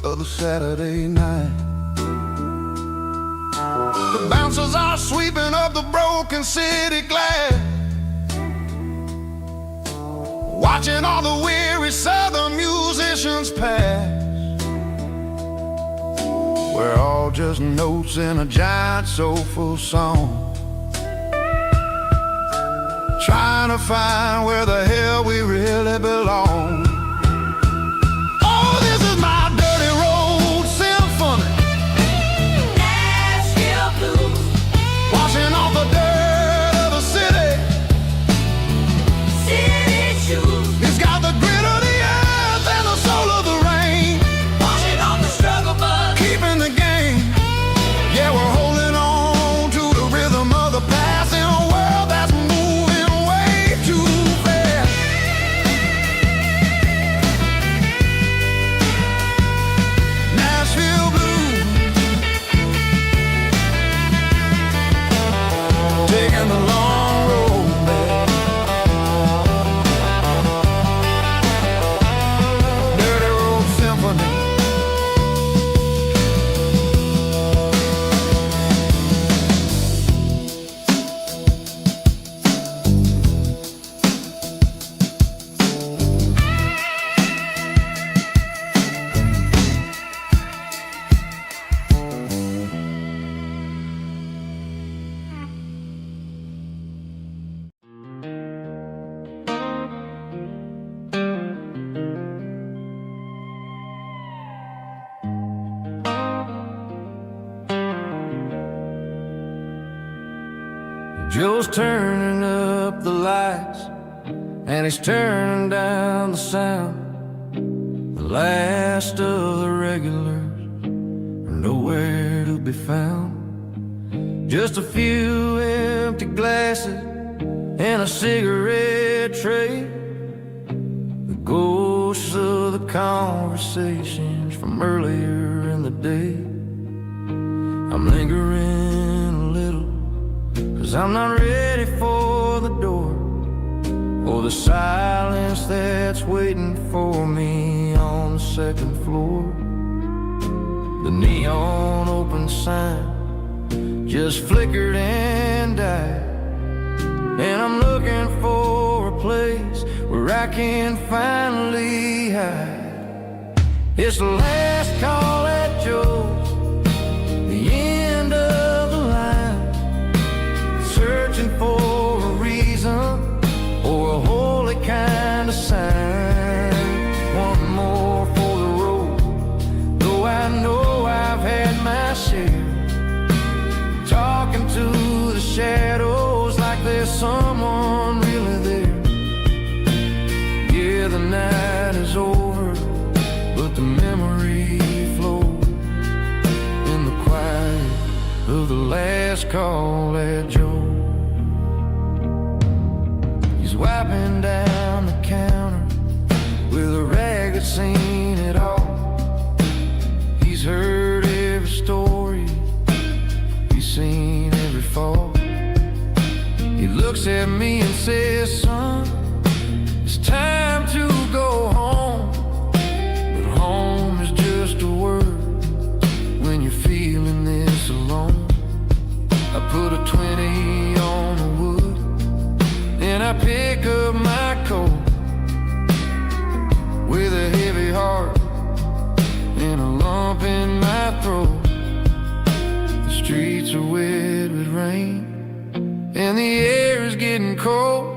of the Saturday night. The bouncers are sweeping up the broken city glass, watching all the weary southern musicians pass. We're all just notes in a giant soulful song, trying to find where the hell we really belong. Oh, this is my dirty road symphony, Nashville blues, washing off the dirt of the city, city shoes. It's got the grit of the earth and the soul of the rain, washing off the struggle bug, keeping the game. Yeah, we're holding on to the rhythm of the past in a world that's moving way too fast. Nashville blues, taking the long road back. Dirty road symphony. Joe's turning up the lights, and he's turning down the sound. The last of the regulars are nowhere to be found. Just a few empty glasses and a cigarette tray, the ghosts of the conversations from earlier in the day. I'm lingering a little, 'cause I'm not ready for the door, or the silence that's waiting for me on the second floor. The neon open sign just flickered and died, and I'm looking for a place where I can finally hide. It's the last call at Joe's, the end of the line, searching for a reason or a holy kind of sign. One more for the road, though I know I've had my share, talking to the shadows like there's someone really there. Yeah, the night is over, but the memory flows in the quiet of the last call at Joe. He's wiping down the counter with a rag that's seen it all. He's heard every story, he's seen every fall. He looks at me and says, son, it's time to go home. But home is just a word when you're feeling this alone. I put a 20 on the wood, and I pick up my coat with a heavy heart and a lump in my throat. The streets are wet with rain, and the air is getting cold.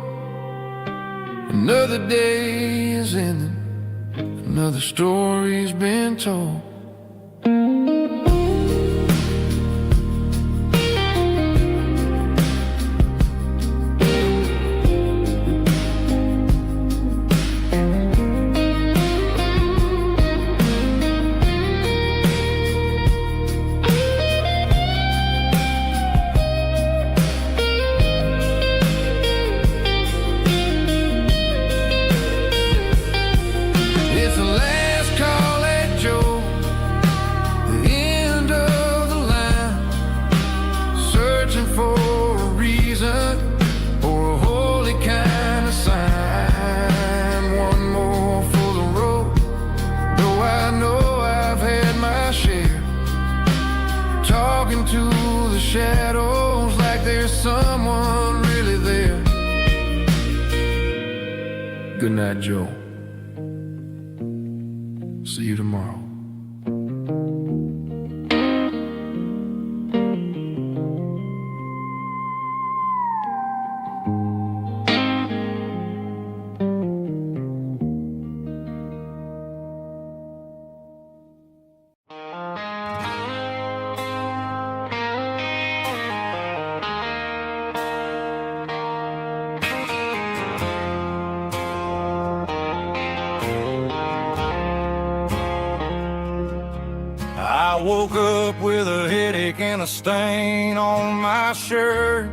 Another day is ending, another story's been told. It's the last call at Joe. into the shadows like there's someone really there. Good night, Joe. See you tomorrow. I woke up with a headache and a stain on my shirt.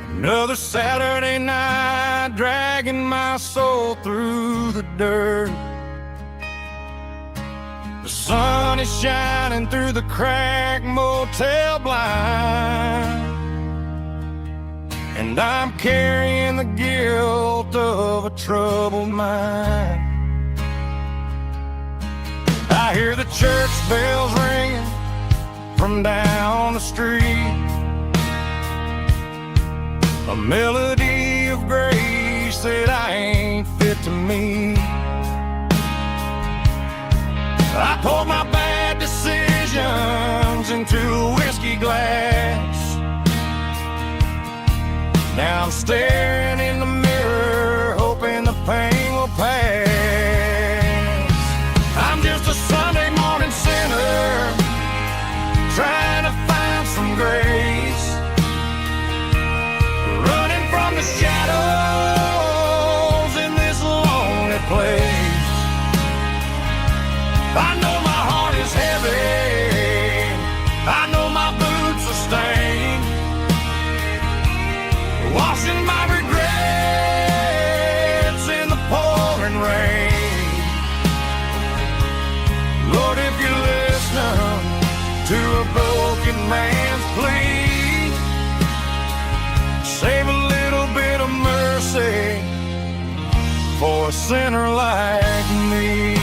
Another Saturday night dragging my soul through the dirt. The sun is shining through the cracked motel blind, and I'm carrying the guilt of a troubled mind. I hear the church bells ringing from down the street, a melody of grace that I ain't fit to meet. I poured my bad decisions into a whiskey glass. Now I'm staring in the mirror, hoping the pain will pass. I'm just a Sunday morning sinner, trying to find some grace, running from the shadows in this lonely place. I know my heart is heavy, I know my boots are stained, washing my regrets in the pouring rain. Lord, if you're listening to a broken man's plea, save a little bit of mercy for a sinner like me.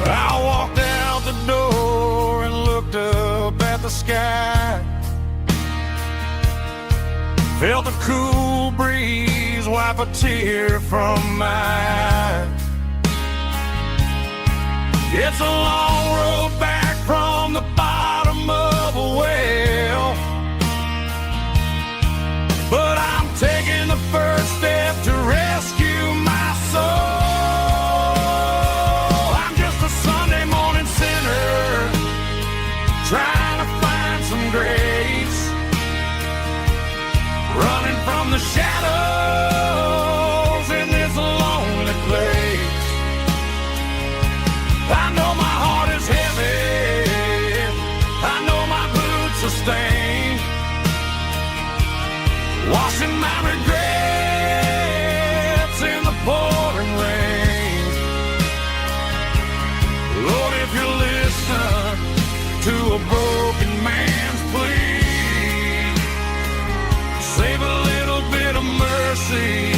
I walked out the door and looked up at the sky, felt the cool breeze wipe a tear from my eye. It's a long road back from the bottom of a well, but I'm taking the first step to rescue my soul. Trying to find some grace, running from the shadows in this lonely place. I know my heart is heavy, I know my boots are stained, washing my regrets in the pouring rain. Lord, if you're listening to a broken man's plea, save a little bit of mercy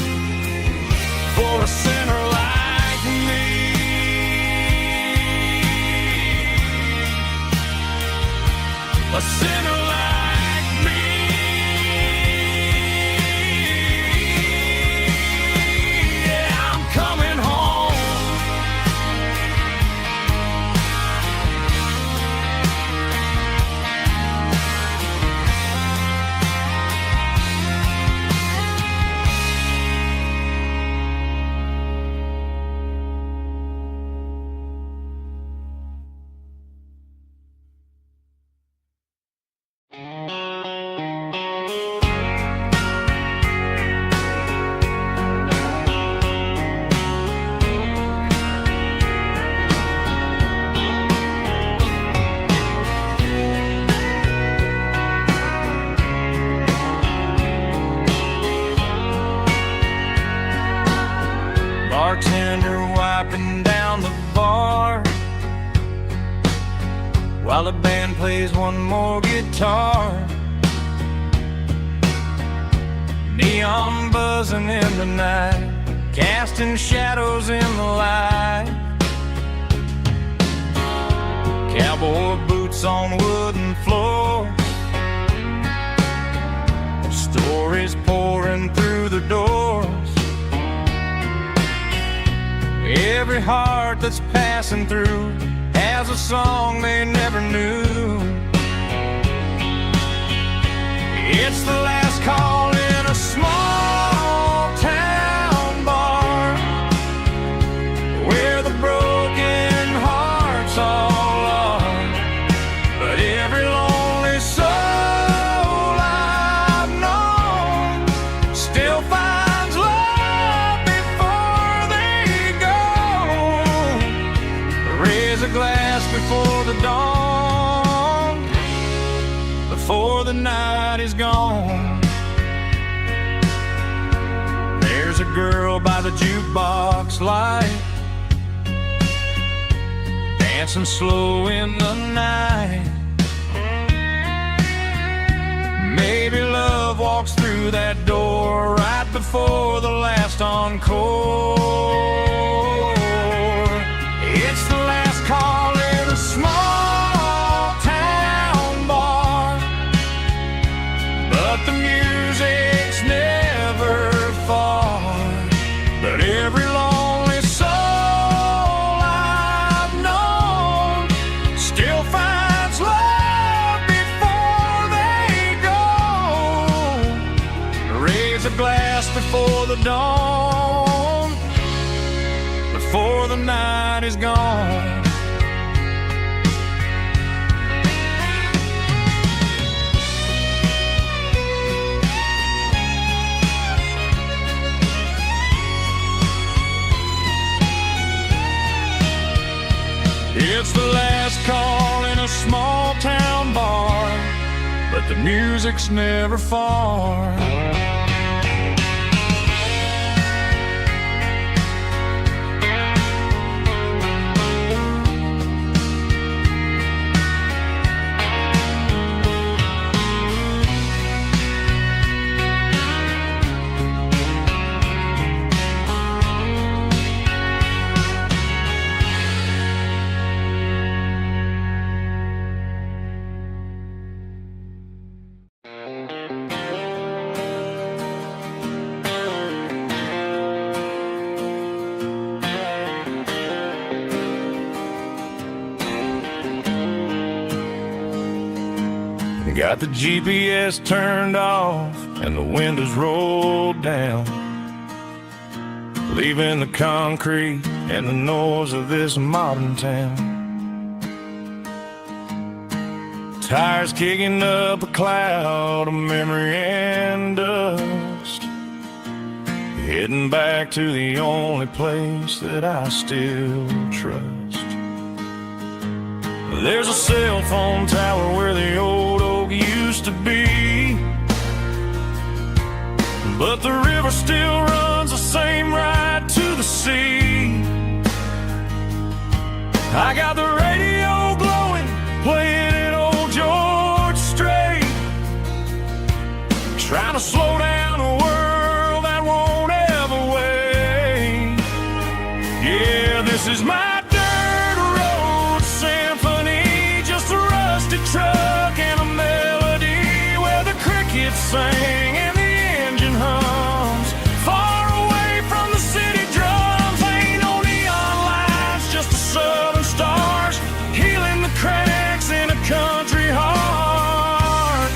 for a sinner like me. A sinner like me. Yeah, I'm coming home. Bartender wiping down the bar while the band plays one more guitar. Neon buzzing in the night, casting shadows in the light. Cowboy boots on wooden floors, stories pouring through the doors. Every heart that's passing through has a song they never knew. It's the last call in a small town bar, where the broken hearts all are. But every lonely soul I've known still finds love before they go. Raise a glass before the dawn, before the night is gone. There's a girl by the jukebox light, dancing slow in the night. Maybe love walks through that door right before the last encore. It's the last call in a small town bar, but the music's never far. But every lonely soul I've known still finds love before they go. Raise a glass before the dawn, before the night is gone. It's the last call in a small town bar, but the music's never far. Got the GPS turned off and the windows rolled down, leaving the concrete and the noise of this modern town. Tires kicking up a cloud of memory and dust, heading back to the only place that I still trust. There's a cell phone tower where the old oak used to be, but the river still runs the same right to the sea. I got the radio glowing, playing an old George Strait, trying to slow down a world that won't ever wait. Yeah, this is my truck and a melody where the crickets sing and the engine hums, far away from the city drums. Ain't no neon lights, just the southern stars healing the cracks in a country heart.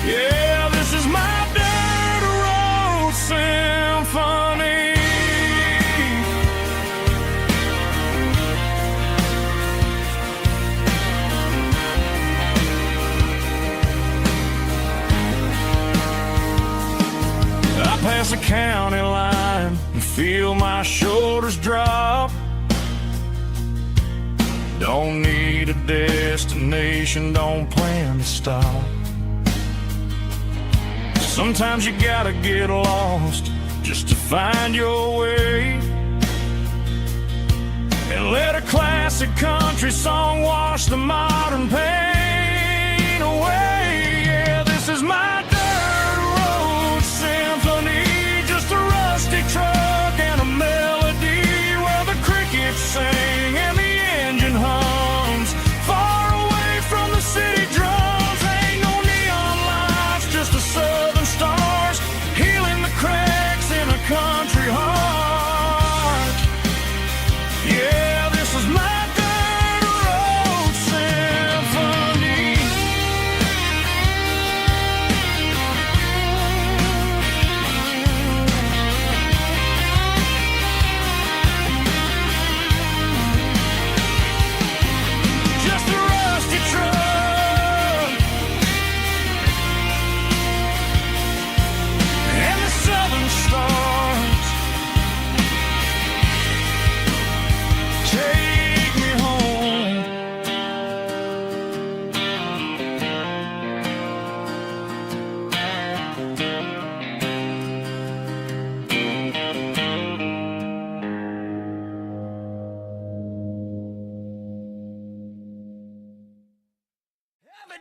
Yeah, this is my dirt road symphony. Past the county line and feel my shoulders drop. Don't need a destination, don't plan to stop. Sometimes you gotta get lost just to find your way, and let a classic country song wash the modern pain away. Yeah, this is my dirt road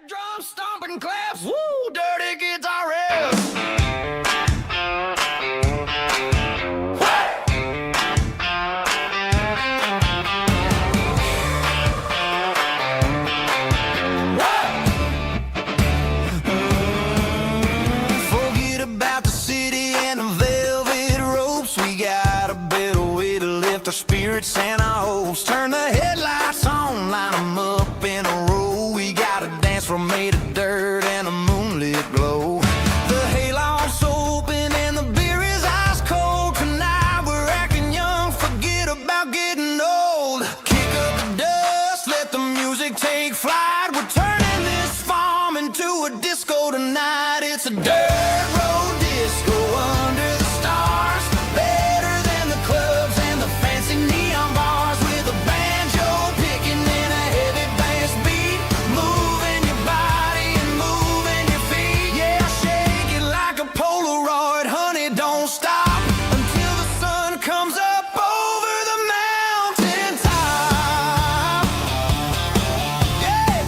Drum stomping claps, woo, dirty guitar riffs. Forget about the city and the velvet ropes. We got a better way to lift our spirits and our hopes. Turn the headlights on, line them up in a row. We got a dance floor made of dirt and a moonlit glow. The hayloft's open and the beer is ice cold. Tonight we're acting young, forget about getting old. Kick up the dust, let the music take flight. We're turning this farm into a disco tonight. It's a dirt road disco under the stars. Better than the clubs and the fancy neon bars. With a banjo picking in a heavy bass beat. Moving your body and moving your feet. Yeah, shake it like a Polaroid, honey, don't stop until the sun comes up over the mountain top. Yeah.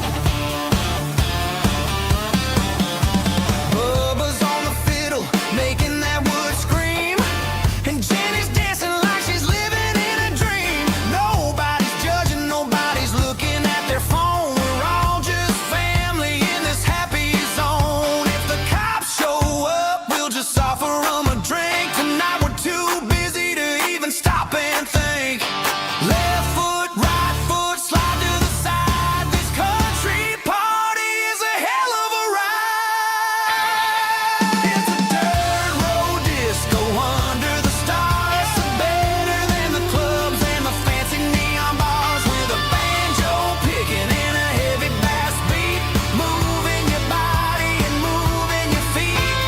Bubba's on the fiddle, making that wood scream. And Jenny's dancing like she's living in a dream. Nobody's judging, nobody's looking at their phone. We're all just family in this happy zone. If the cops show up, we'll just offer them a drink. Tonight we're too busy to even stop and think. Left foot, right foot, slide to the side. This country party is a hell of a ride. It's a dirt road disco under the stars. Better than the clubs and the fancy neon bars. With a banjo picking in a heavy bass beat. Moving your body and moving your feet.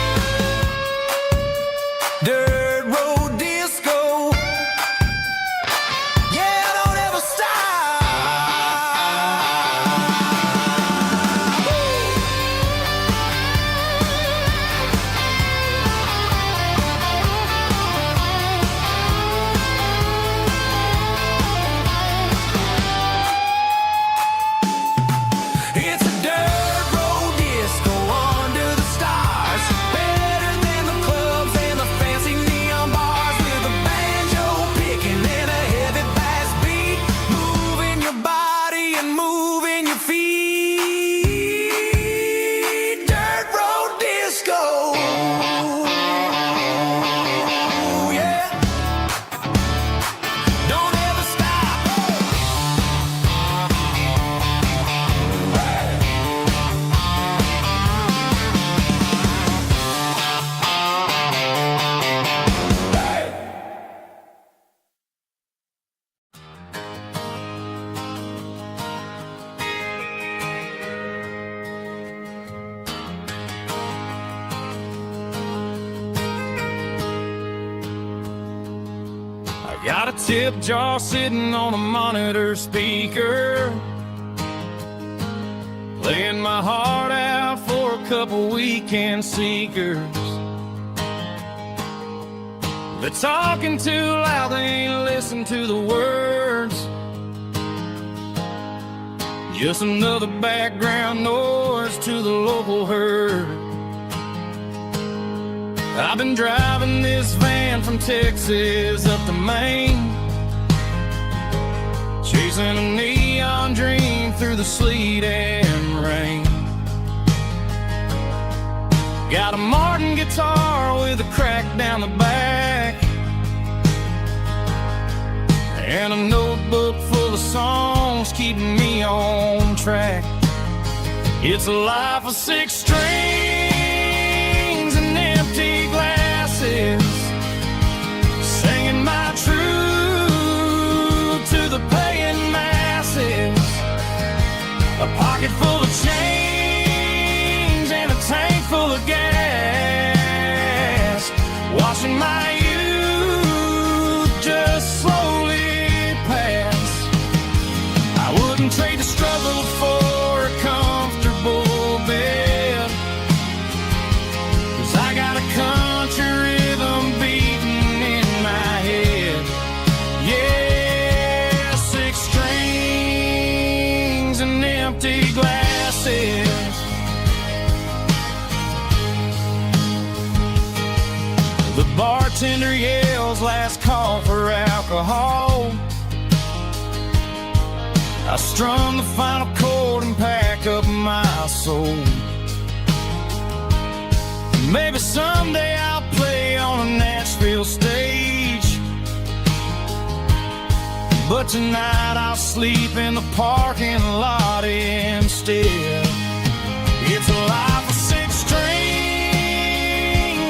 Dirt road disco. Yeah, don't ever stop. It's a dirt road disco under the stars. Better than the clubs and the fancy neon bars. With a banjo picking in a heavy bass beat. Moving your body and moving your feet. Dirt road disco. Yeah. Don't ever stop. I got a tip jar sitting on a monitor speaker, playing my heart out for a couple weekend seekers. They're talking too loud, they ain't listen to the words. Just another background noise to the local herd. I've been driving this van from Texas up to Maine, chasing a neon dream through the sleet and rain. Got a Martin guitar with a crack down the back, and a notebook full of songs keeping me on track. It's a life of 6 strings and empty glasses, singing my truth to the paying masses. A pocket full of change and a tank full of gas, watching my youth just slowly pass. I wouldn't trade the struggle for a comfortable bed, 'cause I got a country rhythm beating in my head. Yeah, 6 strings and empty glasses. Bartender yells last call for alcohol. I strum the final chord and pack up my soul. Maybe someday I'll play on a Nashville stage, but tonight I'll sleep in the parking lot instead. It's a life of 6 strings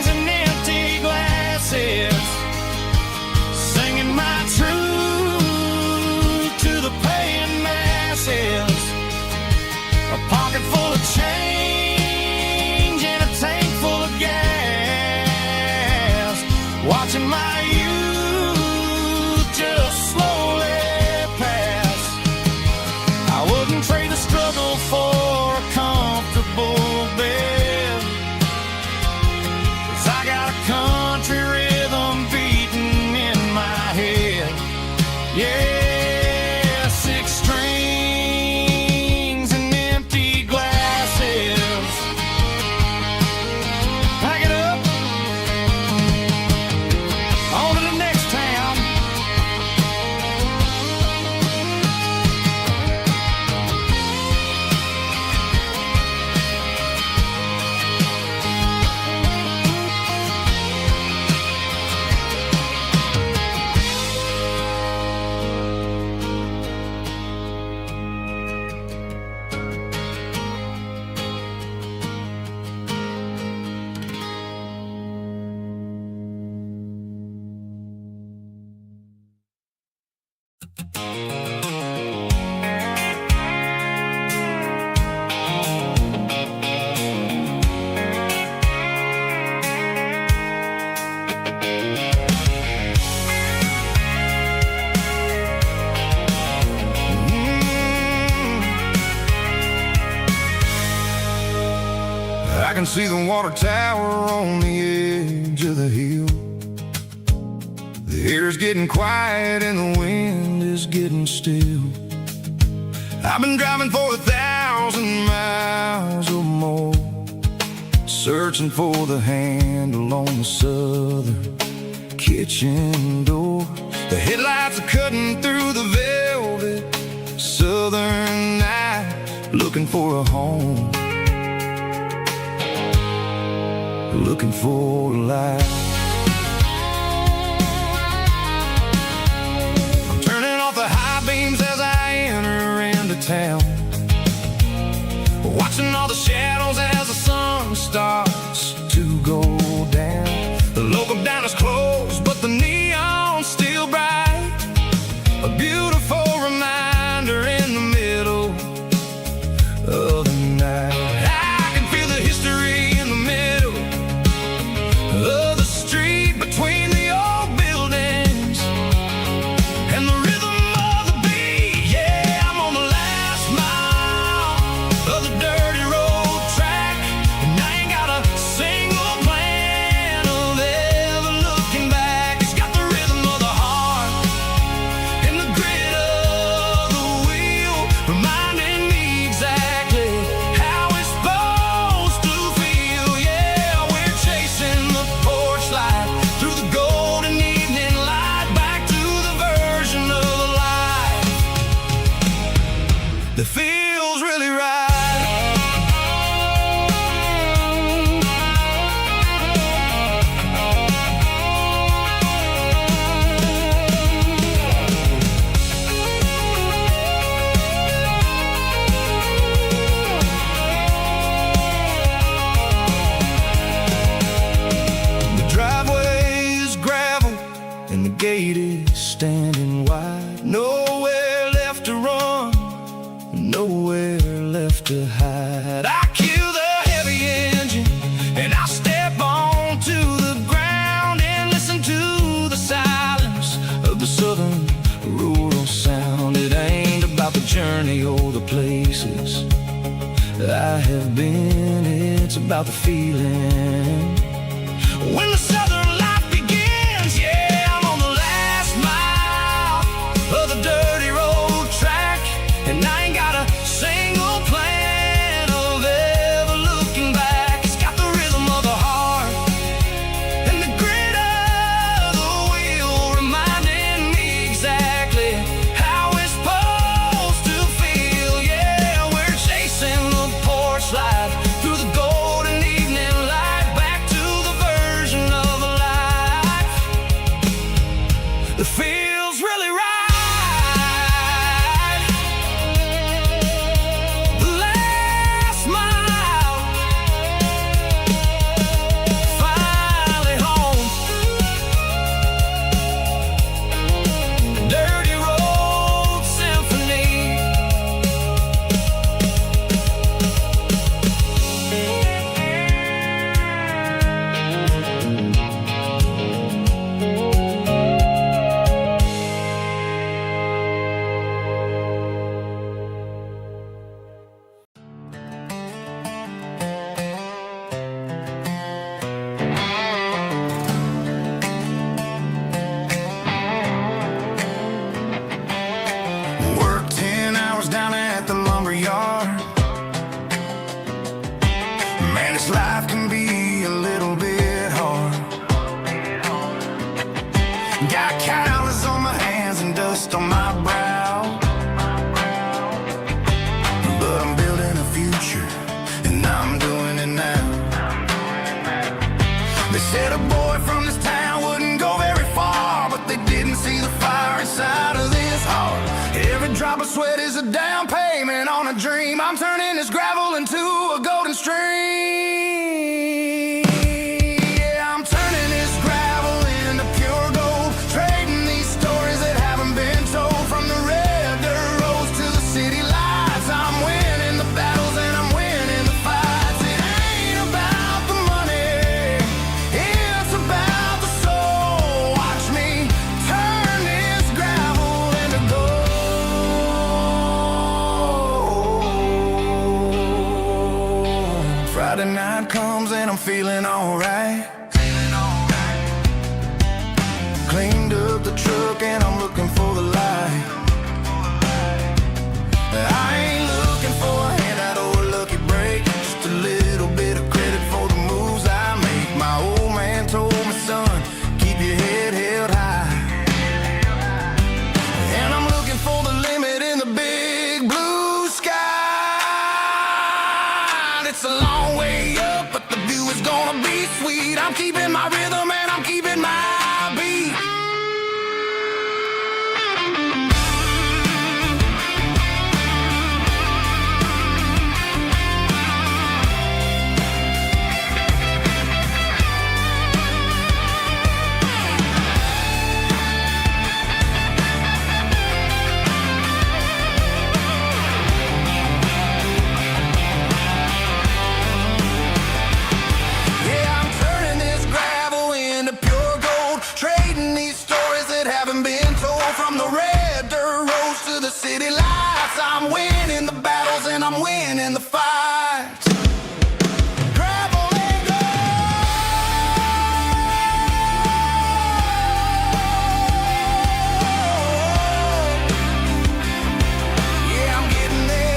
and empty glasses, singing my truth to the paying masses. A pocket full of change and a tank full of gas, watching my youth just slowly pass. I wouldn't trade the struggle for a comfortable bed, 'cause I got a country rhythm beating in my head. Yeah, 6 strings and empty glasses. Pack it up, on to the next town. I can see the water tower on the edge of the hill. The air's getting quiet and the wind is getting still. I've been driving for 1,000 miles or more, searching for the handle on the southern kitchen door. The headlights are cutting through the velvet southern night, looking for a home, looking for a life. I'm turning off the high beams as I enter into town, watching all the shadows as the sun starts to go down. The local diner's closed, but the neon's still bright, a beautiful reminder in the middle of the night. I can feel the history in the middle of the street, between the old buildings and the rhythm of the beat. Yeah, I'm on the last mile of the dirty road track, and I ain't got a single plan of ever looking back. It's got the rhythm of the heart and the grit of the wheel, reminding me exactly how it's supposed to feel. Yeah, we're chasing the porch light through the golden evening light, back to the version of life that feels really right. The driveway is gravel and the gate is standing wide. Nowhere left to run, nowhere left to hide. I kill the heavy engine and I step onto the ground and listen to the silence of the southern rural sound. It ain't about the journey or the places I have been, it's about the feeling when the southern life begins. Yeah, I'm on the last mile of the dirty road track, and I ain't got a single plan of ever looking back. It's got the rhythm of the heart and the grit of down payment on a dream. I'm turning this gravel into a golden stream. Yeah, I'm turning this gravel into pure gold, trading these stories that haven't been told. From the red dirt roads to the city lights, I'm winning the battles and I'm winning the fights. It ain't about the money, it's about the soul. Watch me turn this gravel into gold. Friday night comes and I'm feeling alright. Cleaned up the truck and I'm looking for the light. I ain't looking for a handout or a lucky break, just a little bit of credit for the moves I make. My old man told me, son, keep your head held high. And I'm looking for the limit in the big blue sky. It's a long way up, but the view is gonna be sweet. I'm keeping my rhythm and I'm keeping my beat. Yeah, I'm turning this gravel into pure gold, trading these stories that haven't been told. From the red dirt roads to the city lights, I'm winning the battles and I'm winning the fights. Gravel and gold. Yeah, I'm getting there.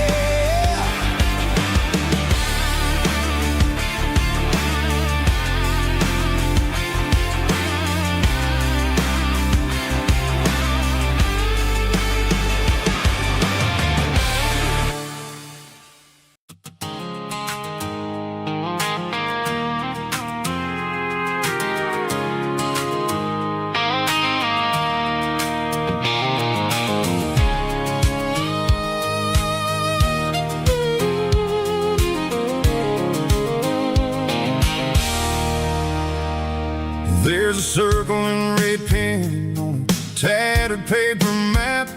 There's a circle in red pen on a tattered paper map,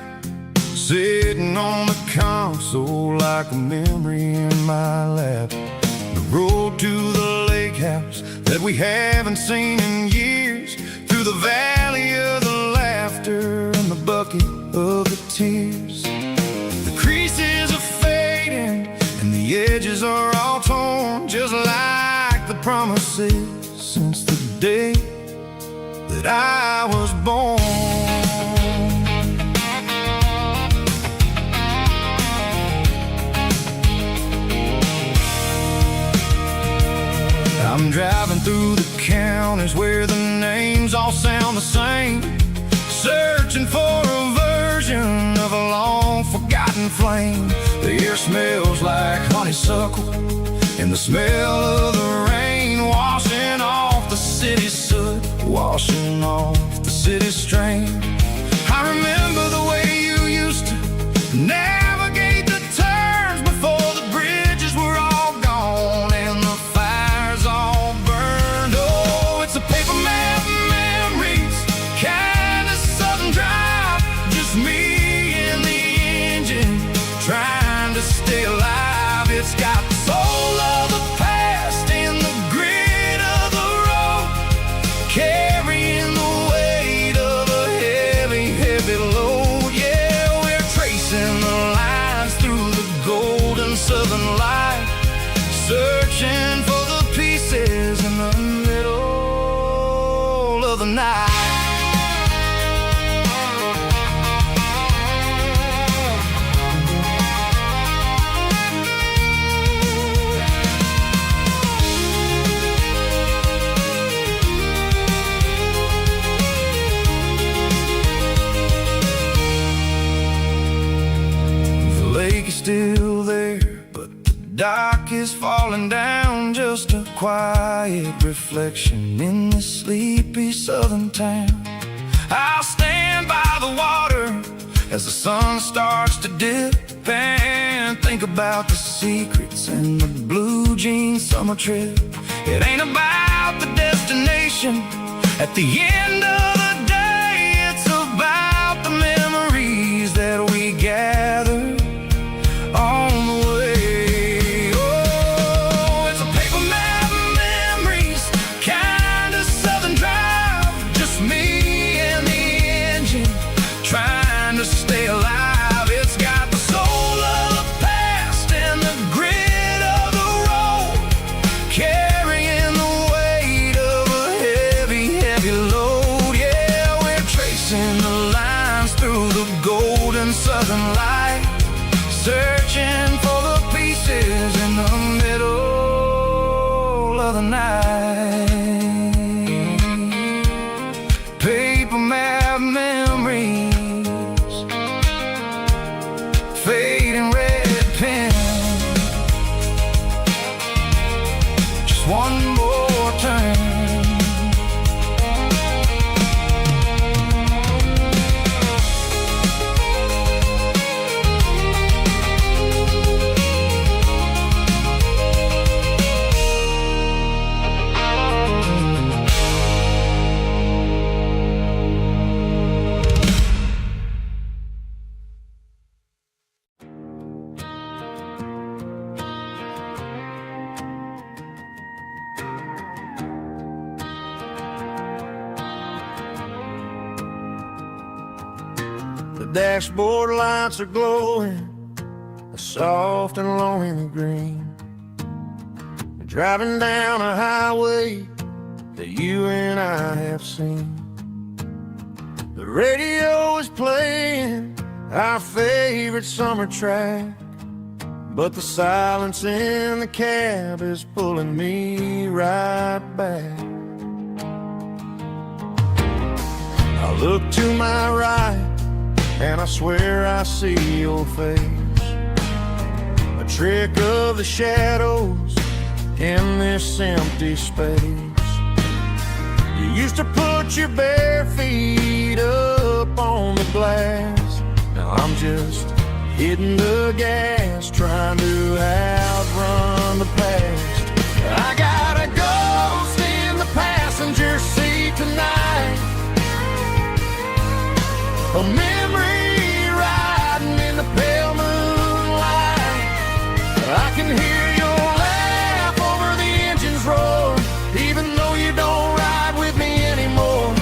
sitting on the console like a memory in my lap. The road to the lake house that we haven't seen in years, through the valley of the laughter and the bucket of the tears. The creases are fading and the edges are all torn, just like the promises since the day that I was born. I'm driving through the counties where the names all sound the same, searching for a version of a long forgotten flame. The air smells like honeysuckle and the smell of the rain washing off the city's soot, washing off the city's strain. I remember the way you used to navigate the turns before the bridges were all gone and the fires all burned. Oh, it's a paper map memories, kind of southern drive, just me and the engine trying to stay alive. It's got the soul of the past and the grit of the road, carrying the weight of a heavy, heavy load. Yeah, we're tracing the lines through the golden southern light, searching for the pieces in the middle of the night. Still there, but the dock is falling down, just a quiet reflection in this sleepy southern town. I'll stand by the water, as the sun starts to dip, and think about the secrets and the blue jean summer trip. It ain't about the destination at the end of the day, it's about the memories that we gather on the way. Oh, it's a paper map of memories, kind of southern drive, just me and the engine trying to stay alive. It's got the soul of the past and the grit of the road, carrying the weight of a heavy, heavy load. Yeah, we're tracing the lines through the golden southern light, searching for the pieces in the middle of the night. Paper map memories, fading red pen, just one more turn. The dashboard lights are glowing, a soft and lonely green. We're driving down a highway that you and I have seen. The radio is playing our favorite summer track, but the silence in the cab is pulling me right back. I look to my right and I swear I see your face, a trick of the shadows in this empty space. You used to put your bare feet up on the glass, now I'm just hitting the gas, trying to outrun the past. I got a ghost in the passenger seat tonight, a memory riding in the pale moonlight. I can hear your laugh over the engine's roar, even though you don't ride with me anymore.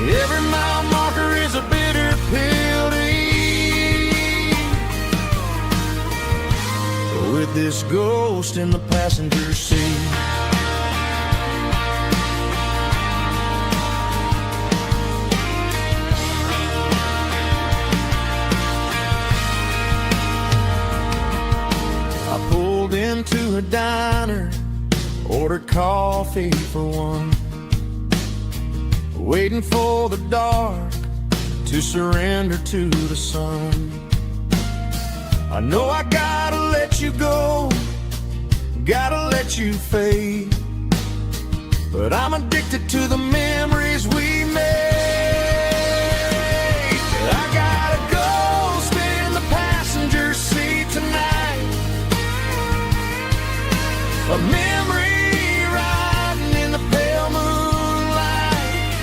Every mile marker is a bitter pill to eat, with this ghost in the passenger seat. Into a diner, ordered coffee for one, waiting for the dark to surrender to the sun. I know I gotta let you go, gotta let you fade, but I'm addicted to the memories we made. I got a ghost in the passenger seat tonight, a memory riding in the pale moonlight.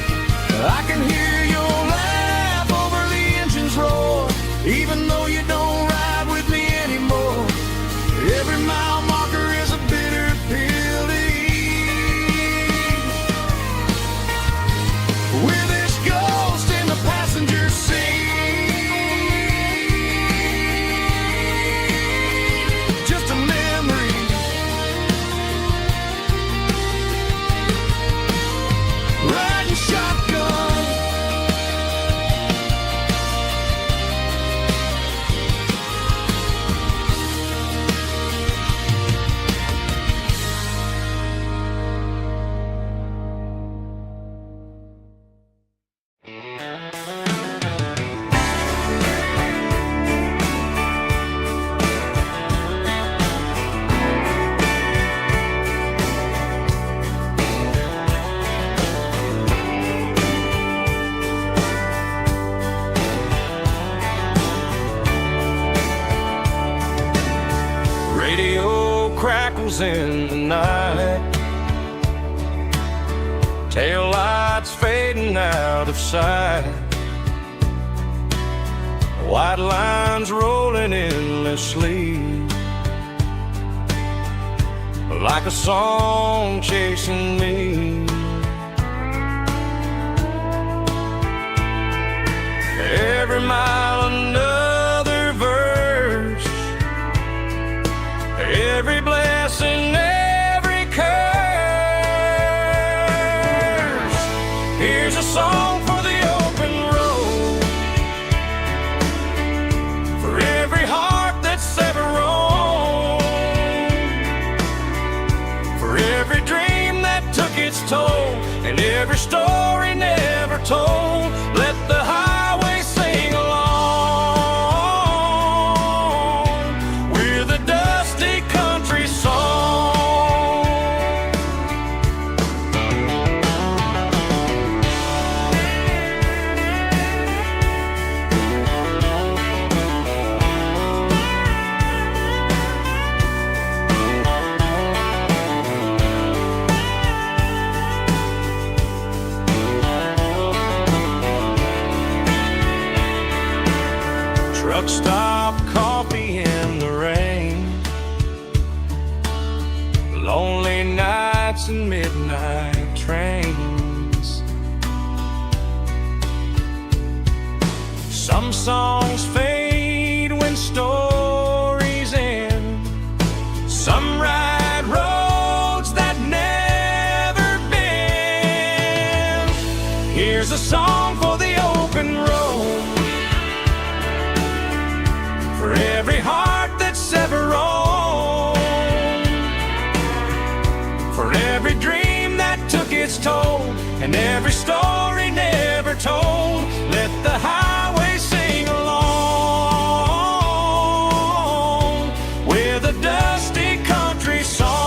I can hear your laugh over the engine's roar, even though you don't ride with me anymore. Every mile marker is a bitter pill to eat, with this ghost in the passenger seat. Just a memory, Radio crackles in the night, tail lights fading out of sight, white lines rolling endlessly, like a song chasing me. Every mile another verse, every blessing, every curse. Here's a song for the open road, for every heart that's ever roamed, for every dream that took its toll, and every story never told. Let the highway sing along with a dusty country song. Truck stop, coffee in the rain, lonely nights and midnight trains. Some songs fade when stories end, some ride roads that never bend. Here's a song for the open road, for every heart that's ever roamed, for every dream that took its toll, and every story never told. Let the highway sing along with a dusty country song.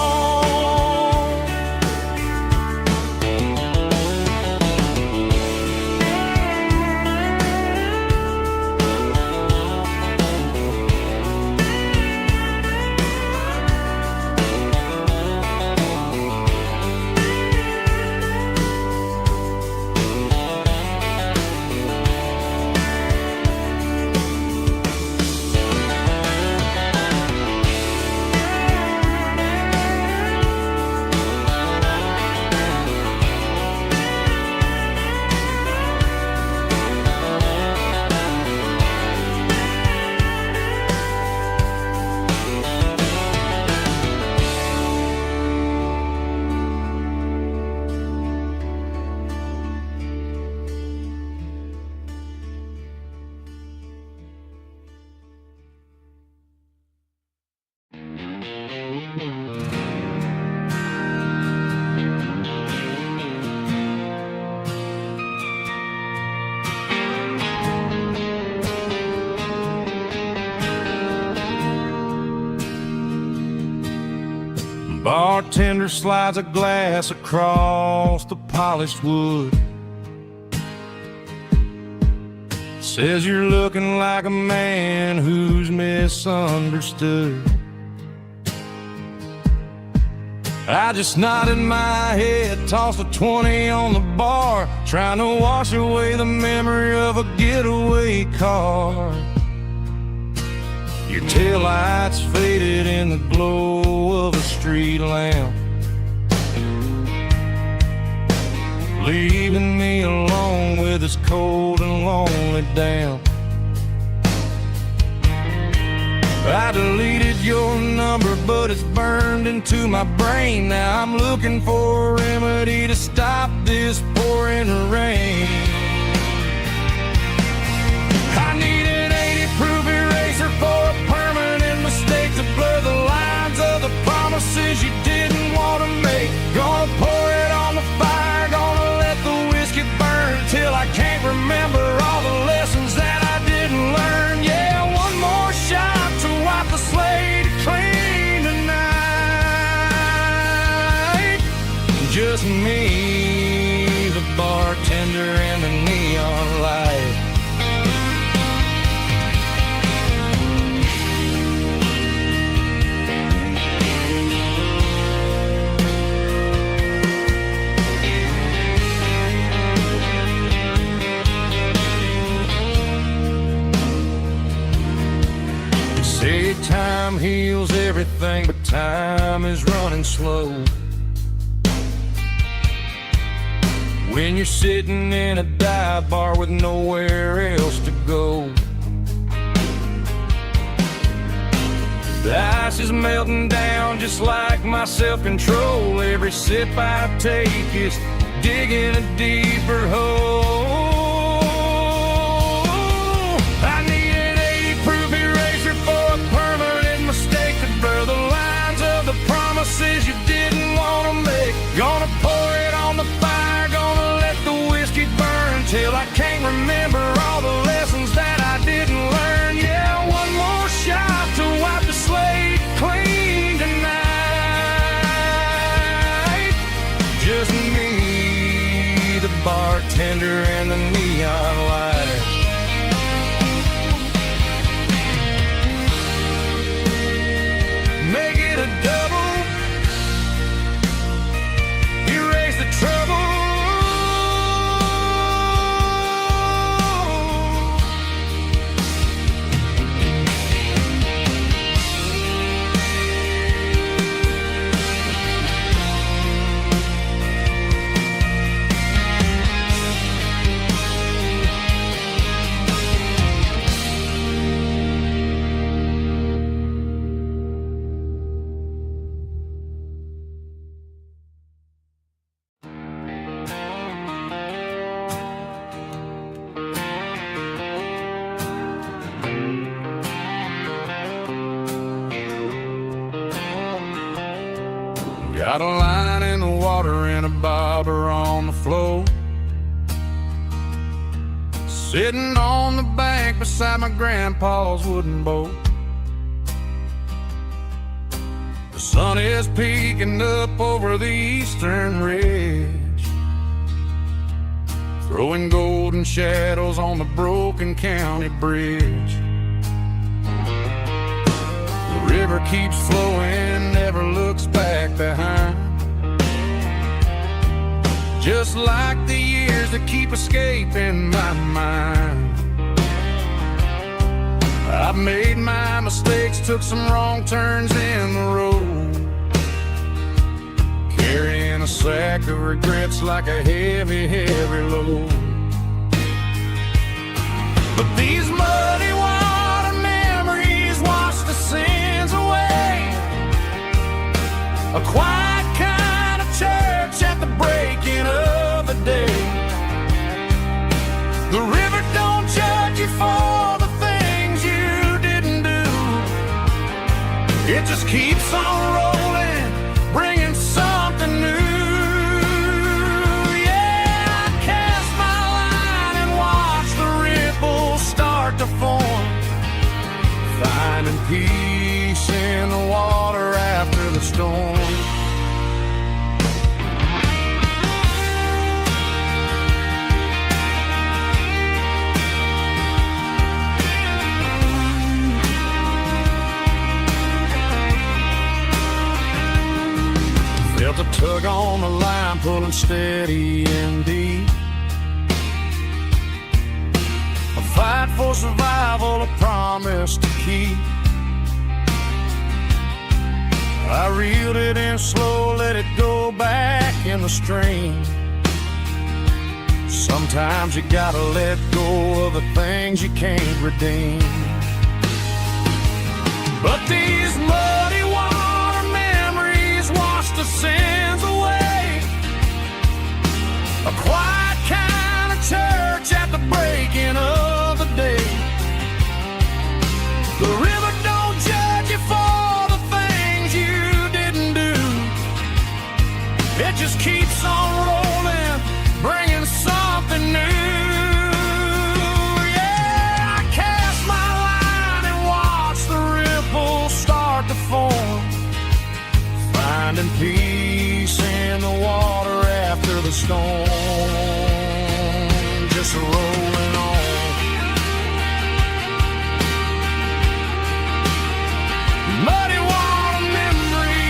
Bartender slides a glass across the polished wood, says you're looking like a man who's misunderstood. I just nodded my head, tossed a 20 on the bar, trying to wash away the memory of a getaway car. Your taillights faded in the glow of a street lamp, leaving me alone with this cold and lonely damp. I deleted your number, but it's burned into my brain. Now I'm looking for a remedy to stop this pouring rain. I need an 80-proof eraser for a permanent mistake to blur the lines of the promises you didn't want to make. Gonna pour it on the fire, gonna let the whiskey burn till I can't remember all the lessons that I didn't learn. Yeah, one more shot to wipe the slate clean tonight. Just me, the bartender, and the neon light. time heals everything, but time is running slow. When you're sitting in a dive bar with nowhere else to go, the ice is melting down just like my self-control. Every sip I take is digging a deeper hole. I need an 80-proof eraser for a permanent mistake to blur the lines of the promises you didn't want to make. Gonna pour it on the fire, gonna let the whiskey burn till I can't remember all the lessons that I didn't learn. Yeah, one more shot to wipe the slate clean tonight. Just me, the bartender, and the neon light. Make it a double, erase the trouble. Got a line in the water and a bobber on the floor, sitting on the bank beside my grandpa's wooden boat. The sun is peeking up over the eastern ridge, throwing golden shadows on the broken county bridge. The river keeps flowing, never looks back behind, just like the years that keep escaping my mind. I've made my mistakes, took some wrong turns in the road, carrying a sack of regrets like a heavy, heavy load. But these muddy water memories wash the sins away. A quiet kind of church at the breaking of the day. The river don't judge you for the things you didn't do. It just keeps on rolling, bringing something new. Yeah, I cast my line and watch the ripples start to form, finding peace in the water after the storm. Felt a tug on the line, pulling steady and deep. A fight for survival, a promise to keep. I reeled it in slow, let it go back in the stream. Sometimes you gotta let go of the things you can't redeem. But these muddy water memories wash the sins away. A quiet kind of church at the breaking of the day. The river don't judge you for the things you didn't do. It just keeps on rolling, bringing something new. Yeah, I cast my line and watch the ripples start to form, finding peace in the water after the storm. Just rolling on. Muddy water memory.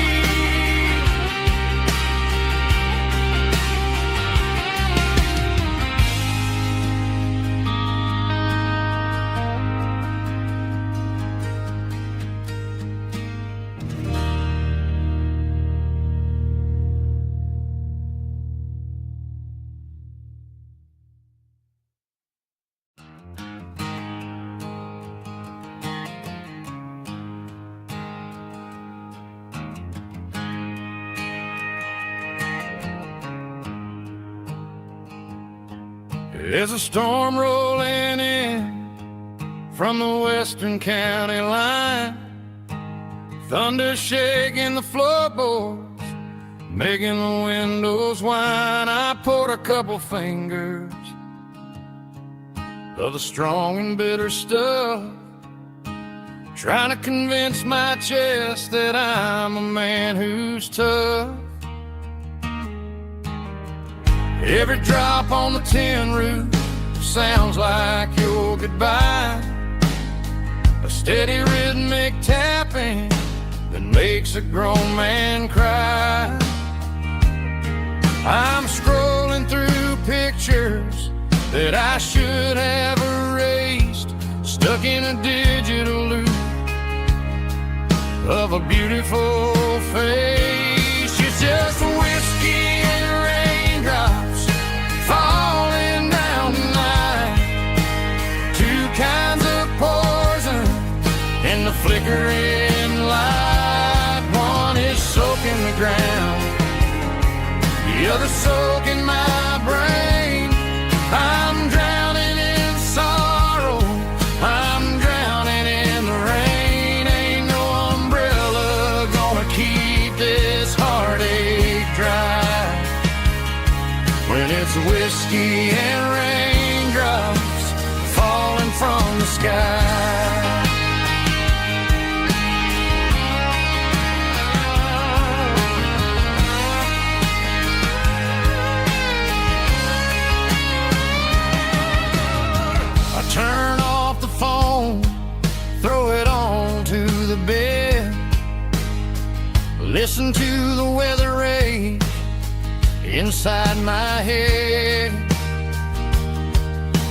There's a storm rolling in from the western county line, thunder shaking the floorboards, making the windows whine. I poured a couple fingers of the strong and bitter stuff, trying to convince my chest that I'm a man who's tough. Every drop on the tin roof sounds like your goodbye, a steady rhythmic tapping that makes a grown man cry. I'm scrolling through pictures that I should have erased, stuck in a digital loop of a beautiful face. It's just whiskey and raindrops falling down tonight, two kinds of poison in the flickering light. One is soaking the ground, the other soaking my brain. I'm drowning in sorrow, I'm drowning in the rain. Ain't no umbrella gonna keep this heartache dry when it's whiskey and raindrops falling from the sky. Turn off the phone, throw it on to the bed, listen to the weather rage inside my head.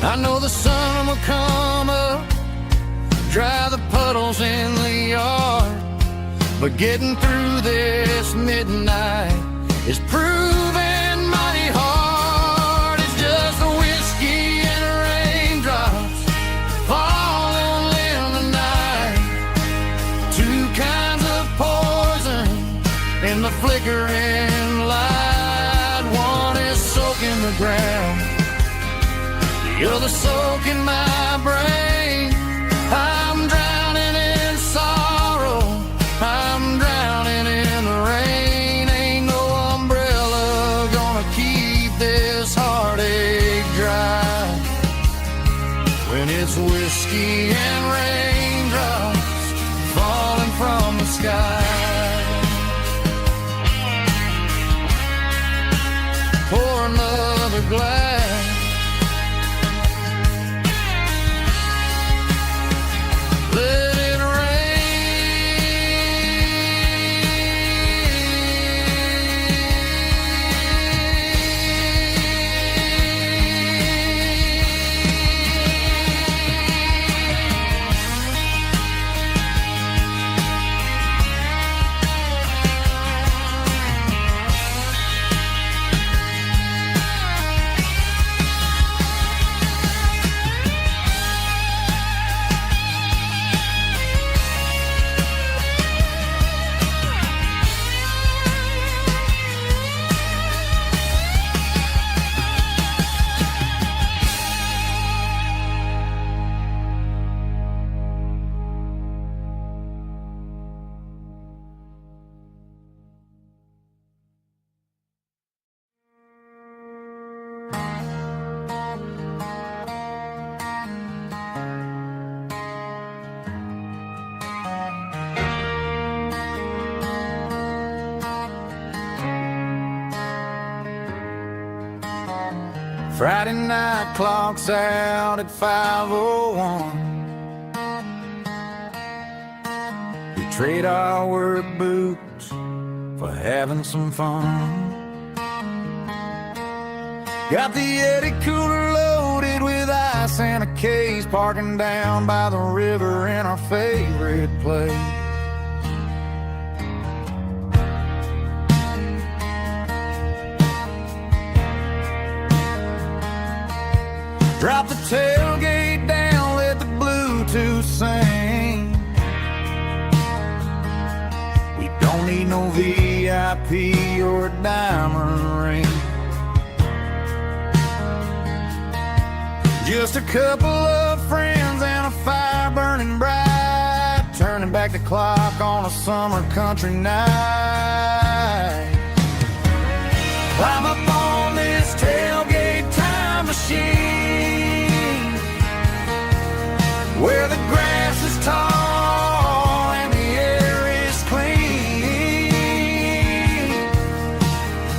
I know the sun will come up, dry the puddles in the yard, but getting through this midnight is proving mighty hard. It's just the whiskey and raindrops falling in the night, two kinds of poison in the flickering light. One is soaking the ground, the other soaking my brain. I'm drowning in sorrow, I'm drowning in the rain. Ain't no umbrella gonna keep this heartache dry when it's whiskey and raindrops falling from the sky. Pour another glass, let it Friday night clock's out at 5:01. We trade our work boots for having some fun. Got the Yeti cooler loaded with ice and a case, parking down by the river in our favorite place. Drop the tailgate down, let the Bluetooth sing. We don't need no VIP or a diamond ring. Just a couple of friends and a fire burning bright, turning back the clock on a summer country night. Climb up on this tailgate time machine, where the grass is tall and the air is clean.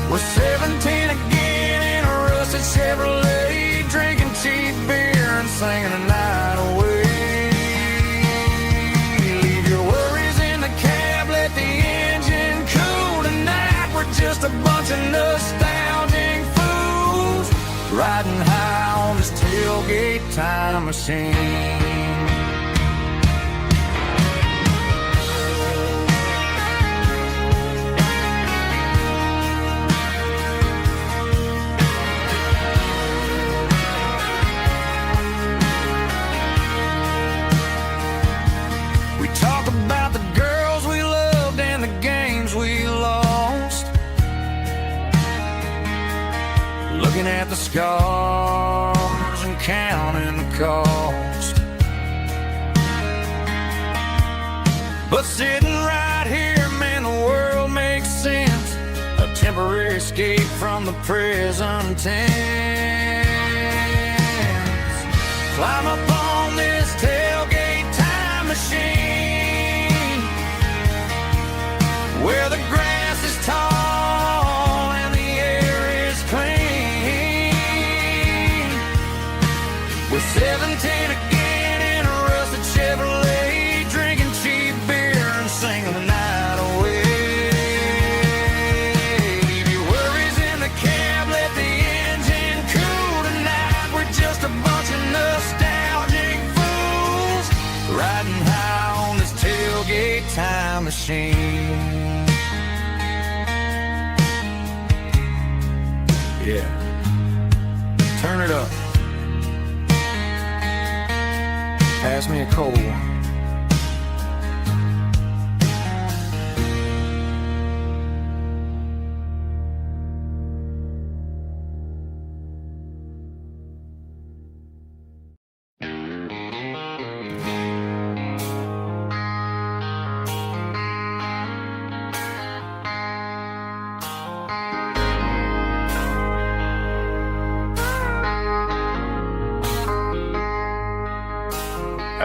We're 17 again in a rusted Chevrolet, drinking cheap beer and singing the night away. Leave your worries in the cab, let the engine cool tonight. We're just a bunch of nostalgic fools riding high on this tailgate time machine. Talk about the girls we loved and the games we lost, looking at the scars and counting the cost. But sitting right here, man, the world makes sense, a temporary escape from the present tense. Climb up on this tailgate time machine, where the grass is tall and the air is clean. We're 17 again in a rusted Chevrolet, drinking cheap beer and singing the night away. Leave your worries in the cab, let the engine cool tonight. We're just a bunch of nostalgic fools riding high on this tailgate time machine. Yeah, turn it up. Pass me a cold one.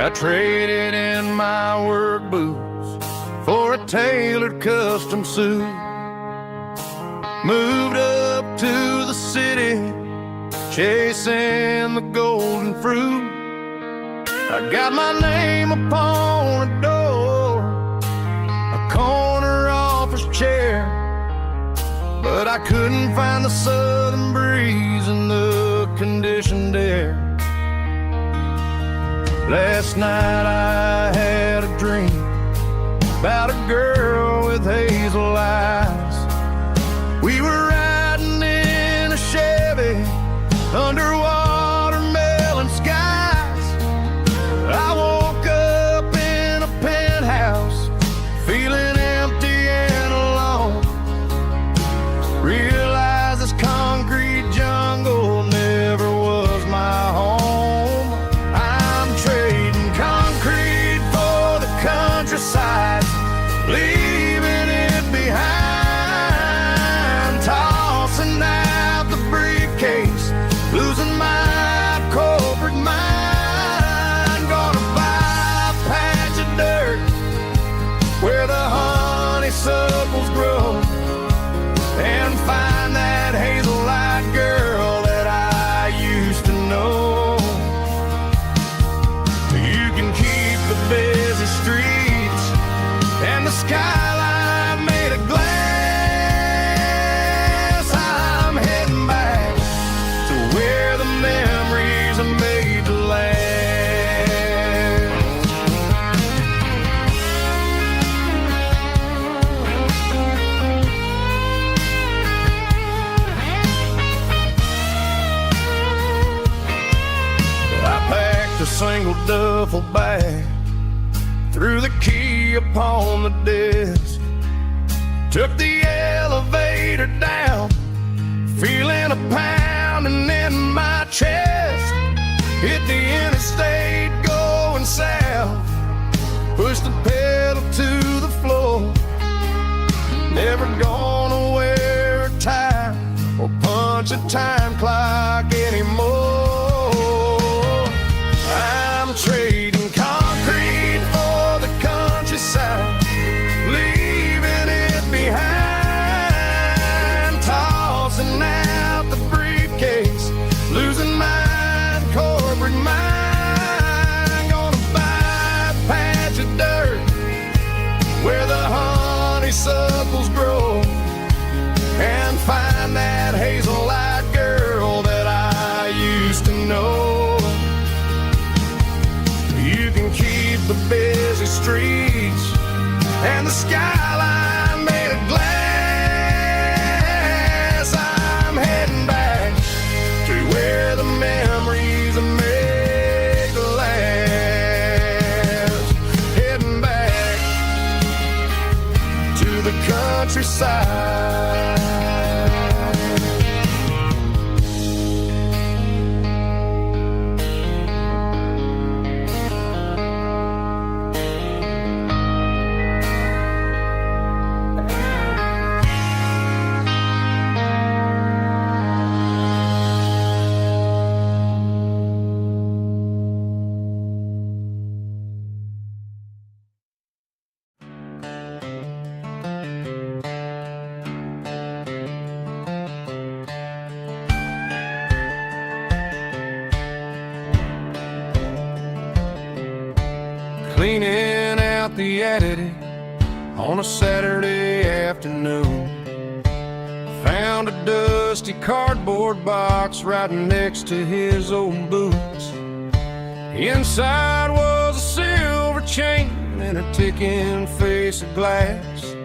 I traded in my work boots for a tailored custom suit. Moved up to the city, chasing the golden fruit. I got my name upon a door, a corner office chair, but I couldn't find the southern breeze in the conditioned air. Last night I had a dream about a girl with hazel eyes. We were riding in a Chevy under watermelon skies. I woke up in a penthouse feeling empty and alone. Realized this concrete jungle never was my home. Countryside, leaving it behind, tossing out the briefcase, losing my corporate mind. Gonna buy a patch of dirt where the honeysuckles grow and find that hazel-eyed girl that I used to know. You can keep the busy streets and the skyline made of glass. I'm heading back to where the memories are made to last. I packed a single duffel bag, threw the key upon the desk, took the elevator down, feeling a pounding in my chest. Hit the interstate going south, push the pedal to the floor. Never gonna wear a tie or punch a time clock anymore. I'm trading concrete for the countryside, leaving it behind, tossing out the briefcase, losing my corporate mind. Gonna buy a patch of dirt where the honeysuckles grow, and find that hazel-eyed girl that I used to know. You can keep the busy streets and the skyline made of glass. I'm heading back to where the memories are made to last. Heading back to the countryside. Cleaning out the attic on a Saturday afternoon, found a dusty cardboard box right next to his old boots. Inside was a silver chain and a ticking face of glass,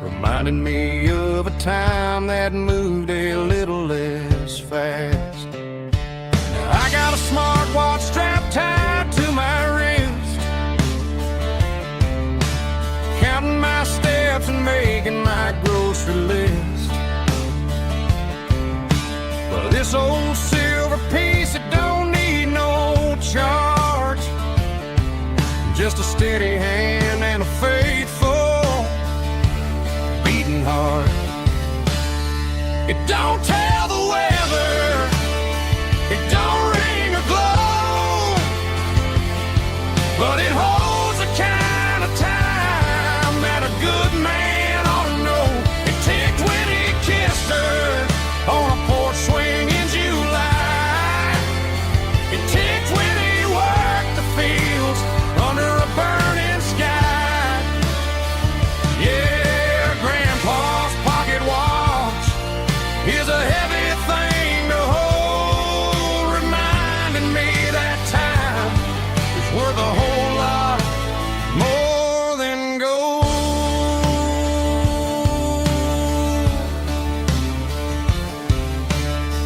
reminding me of a time that moved a little less fast. Now I got a smartwatch strapped tied to my wrist, counting my steps and making my grocery list. Well, this old silver piece, it don't need no charge, just a steady hand and a faithful beating heart. It don't tell the weather, it don't ring or glow, but it holds the kind of time that a good man ought to know. It ticked when he kissed her on a porch swing in July. It ticked when he worked the fields under a burning sky. Yeah, Grandpa's pocket watch is a heavy thing to hold, reminding me that time is worth a whole lot more than gold.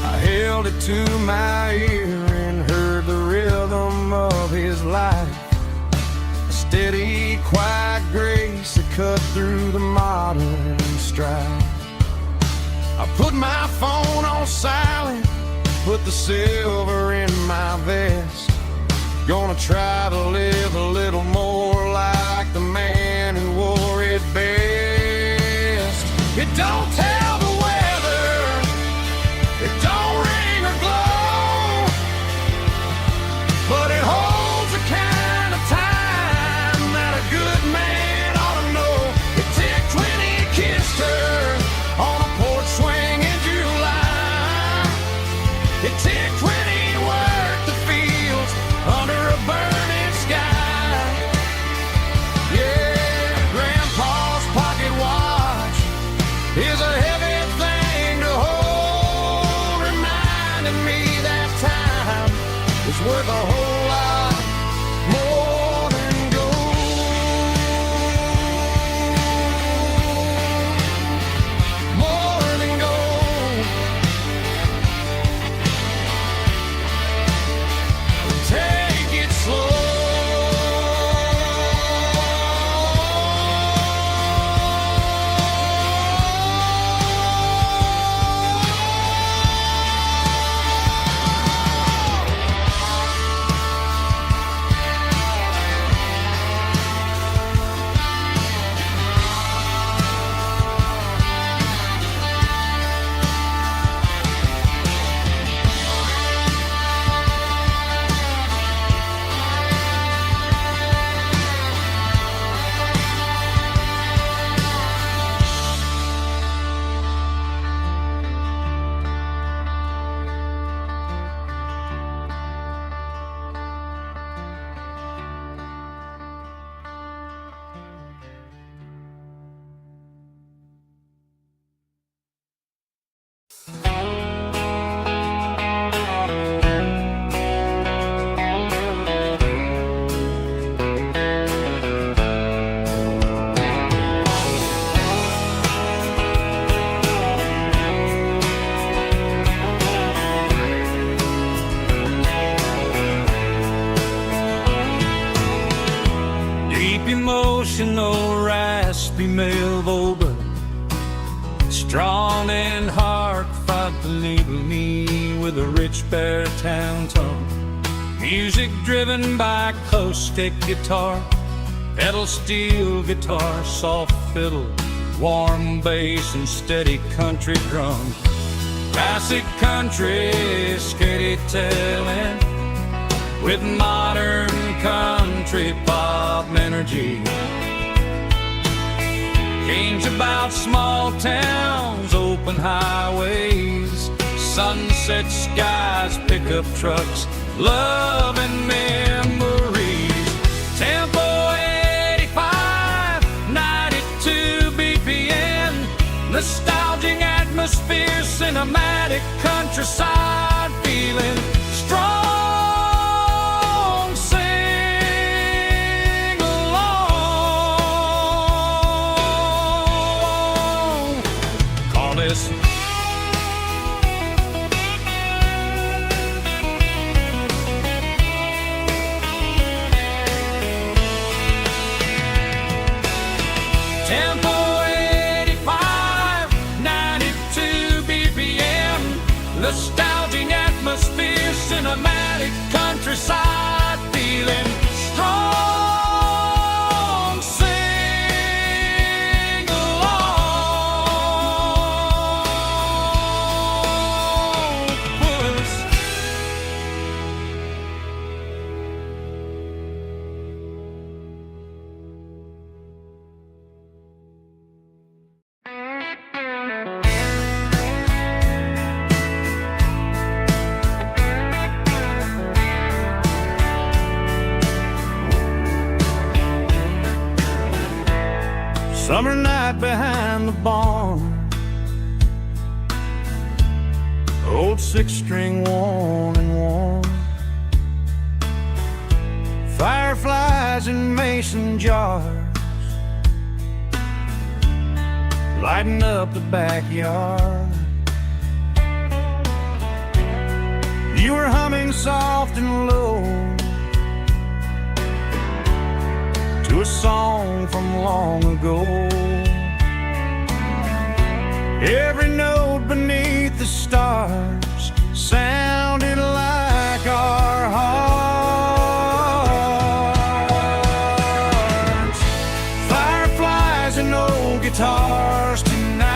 I held it to my ear and heard the rhythm of his life, a steady, quiet grace that cut through the modern strife. I put my phone on silent, put the silver in my vest. Gonna try to live a little more like the man who wore it best. It don't tell the weather, it don't ring or glow, but it holds the kind of time that a good man ought to know. It ticked when he kissed her on a porch swing in July. It ticked when he worked the fields under a burning sky. Yeah, Grandpa's pocket watch is a heavy thing to hold, reminding me that time is worth a whole lot more than gold. More than gold. Take it slow. Strong and hard fought the little me with a rich baritone tone. Music driven by close stick guitar, pedal steel guitar, soft fiddle, warm bass and steady country drums. Classic country storytelling with modern country pop energy. Games about small towns, open highways, sunset skies, pickup trucks, love and memories. Tempo 85, 92 BPM, nostalgic atmosphere, cinematic countryside feeling strong. Nostalgic atmosphere, cinematic countryside feeling strong. Sing along, puss. Summer night behind the barn, old six-string worn and worn, fireflies in mason jars, lighting up the backyard. You were humming soft and low to a song from long ago. Every note beneath the stars sounded like our hearts. Fireflies and old guitars tonight,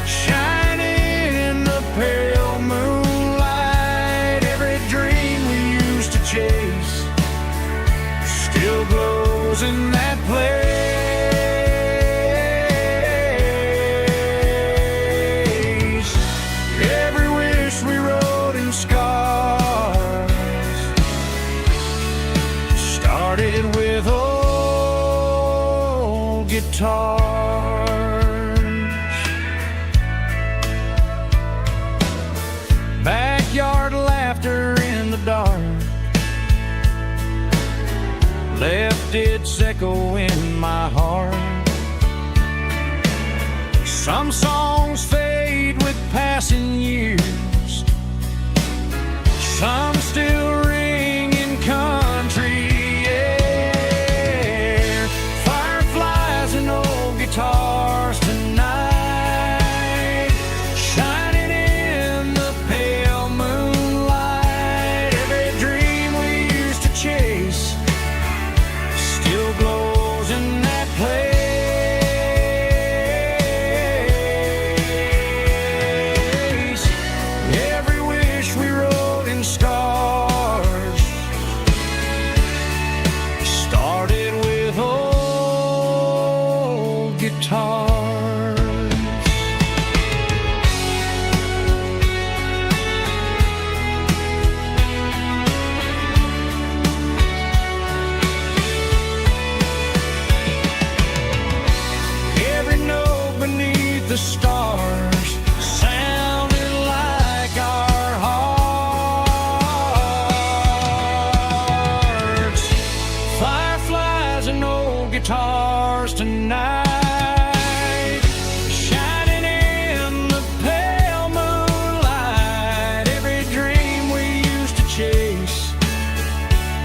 shining in the pale moonlight. Every dream we used to chase still glows in that place. Every wish we wrote in scars started with old guitars. Backyard laughter in the dark left its echo in my heart. Some songs fade with passing years, some still ring in country air. Fireflies and old guitars tonight, shining in the pale moonlight. Every dream we used to chase still glows in that place. Every wish we wrote in stars started with old guitars. Every note beneath the stars sounded like our hearts. Fireflies and old guitars tonight, shining in the pale moonlight. Every dream we used to chase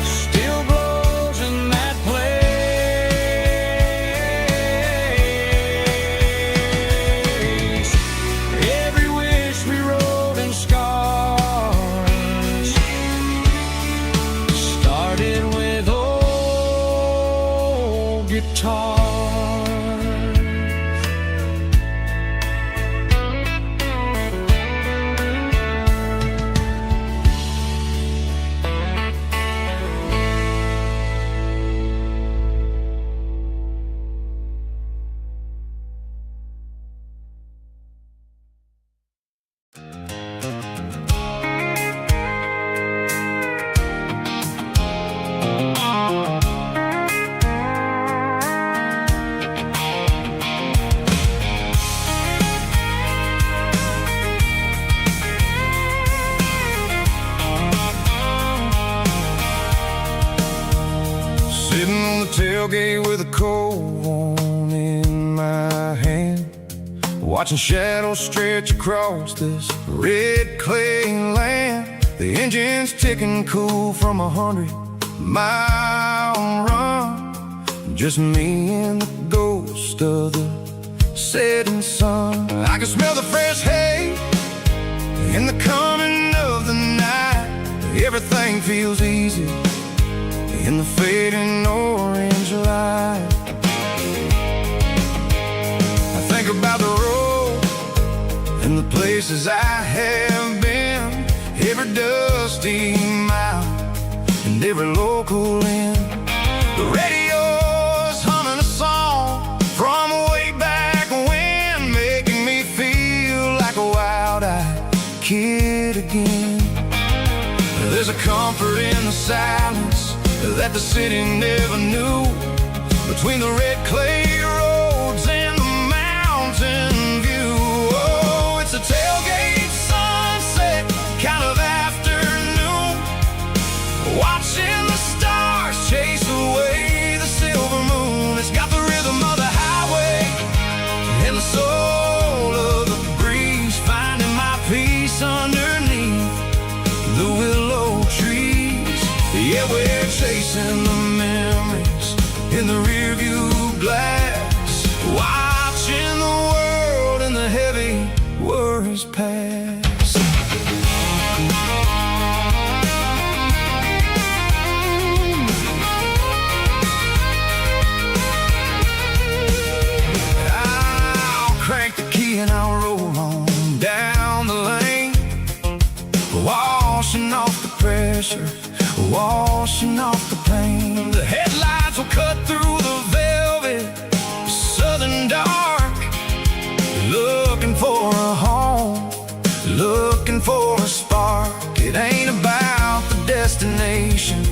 still glows in that place. cold one in my hand, watching shadows stretch across this red clay land. The engine's ticking cool from 100-mile run. Just me and the ghost of the setting sun. I can smell the fresh hay in the coming of the night. Everything feels easy in the fading orange light. I think about the road and the places I have been, every dusty mile and every local inn. The radio's humming a song from way back when, making me feel like a wild-eyed kid again. There's a comfort in the silence that the city never knew, between the red clay roads and the mountain view. Oh, it's a tailgate sunset kind of afternoon, watching the stars chase away the silver moon. It's got the rhythm of the highway and the soul of the breeze, finding my peace underneath the willow trees. Yeah, we're chasing the memories in the rearview glass, watching the world and the heavy worries pass. I'll crank the key and I'll roll on down the lane, washing off the pressure, washing off the pain. The headlights will cut through the velvet southern dark, looking for a home, looking for a spark. It ain't about the destination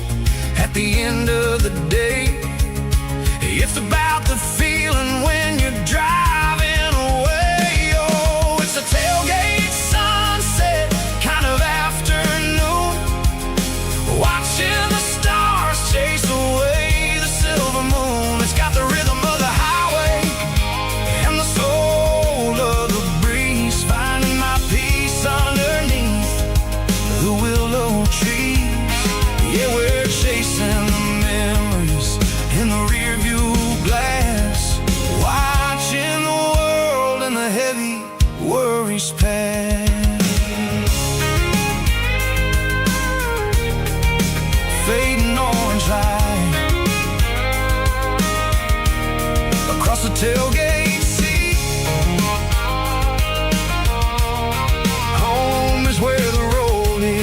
at the end of the day, it's about the feeling when you're driving away. Oh, it's a tailgate sunset kind of afternoon, watching the stars chase away the silver moon. It's got the rhythm of the highway and the soul of the breeze, finding my peace underneath the willow trees. Yeah, we're chasing the memories in the rearview glass, watching the world and the heavy worries pass. Fading orange light across the tailgate seat. Home is where the road is.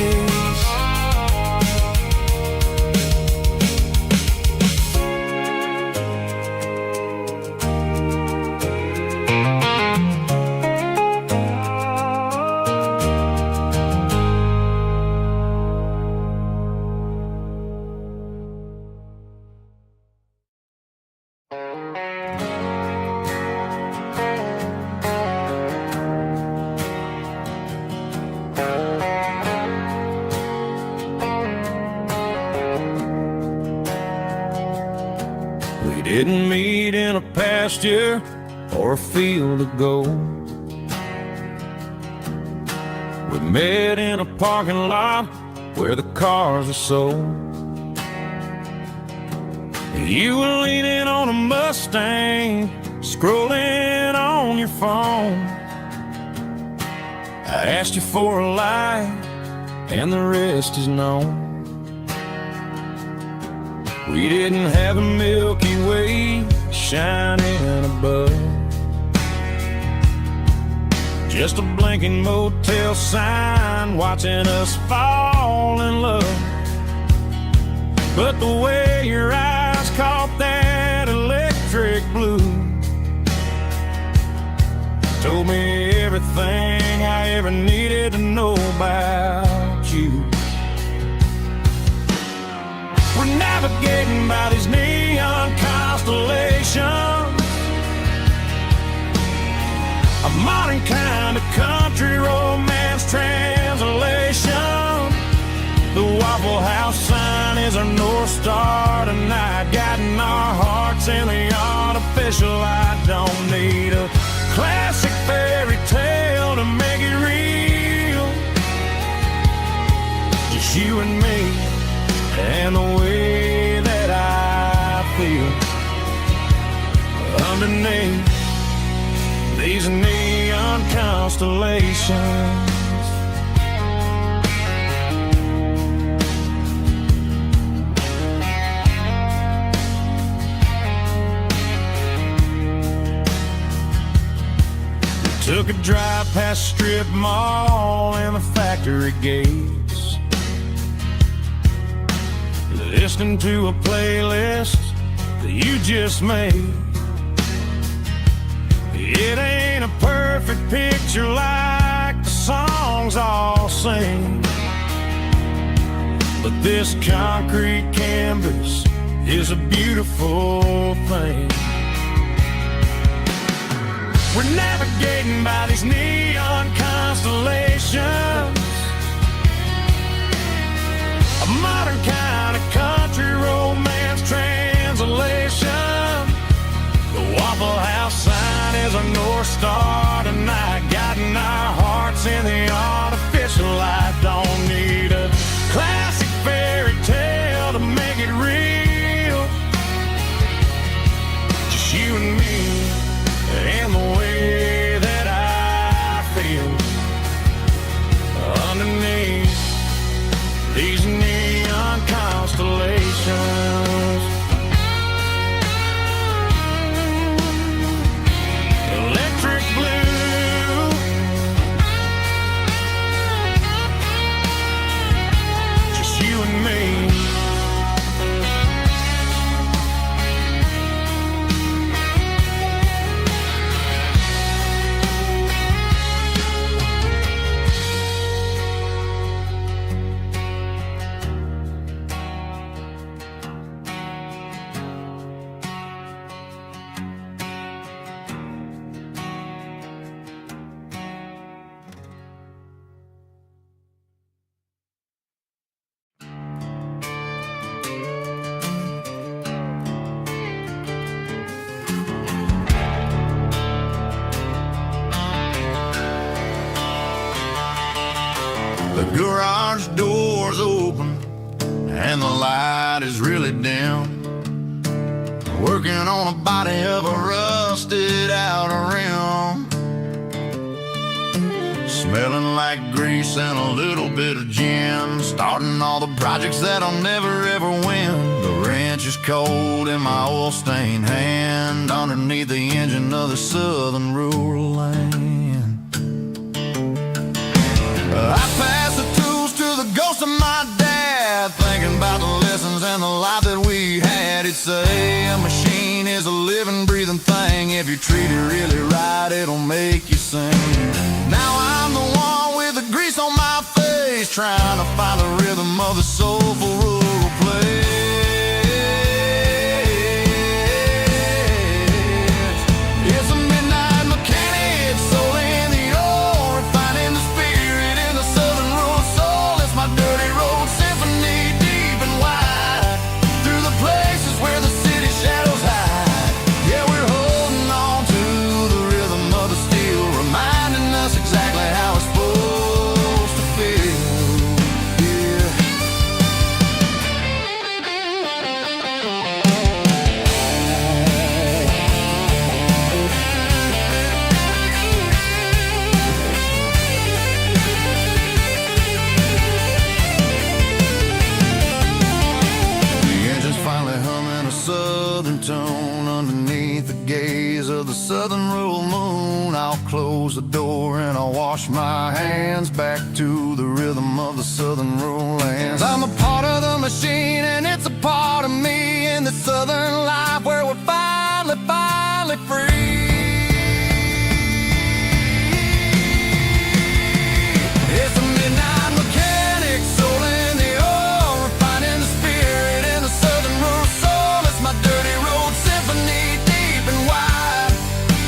We didn't meet in a pasture or a field of gold. We met in a parking lot where the cars are sold. You were leaning on a Mustang, scrolling on your phone. I asked you for a light, and the rest is known. We didn't have a Milky Way shining above, just a blinking motel sign watching us fall in love. But the way your eyes caught that electric blue told me everything I ever needed to know about you. We're navigating by these neon constellations, a modern kind of country romance translation. The Waffle House sign is our North Star tonight, guiding our hearts in the official. I don't need a classic fairy tale to make it real. Just you and me and the way that I feel underneath these neon constellations. Took a drive past strip mall and the factory gates, listening to a playlist that you just made. It ain't a perfect picture like the songs all sing, but this concrete canvas is a beautiful thing. We're navigating by these neon constellations, a modern kind of country romance translation. The Waffle House sign is our North Star tonight, guiding our hearts in the artificial light. Don't need a classic fairy tale to make it real. Just you and me and the way that I feel underneath these neon constellations. Electric blue, just you and me. The garage door's open and the light is really dim. Working on a body of a rusted out rim, smelling like grease and a little bit of gin. Starting all the projects that I'll never ever win. The wrench is cold in my oil-stained hand, underneath the engine of the southern rural land. I pass the tools to the ghost of my dad, thinking about the lessons and the life that we had. He'd say a machine is a living, breathing thing. If you treat it really right, it'll make you sing. Now I'm the one with the grease on my face, trying to find the rhythm of the soulful rural place. It's a midnight mechanic, soul in the ore, refining the spirit in the southern rural soul. It's my dirty road symphony, deep and wide, through the places where the city shadows hide. Yeah, we're holding on to the rhythm of the steel, reminding us exactly how it's supposed to feel. Yeah. The engine's finally humming a southern tune underneath the gaze of the southern rural moon. I'll close the door and I'll wash my hands, back to the rhythm of the southern rural lands. I'm a part of the machine and it's a part of me in the southern life where we're finally free. It's a midnight mechanic, soul in the ore, refining the spirit in the southern rural soul. It's my dirty road symphony, deep and wide,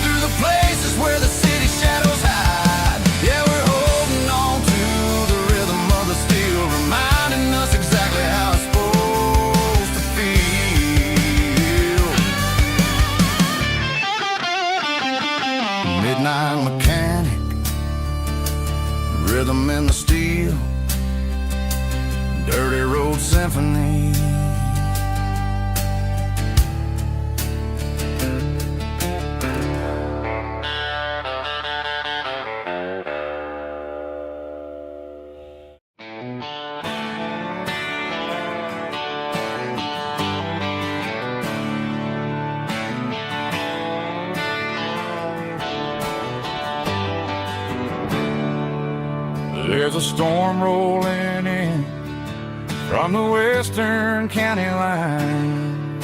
through the places where the city shadows hide. Yeah, we're holding on to the rhythm of the steel, reminding us exactly how it's supposed to feel. midnight mechanic, rhythm in the steel, dirty road symphony. There's a storm rolling in from the western county line.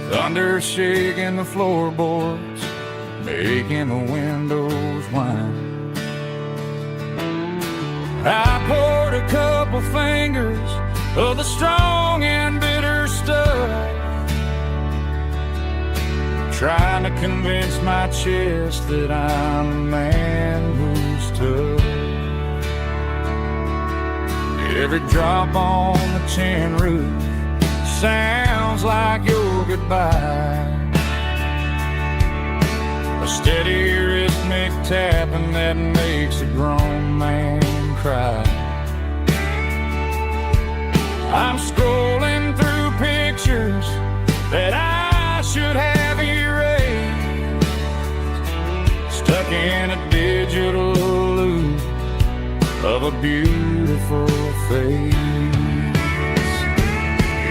Thunder shaking the floorboards, making the windows whine. I poured a couple fingers of the strong and bitter stuff, trying to convince my chest that I'm a man who's tough. Every drop on the tin roof sounds like your goodbye, a steady rhythmic tapping that makes a grown man cry. I'm scrolling through pictures that I should have erased, stuck in a digital loop of a beautiful face.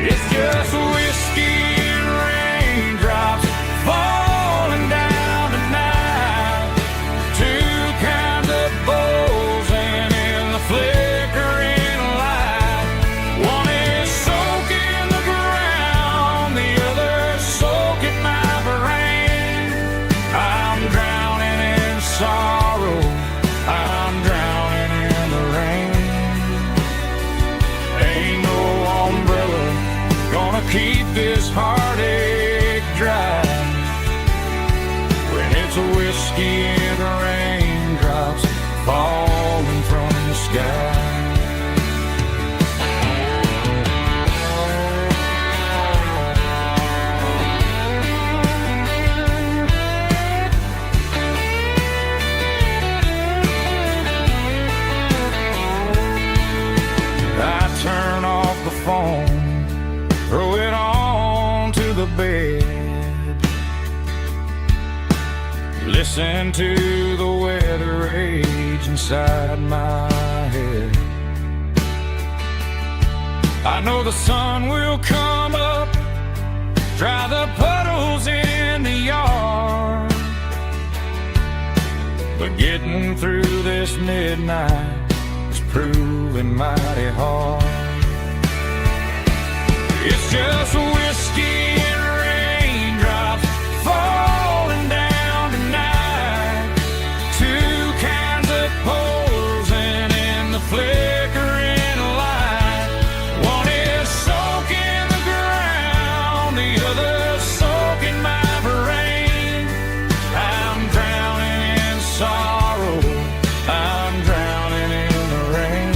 It's just whiskey and raindrops falling down tonight, two kinds of bowls and in the flickering light. One is soaking the ground, the other soaking my brain. I'm drowning in sorrow, I'm drowning in the rain. Ain't no umbrella gonna keep this heartache dry when it's a whiskey and raindrops falling from the sky. I turn off the phone, throw it on to the bed, listen to the weather rage inside my head. I know the sun will come up, dry the puddles in the yard, but getting through this midnight is proving mighty hard. It's just whiskey and raindrops falling down tonight, two kinds of poles and in the flickering light. One is soaking the ground, the other soaking my brain. I'm drowning in sorrow, I'm drowning in the rain.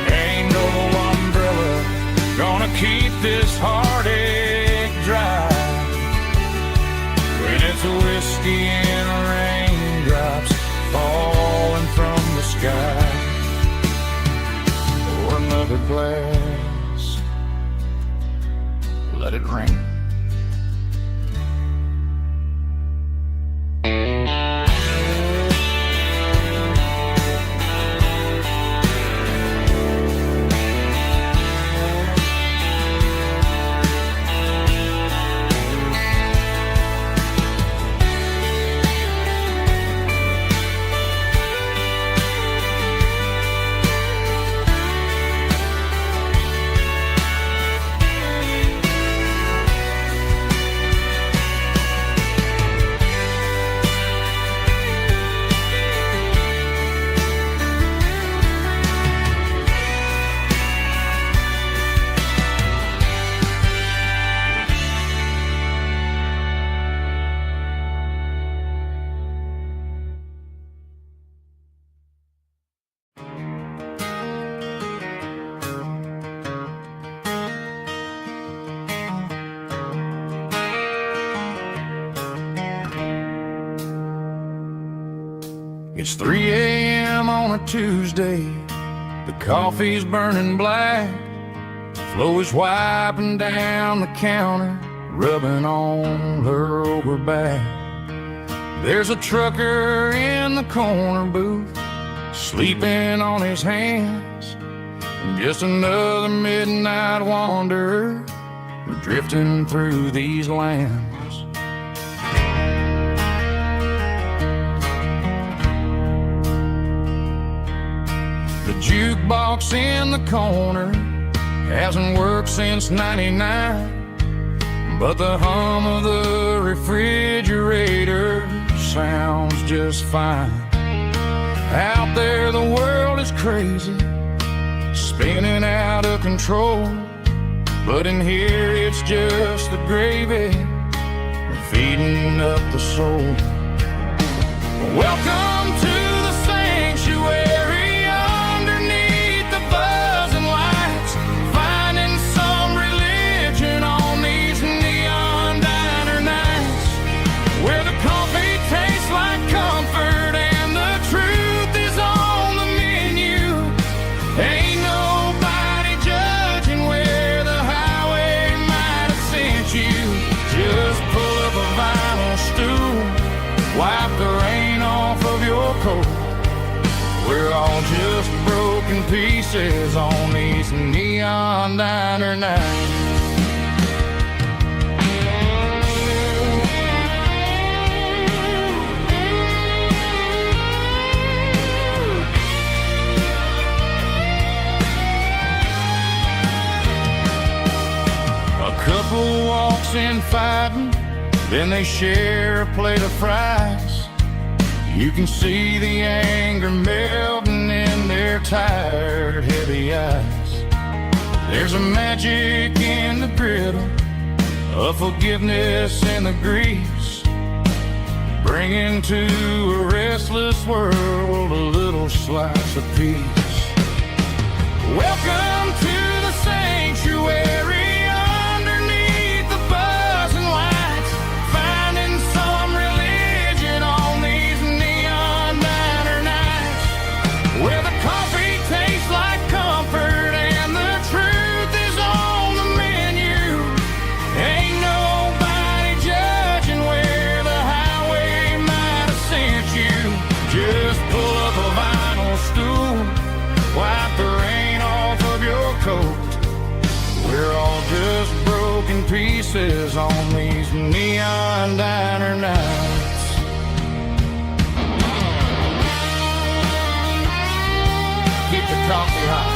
Ain't no umbrella gonna keep this heartache dry when it's a whiskey and raindrops falling from the sky. Pour another glass, let it rain. It's 3 a.m. on a Tuesday. The coffee's burning black. Flo is wiping down the counter, rubbing on her over back. There's a trucker in the corner booth, sleeping on his hands. Just another midnight wanderer, drifting through these lands. The jukebox in the corner hasn't worked since '99, but the hum of the refrigerator sounds just fine. Out there the world is crazy, spinning out of control, but in here it's just the gravy feeding up the soul. Welcome to the sanctuary underneath the buzzing lights, finding some religion on these neon diner nights, where the coffee tastes like comfort and the truth is on the menu. Ain't nobody judging where the highway might have sent you. Just pull up a vinyl stool, wipe the rain off of your coat. We're all just broken pieces on these neon diner nights. A couple walks in fighting, then they share a plate of fries. You can see the anger melting in their tired, heavy eyes. There's a magic in the griddle, a forgiveness in the grease, bringing to a restless world a little slice of peace. Welcome to the sanctuary. We're all just broken pieces on these neon diner nights. Keep the coffee hot.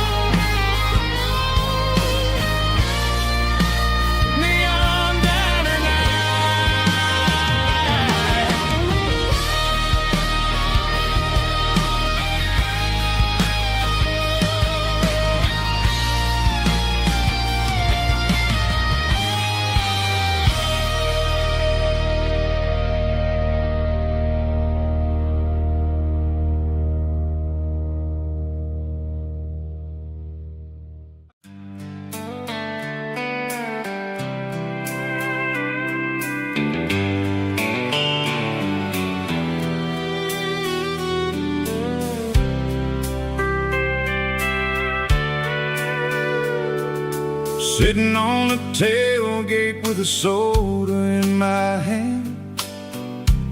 Sitting on the tailgate with a soda in my hand,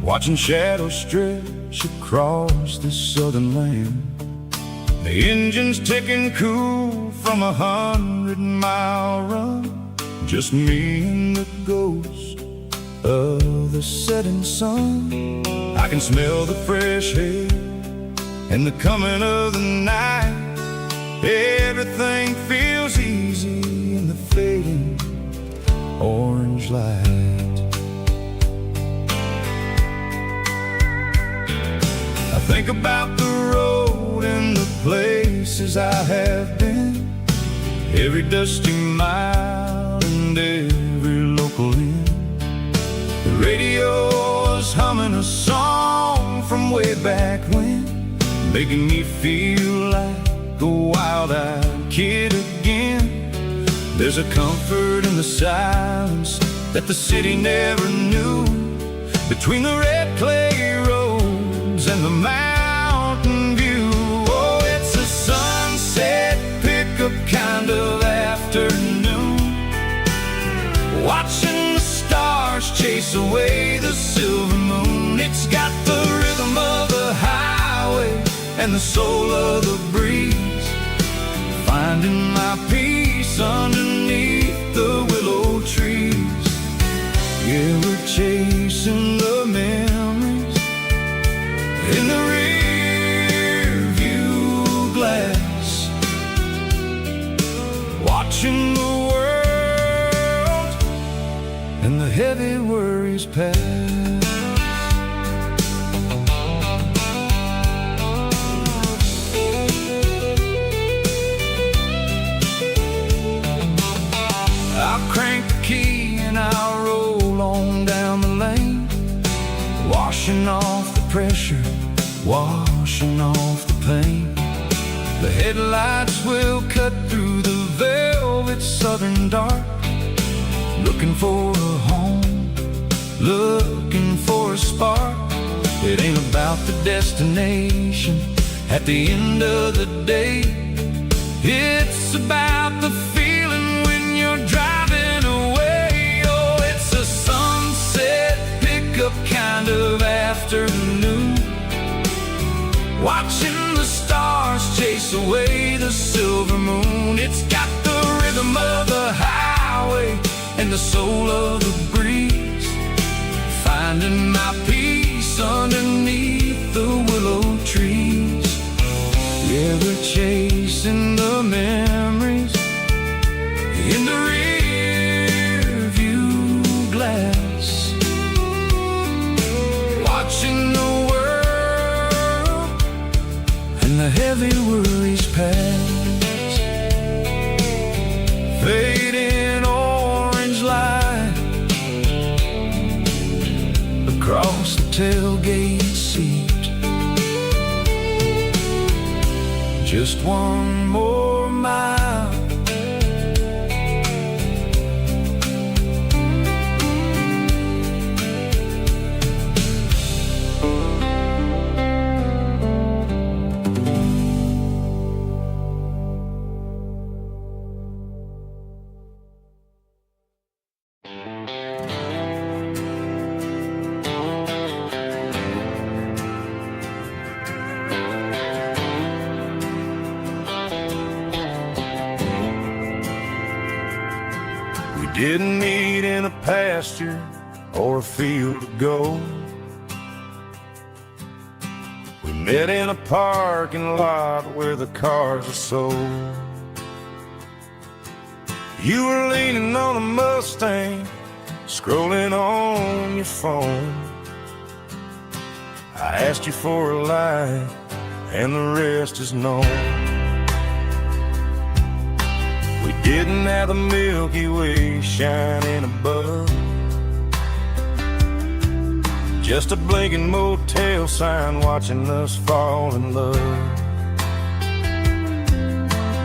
watching shadows stretch across this southern land. The engine's ticking cool from 100-mile run, just me and the ghost of the setting sun. I can smell the fresh air and the coming of the night. Everything feels easy in the fading orange light. I think about the road and the places I have been, every dusty mile and every local inn. The radio is humming a song from way back when, making me feel like a wild-eyed kid again. There's a comfort in the silence that the city never knew, between the red clay roads and the mountains chase away the silver moon. It's got the rhythm of the highway and the soul of the breeze, finding my peace underneath the willow trees. Yeah, we're chasing the memories in the rear view glass, watching the world and the heavy worries pass. I'll crank the key and I'll roll on down the lane, washing off the pressure, washing off the pain. The headlights will cut through the velvet southern dark, looking for a home, looking for a spark. It ain't about the destination at the end of the day. It's about the feeling when you're driving away. Oh, it's a sunset pickup kind of afternoon, watching the stars chase away the silver moon. It's got the rhythm of the highway and the soul of the breeze, finding my peace underneath the willow trees. Yeah, we're chasing the memories in the rear view glass, watching the world and the heavy worries pass. Fading orange light across the tailgate seat. Just one more mile, didn't meet in a pasture or a field of gold. We met in a parking lot where the cars are sold. You were leaning on a Mustang, scrolling on your phone. I asked you for a light, and the rest is known. We didn't have the Milky Way shining above, just a blinking motel sign watching us fall in love.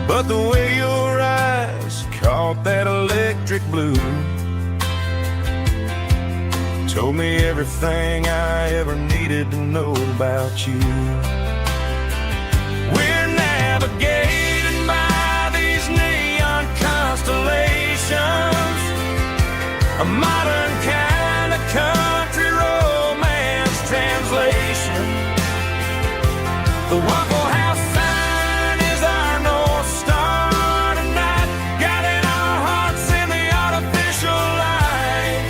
But the way your eyes caught that electric blue told me everything I ever needed to know about you. We're navigating by these neon constellations, a modern kind of country romance translation. The Waffle House sign is our North Star tonight, guiding our hearts in the artificial light.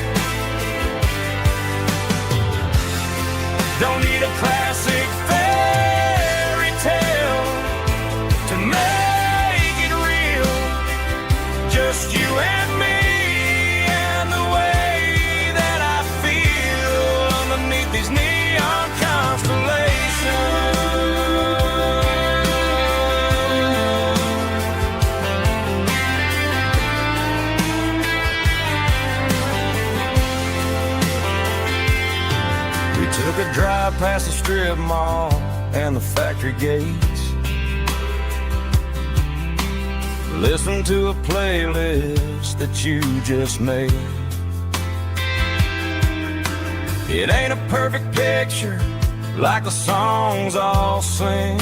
Don't need a classic fairy tale to make it real, just you and me and the way that I feel underneath these neon constellations. We took a drive past the strip mall and the factory gates, listened to a playlist that you just made. It ain't a perfect picture like the songs all sing,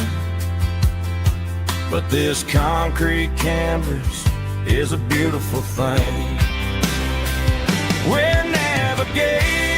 but this concrete canvas is a beautiful thing. We're navigating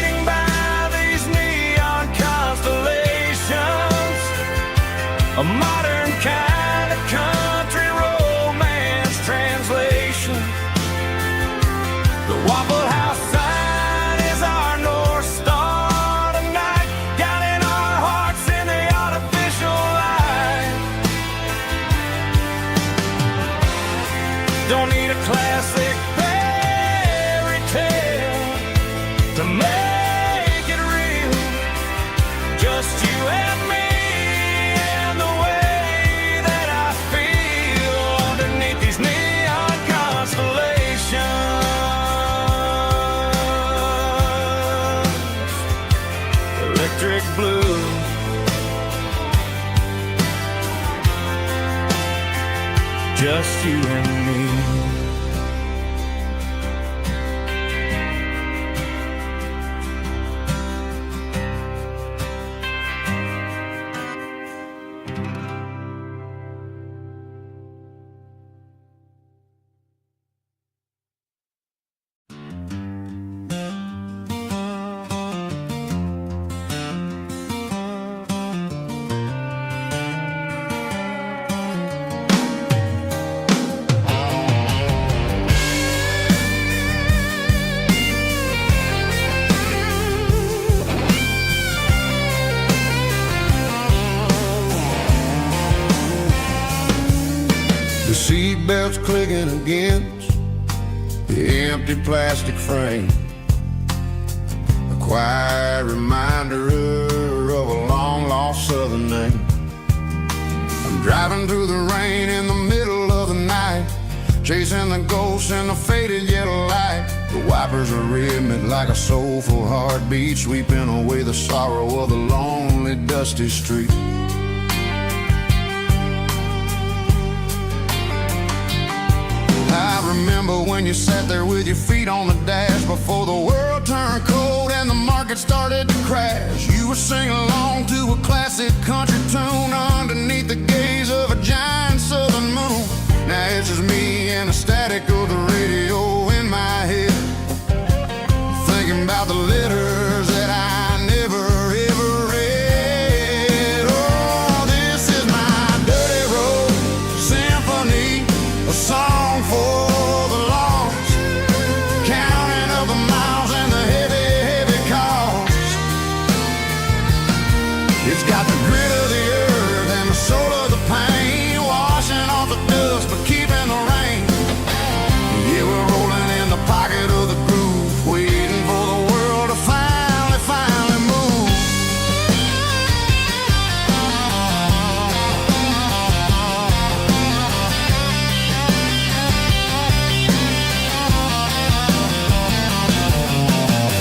just you and me. Seatbelts clicking against the empty plastic frame, a quiet reminder of a long-lost southern name. I'm driving through the rain in the middle of the night, chasing the ghosts in the faded yellow light. The wipers are rhythmic like a soulful heartbeat, sweeping away the sorrow of the lonely, dusty street. I remember when you sat there with your feet on the dash before the world turned cold and the market started to crash. You were singing along to a classic country tune underneath the gaze of a giant southern moon. Now it's just me and the static of the radio in my head, thinking about the letters that I never ever read. Oh, this is my dirty road symphony, a song for the lost, counting up the miles and the heavy, heavy cost. It's got the grit of the earth and the soul of the pain, washing off the dust but keeping the rain. Yeah, we're rolling in the pocket of the groove, waiting for the world to finally move.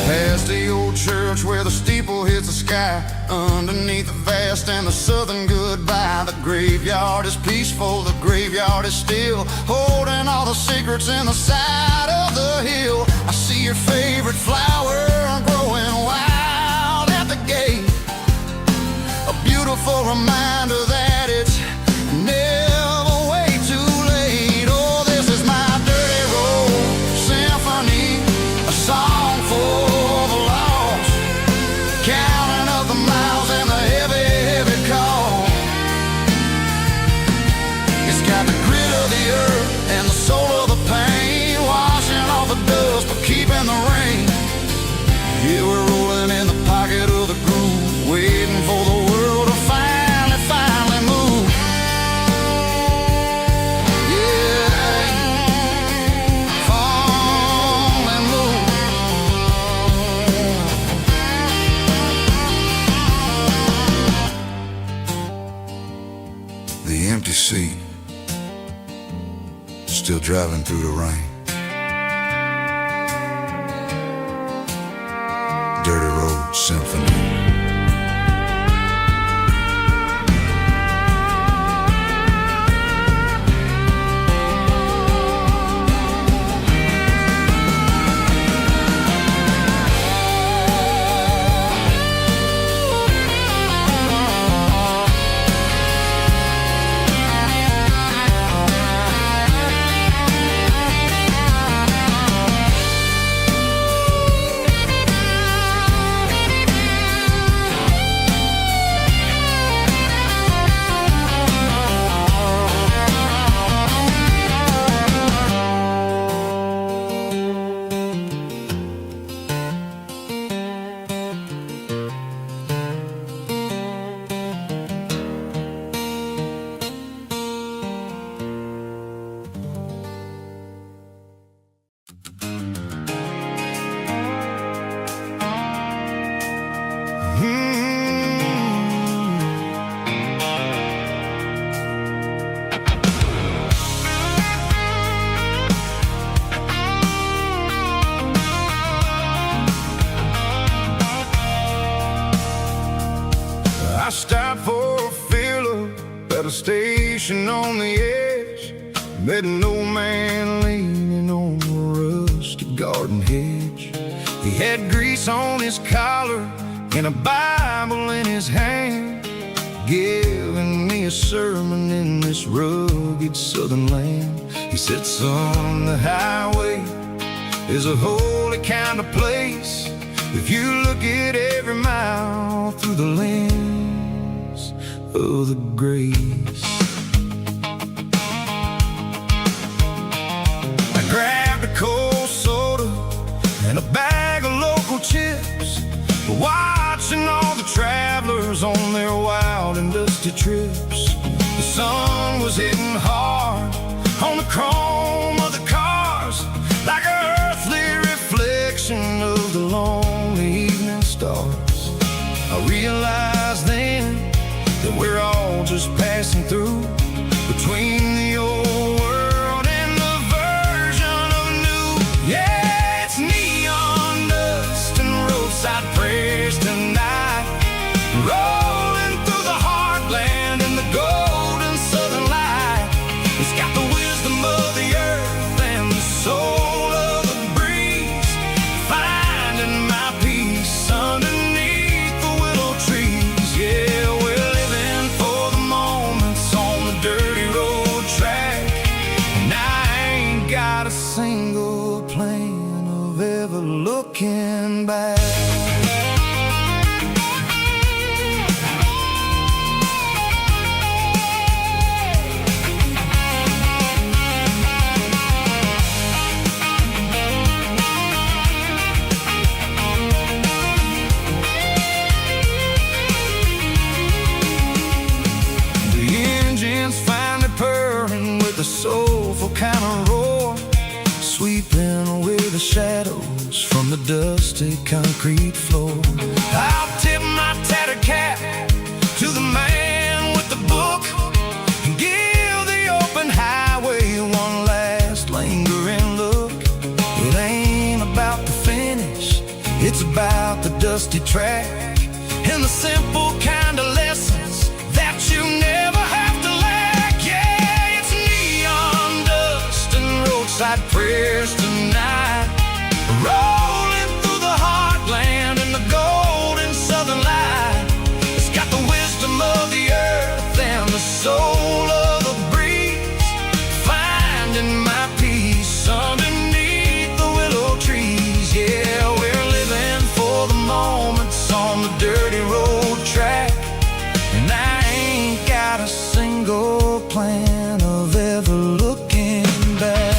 Past the old church where the steeple hits the sky, underneath the vast and the southern goodbye. The graveyard is peaceful, the graveyard is still, holding all the secrets in the side of the hill. I see your favorite flower growing wild at the gate, a beautiful reminder that it's never way too late. Oh, this is my dirty road symphony, a song for the lost, counting up the miles and the heavy, heavy call. It's got the grit of the earth and the soul of the pain, washing off the dust but keeping the rain. Yeah, we're rolling in the pocket of the groove, waiting for the world to finally move. Yeah, finally move. The empty seat, still driving through the rain. Dirty road symphony. a station on the edge, Met an old man leaning on a rusty garden hedge. He had grease on his collar and a Bible in his hand, giving me a sermon in this rugged southern land. He said, son, the highway is a holy kind of place if you look at every mile through the lens of the grace. I grabbed a cold soda and a bag of local chips, watching all the travelers on their wild and dusty trips. The sun was hitting hard on the chrome of the cars, like an earthly reflection of the lonely evening stars. I realized then that we're all just passing through, between the old world and the version of new. Yeah, it's neon dust and roadside prayers tonight, rolling through the heartland in the golden southern light. It's got the wisdom of the earth and the soul of the breeze, finding my peace underneath the willow trees. Yeah, we're living for the moments on the dirty road track, and I ain't got a single plan of ever looking back. The soulful kind of roar, sweeping away the shadows from the dusty concrete floor. I'll tip my tattered cap to the man with the book and give the open highway one last lingering look. It ain't about the finish, it's about the dusty track and the simple kind of lessons that you never have to lack. Yeah, it's neon dust and roadside prayers tonight, rolling through the heartland in the golden southern light. It's got the wisdom of the earth and the soul of the breeze, finding my peace underneath the willow trees. Yeah, we're living for the moments on the dirty road track, and I ain't got a single plan of ever looking back.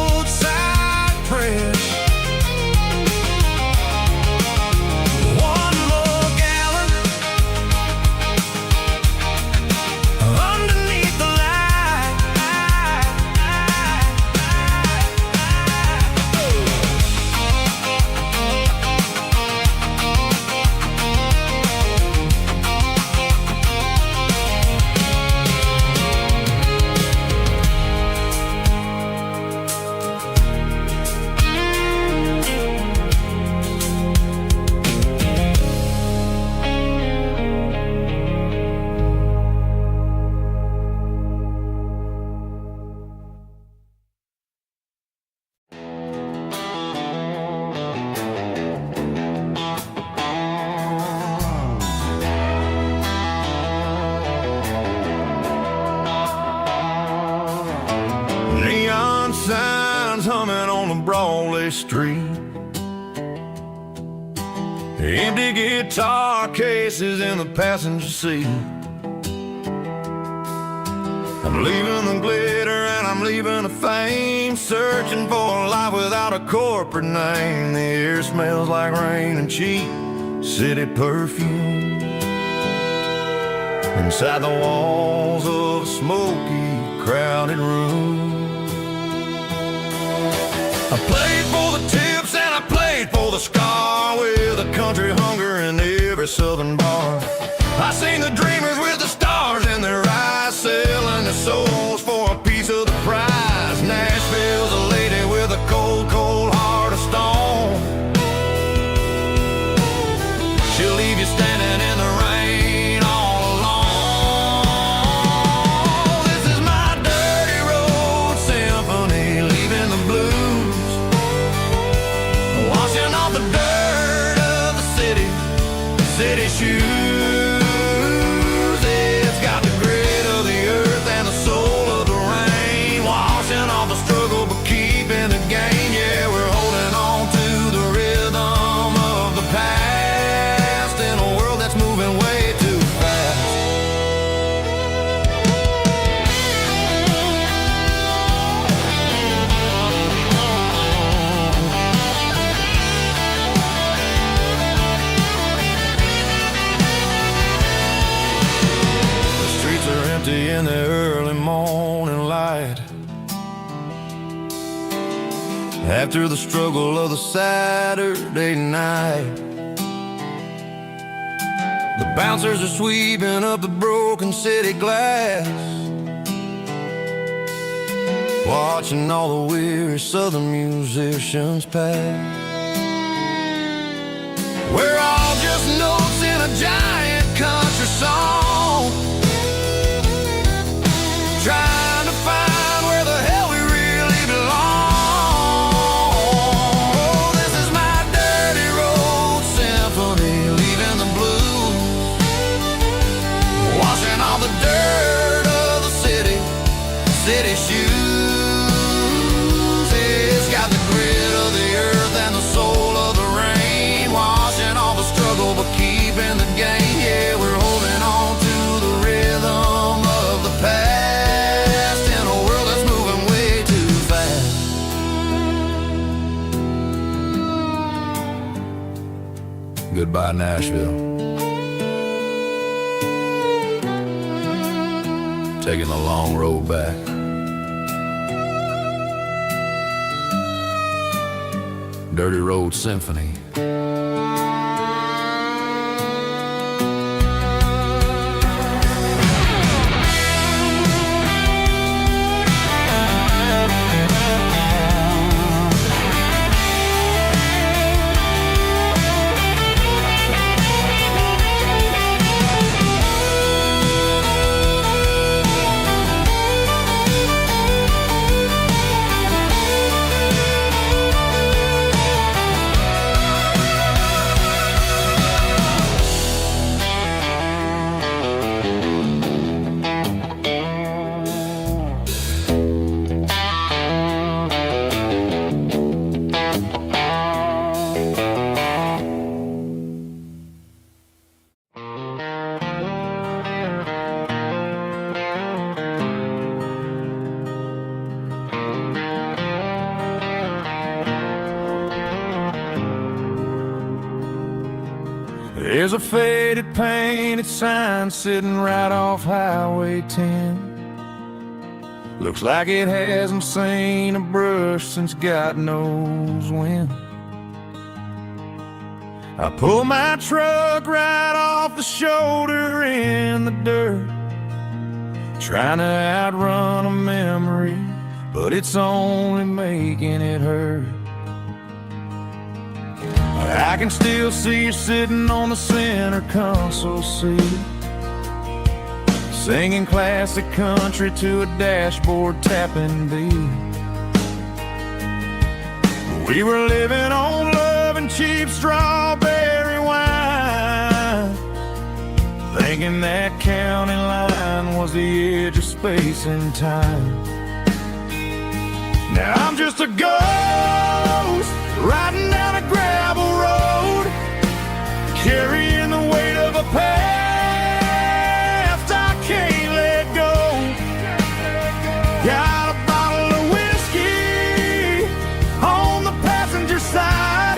Roadside prayers, one more gallon underneath the light. Neon signs humming on the Broadway street, empty guitar cases in the passenger seat. I'm leaving the glitter and I'm leaving the fame, searching for a life without a corporate name. The air smells like rain and cheap city perfume inside the walls of a smoky, crowded room. I played for the tips and I played for the scar, with a country hunger in every southern bar. I seen the dreamers with the stars in their eyes, selling their souls for a piece of the prize. Nashville's a lady with a cold, cold heart of stone. She'll leave you standing in the rain all alone. city shoes. It's got the grit of the earth and the soul of the rain, washing off the struggle but keeping the gain. Yeah, we're holding on to the rhythm of the past in a world that's moving way too fast. In the early morning light, after the struggle of the Saturday night, the bouncers are sweeping up the broken city glass, watching all the weary southern musicians pass. We're all just notes in a giant country song, trying to find where the hell we really belong. Oh, this is my dirty road symphony, leaving the blues, washing all the dirt of the city shoes. It's got the grit of the earth and the soul of the rain, washing all the struggle but keeping the gain. Yeah, we're holding on to the rhythm of the past. Goodbye, Nashville. Taking the long road back. Dirty Road Symphony. There's a faded painted sign sitting right off Highway 10. Looks like it hasn't seen a brush since God knows when. I pull my truck right off the shoulder in the dirt, trying to outrun a memory, but it's only making it hurt. I can still see you sitting on the center console seat, singing classic country to a dashboard tapping beat. We were living on love and cheap strawberry wine, thinking that county line was the edge of space and time. Now I'm just a ghost riding down a gravel road, carrying the weight of a past I can't let go. Got a bottle of whiskey on the passenger side,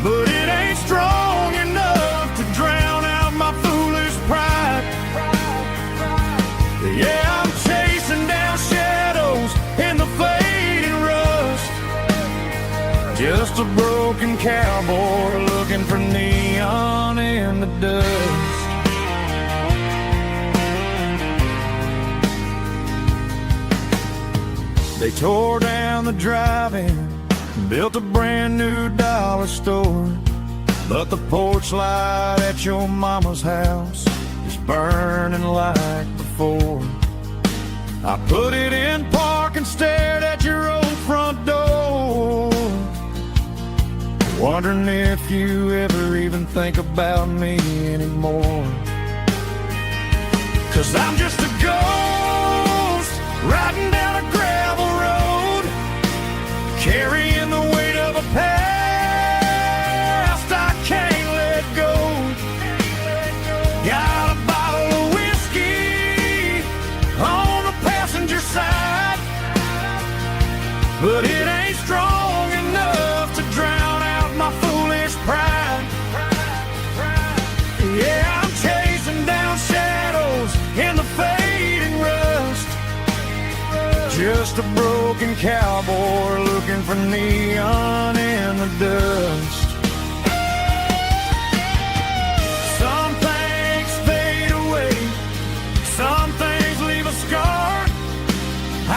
but it ain't strong enough to drown out my foolish pride. Yeah, I'm chasing down shadows in the fading rust, just a broken cowboy looking for neon in the dust. They tore down the drive-in, built a brand new dollar store, but the porch light at your mama's house is burning like before. I put it in park and stared at your old front door, wondering if you ever even think about me anymore. 'Cause I'm just a ghost riding down a gravel road, carrying the weight of a past I can't let go. Got a bottle of whiskey on the passenger side, but it ain't strong enough to drown out my foolish pride. Yeah, I'm chasing down shadows in the fading rust, just a broken cowboy looking for neon in the dust. Some things fade away, some things leave a scar.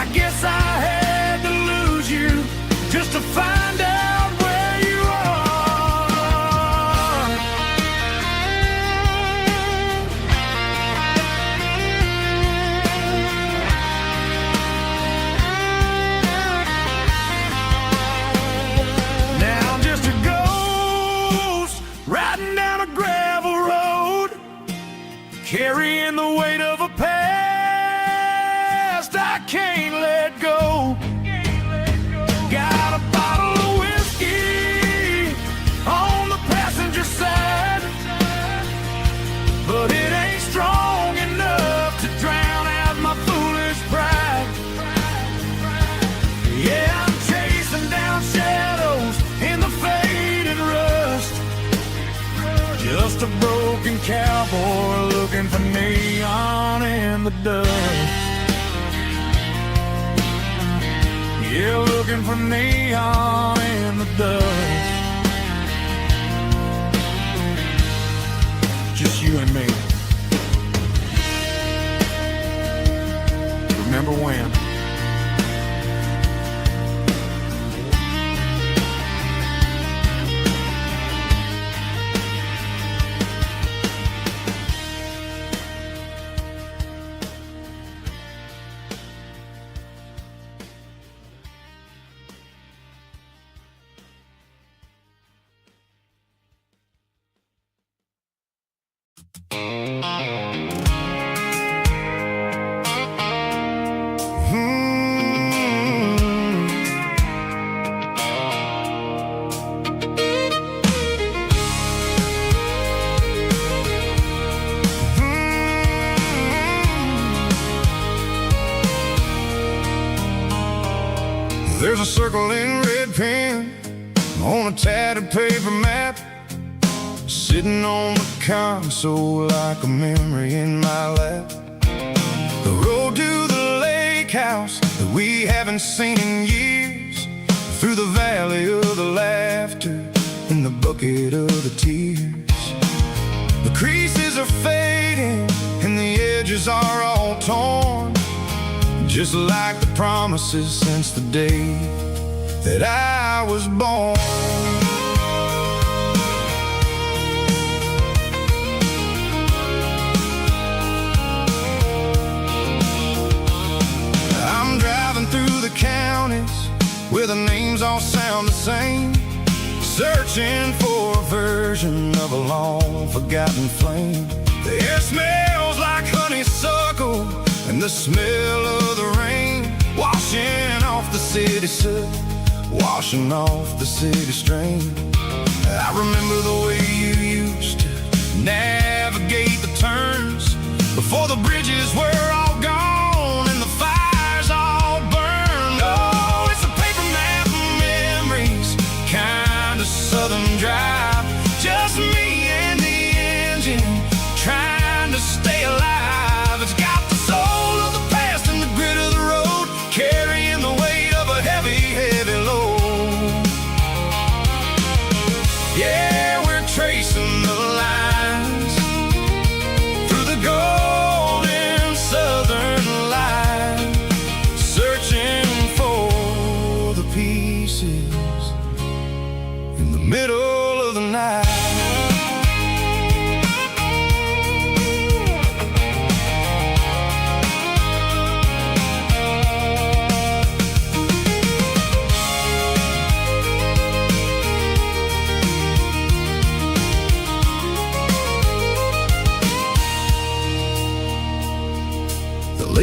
I guess I had to lose you just to find out where you are. Now I'm just a ghost riding down a gravel road, carrying the weight of a past I can't let go. Got a bottle of whiskey on the passenger side, but it ain't strong enough to drown out my foolish pride. Yeah, I'm chasing down shadows in the fading rust, just a broken cowboy looking for neon in the dust. Yeah, looking for neon in the dust. Just you and me. Remember when? There's a circle in red pen on a tattered paper map, sitting on the console like a memory in my lap. The road to the lake house that we haven't seen in years, through the valley of the laughter and the bucket of the tears. The creases are fading and the edges are all torn, just like the promises since the day that I was born. I'm driving through the counties where the names all sound the same, searching for a version of a long forgotten flame. The air smells like honeysuckle and the smell of the rain, washing off the city soot, washing off the city strain. I remember the way you used to navigate the turns before the bridges were all gone and the fires all burned. Oh, it's a paper map of memories, kind of southern drive, just me and the engine trying to stay alive. It's got the soul of the past and the grit of the road, carrying the weight of a heavy, heavy load. Yeah, we're tracing the lines through the golden southern light, searching for the pieces in the middle of the night.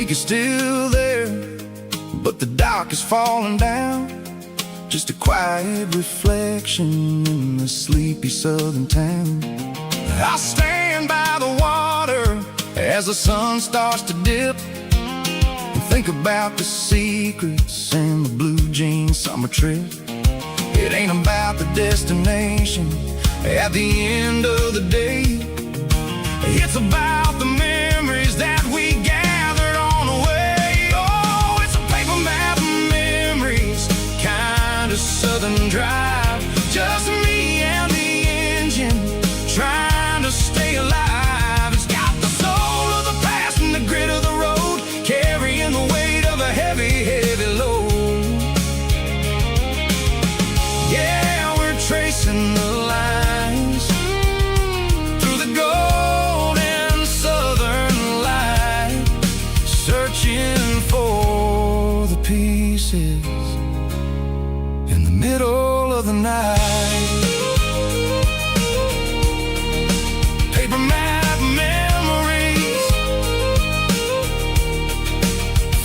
creek is still there, but the dock is falling down. Just a quiet reflection in the sleepy southern town. I stand by the water as the sun starts to dip, and think about the secrets and the blue jean summer trip. It ain't about the destination at the end of the day. It's about the memories that we gathered on the way. Oh, it's a paper map of memories, kind of southern drive. Just me and the engine, trying to stay alive. It's got the soul of the past and the grit of the road, carrying the weight of a heavy, heavy load. Yeah, we're tracing the lines through the golden southern light, searching for the pieces in the middle of the night. Paper map memories,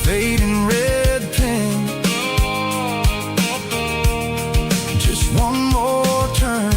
fading red pen, just one more turn.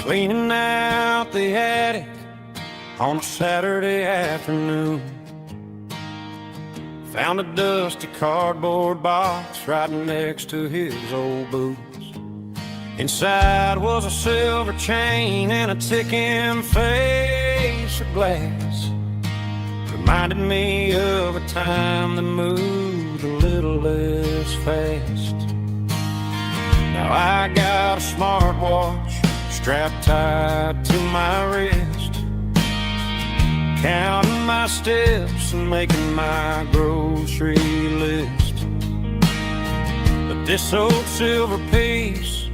Cleaning out the attic on a Saturday afternoon. Found a dusty cardboard box right next to his old boots. Inside was a silver chain and a ticking face of glass. Reminded me of a time that moved a little less fast. Now I got a smartwatch strapped tight to my wrist, counting my steps and making my grocery list. But this old silver piece,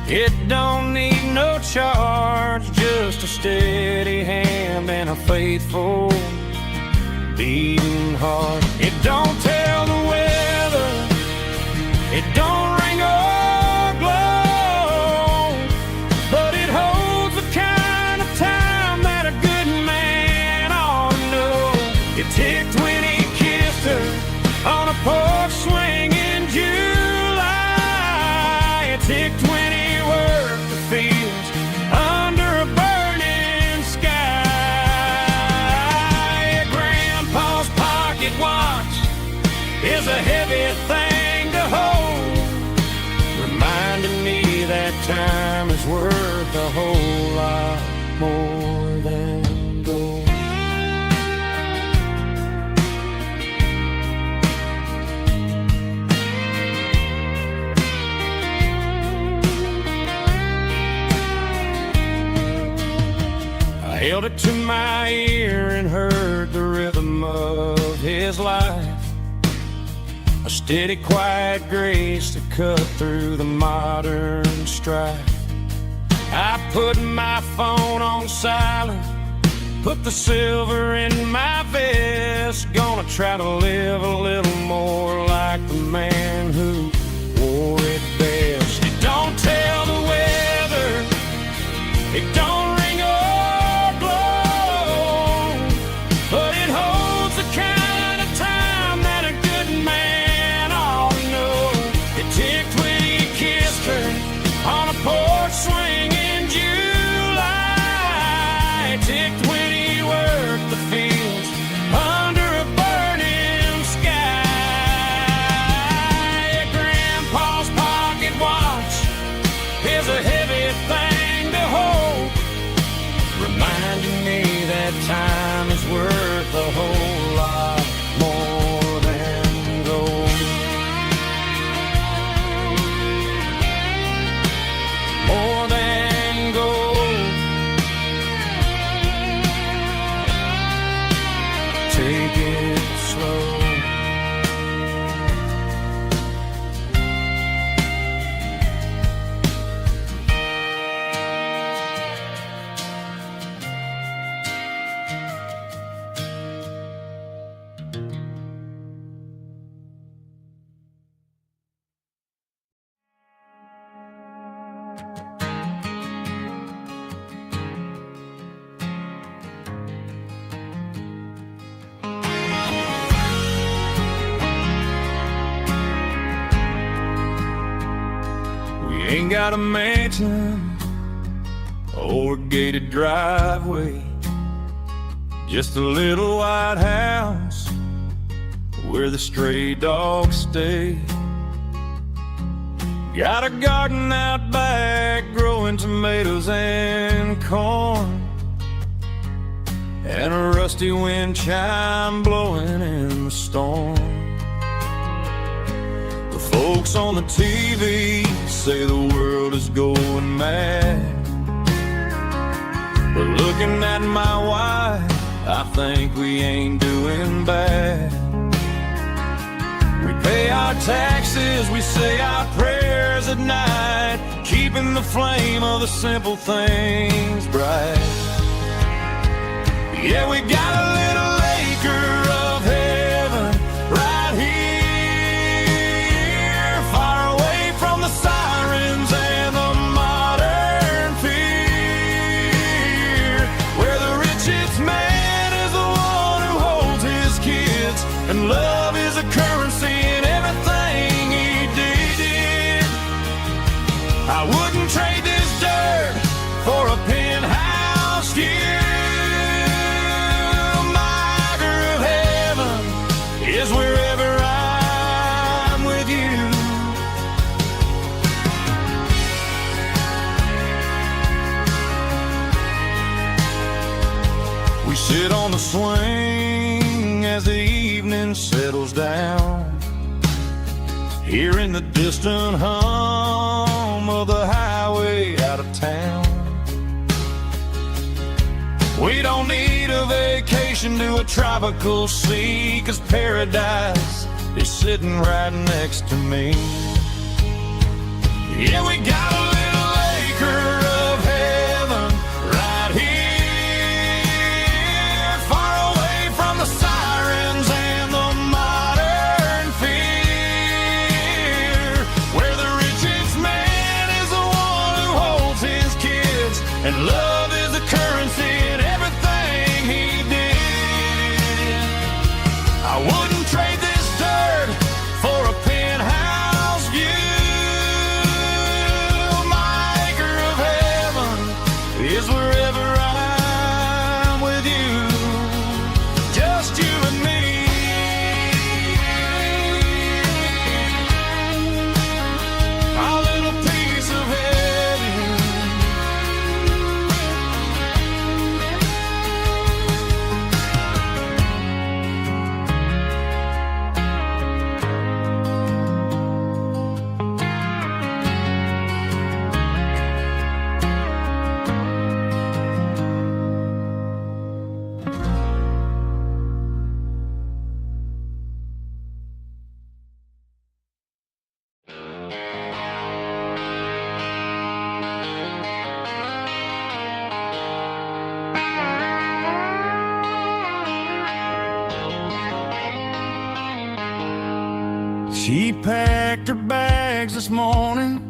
it don't need no charge, just a steady hand and a faithful beating heart. It don't tell the weather, it don't ring or glow, but it holds the kind of time that a good man ought to know. It ticked when he kissed her on a porch swing in July. It ticked when he worked the fields under a burning sky. Grandpa's pocket watch is a heavy thing to hold, reminding me that time is worth a whole lot more than gold. I held it to my ear and heard the rhythm of his life, a steady, quiet grace that cut through the modern strife. I put my phone on silent, put the silver in my vest. Gonna try to live a little more like the man who wore it best. It don't tell the weather, it don't ring or blow, but it holds the kind of time that a good man ought to know. It ticked when he kissed her on a porch swing in July. It ticked when he worked the fields under a burning sky. Grandpa's pocket watch is a heavy thing to hold, ain't got a mansion or a gated driveway, just a little white house where the stray dogs stay. Got a garden out back growing tomatoes and corn, and a rusty wind chime blowing in the storm. The folks on the TV say the world is going mad, but looking at my wife, I think we ain't doing bad. We pay our taxes, we say our prayers at night, keeping the flame of the simple things bright. Yeah, we got a little acre of heaven right here, far away from the sirens and the modern fear, where the richest man is the one who holds his kids, and love is a currency in everything he did. I wouldn't trade this dirt for a penthouse view. Is wherever I'm with you. We sit on the swing as the evening settles down, hearing the distant hum of the highway out of town. We don't need a vacation to a tropical sea, 'cause paradise is sitting right next to me. Yeah, we got a little acre of heaven right here, far away from the sirens and the modern fear, where the richest man is the one who holds his kids, and love is the currency in everything he did. I wouldn't trade this dirt for a penthouse view. My acre of heaven is wherever I'm with you, just you and me. Our little piece of heaven. She packed her bags this morning,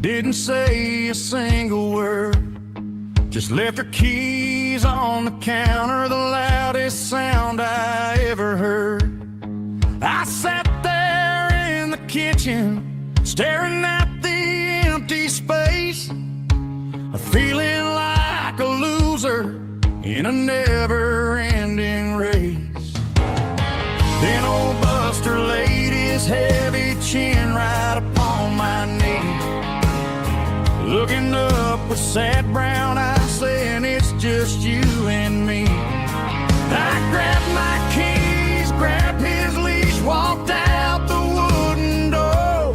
didn't say a single word, just left her keys on the counter, the loudest sound I ever heard. I sat there in the kitchen, staring at the empty space, feeling like a loser in a never-ending race. Then old Buster laid his heavy chin right upon my knee, looking up with sad brown eyes, saying it's just you and me. I grabbed my keys, grabbed his leash, walked out the wooden door.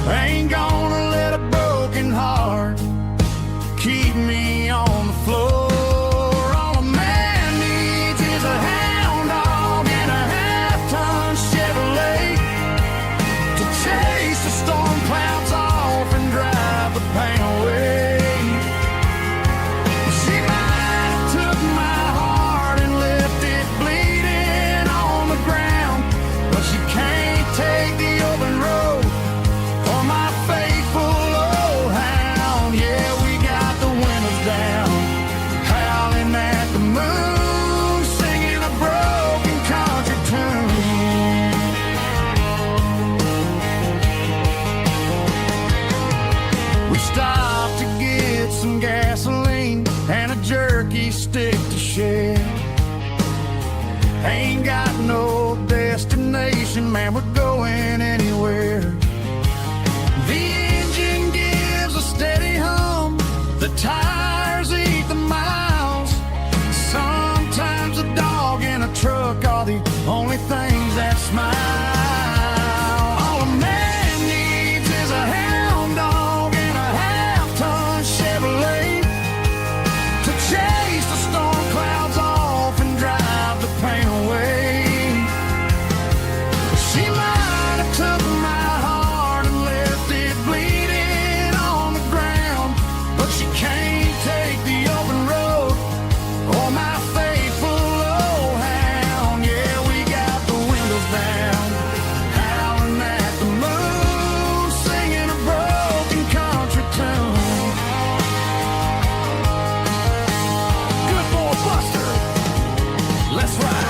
I ain't gonna let a broken heart keep me on the floor. All a man needs is a hound dog and a half-ton Chevrolet to chase the storm clouds off and drive the pain away. She might have took only things that smile. All a man needs is a hound dog and a half-ton Chevrolet to chase the storm clouds off and drive the pain away. She might have took my heart and left it bleeding on the ground, but she can't take the open road or my faithful old hound. Yeah, we got the windows down, howling at the moon, singing a broken country tune. Good boy Buster, let's ride.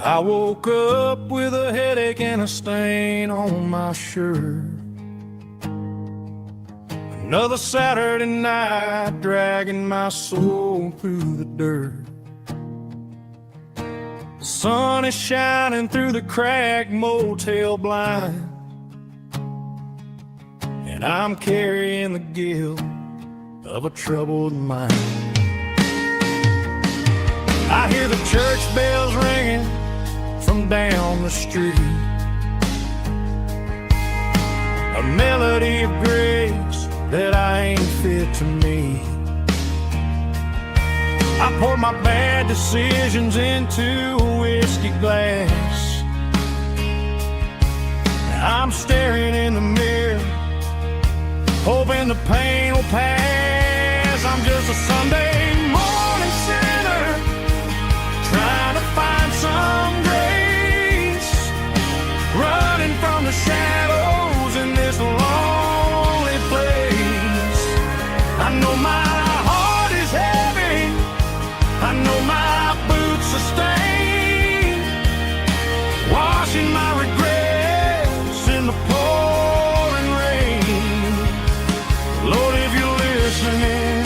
I woke up with a headache and a stain on my shirt. Another Saturday night dragging my soul through the dirt. The sun is shining through the cracked motel blind, and I'm carrying the guilt of a troubled mind. I hear the church bells ringing from down the street, a melody of grace that I ain't fit to meet. I pour my bad decisions into a whiskey glass. I'm staring in the mirror, hoping the pain will pass. I'm just a Sunday morning sinner, trying to find some grace, running from the shadows in this lonely place. I know my heart is heavy, I know my boots are stained, washing my regrets in the pouring rain. Lord, if you're listening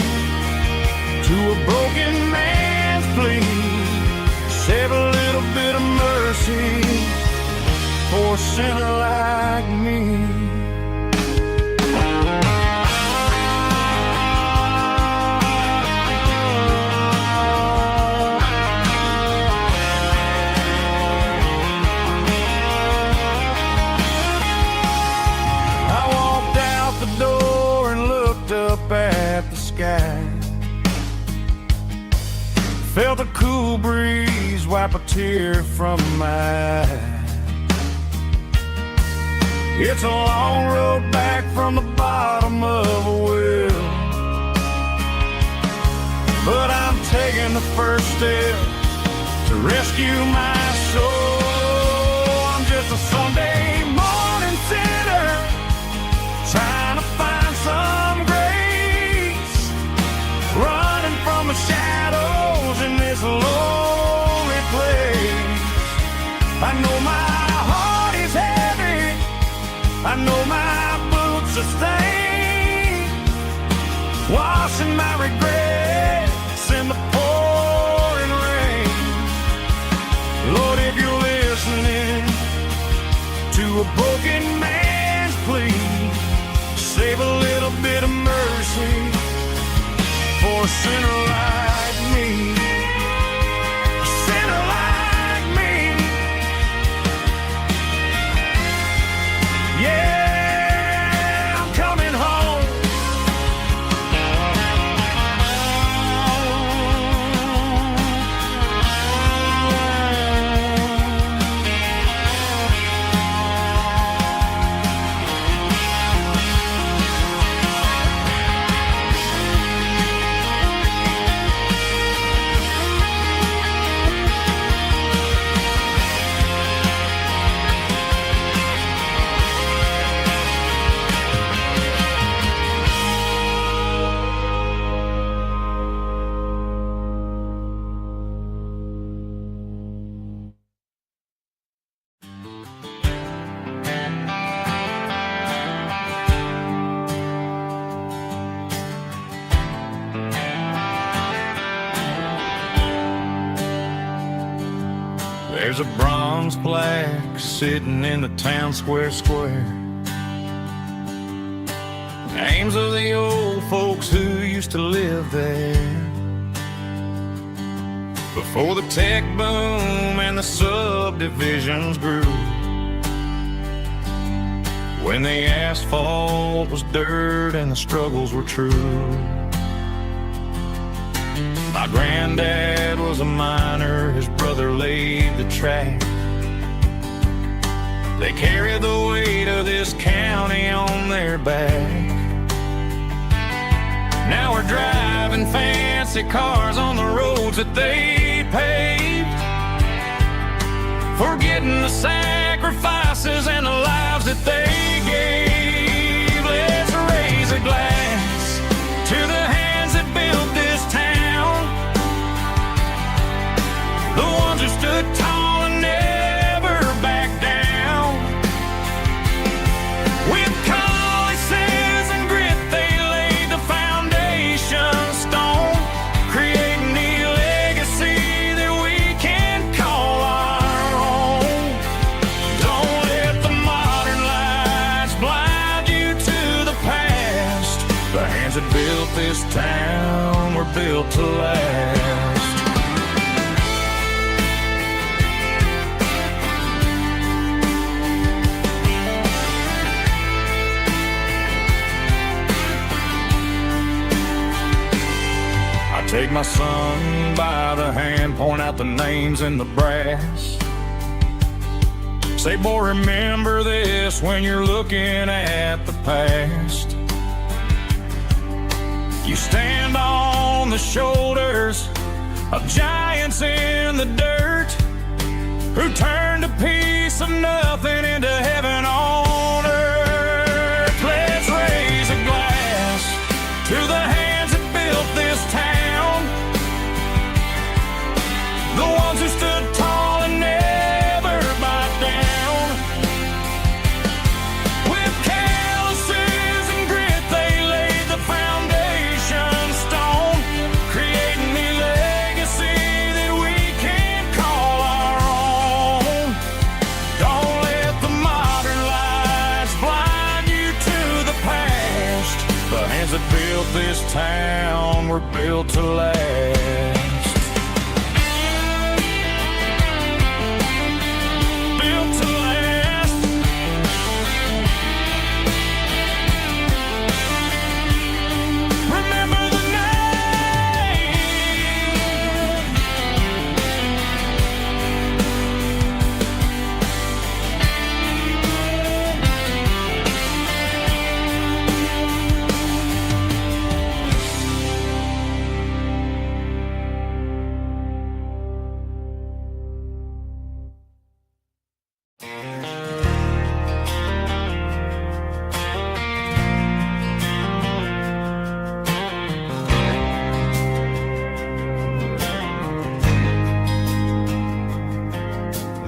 to a broken man's plea, save a little bit of mercy for a sinner like me. I walked out the door and looked up at the sky, felt a cool breeze wipe a tear from my eye. It's a long road back from the bottom of a well, but I'm taking the first step to rescue my soul. I'm just a Sunday morning sinner, trying to find some grace, running from the shadows in this lonely place. I know my heart is heavy, I know my boots are stained, washing my regrets in the pouring rain. Lord, if you're listening to a broken man's plea, save a little bit of mercy for a sinner like me. A sinner like me. Yeah, I'm coming home. There's a bronze plaque sitting in the town square. Names of the old folks who used to live there before the tech boom and the subdivisions grew, when the asphalt was dirt and the struggles were true. My granddad was a miner, his brother laid the track. They carried the weight of this county on their back. Now we're driving fancy cars on the roads that they paved, forgetting the sacrifices and the lives that they gave. Let's raise a glass to the hands that built this town, the ones who stood tall and never backed down. With calluses and grit they laid the foundation stone, creating the legacy that we can call our own. Don't let the modern lights blind you to the past. The hands that built this town were built to last. Take my son by the hand, point out the names in the brass. Say, boy, remember this when you're looking at the past. You stand on the shoulders of giants in the dirt, who turned a piece of nothing into heaven on earth. Let's raise a glass to the hands that built this town, the ones who stood tall and never backed down. With calluses and grit they laid the foundation stone, creating the legacy that we can call our own. Don't let the modern lights blind you to the past. The hands that built this town were built to last.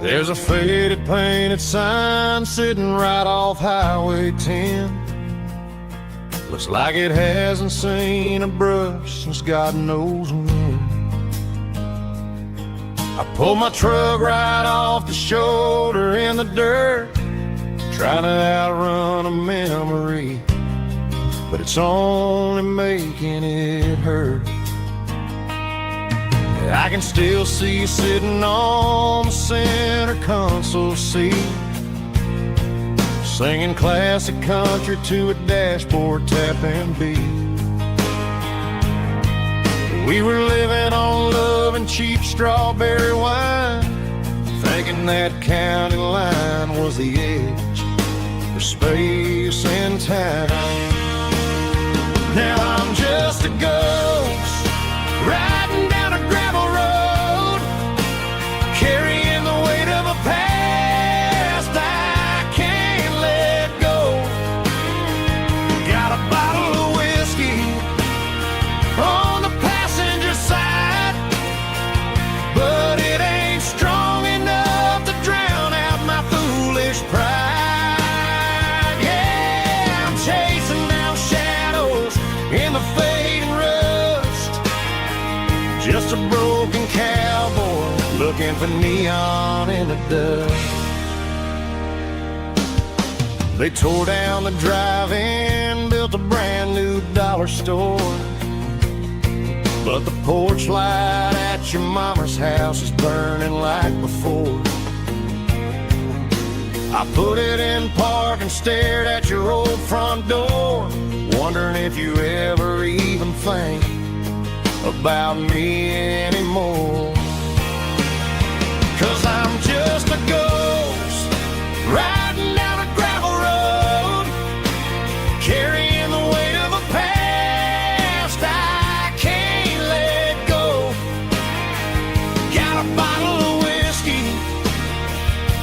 There's a faded painted sign sitting right off Highway 10. Looks like it hasn't seen a brush since God knows when. I pulled my truck right off the shoulder in the dirt, trying to outrun a memory, but it's only making it hurt. I can still see you sitting on the center console seat, singing classic country to a dashboard tapping beat. We were living on love and cheap strawberry wine, thinking that county line was the edge for space and time. Now I'm just a ghost riding down a gravel road, carrying the weight of a past I can't let go. Got a bottle of whiskey on the passenger side, but it ain't strong enough to drown out my foolish pride. Yeah, I'm chasing looking for neon in the dust. They tore down the drive-in, built a brand new dollar store. But the porch light at your mama's house is burning like before. I put it in park and stared at your old front door, wondering if you ever even think about me anymore. 'Cause I'm just a ghost riding down a gravel road, carrying the weight of a past I can't let go. Got a bottle of whiskey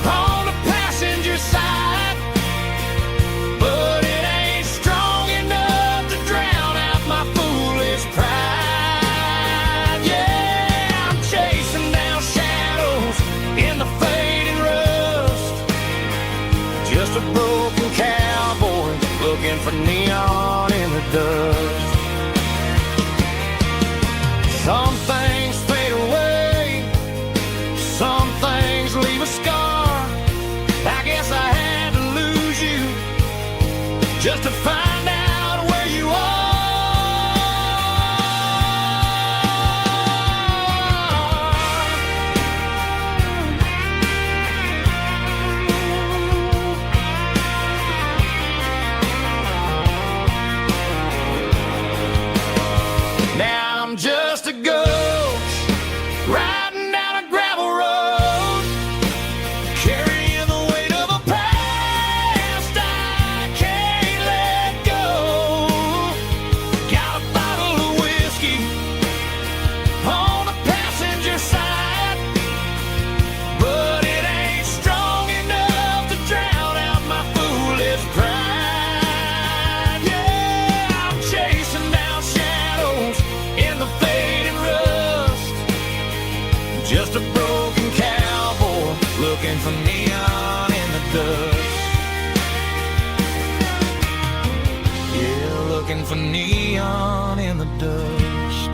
on the passenger side, but it ain't strong enough to drown out my foolish pride. Yeah, I'm chasing down shadows in the fading rust, just a broken cowboy looking for neon in the dust. Some things fade away, some things leave a scar. I guess I had to lose you just to find out where you are. Now I'm just a ghost riding down a gravel road, carrying the weight of a past I can't let go. Got a bottle of whiskey on the passenger side, but it ain't strong enough to drown out my foolish pride. Yeah, I'm chasing down shadows in the fading rust, just a broken cowboy looking for neon in the dust. Yeah, looking for neon in the dust.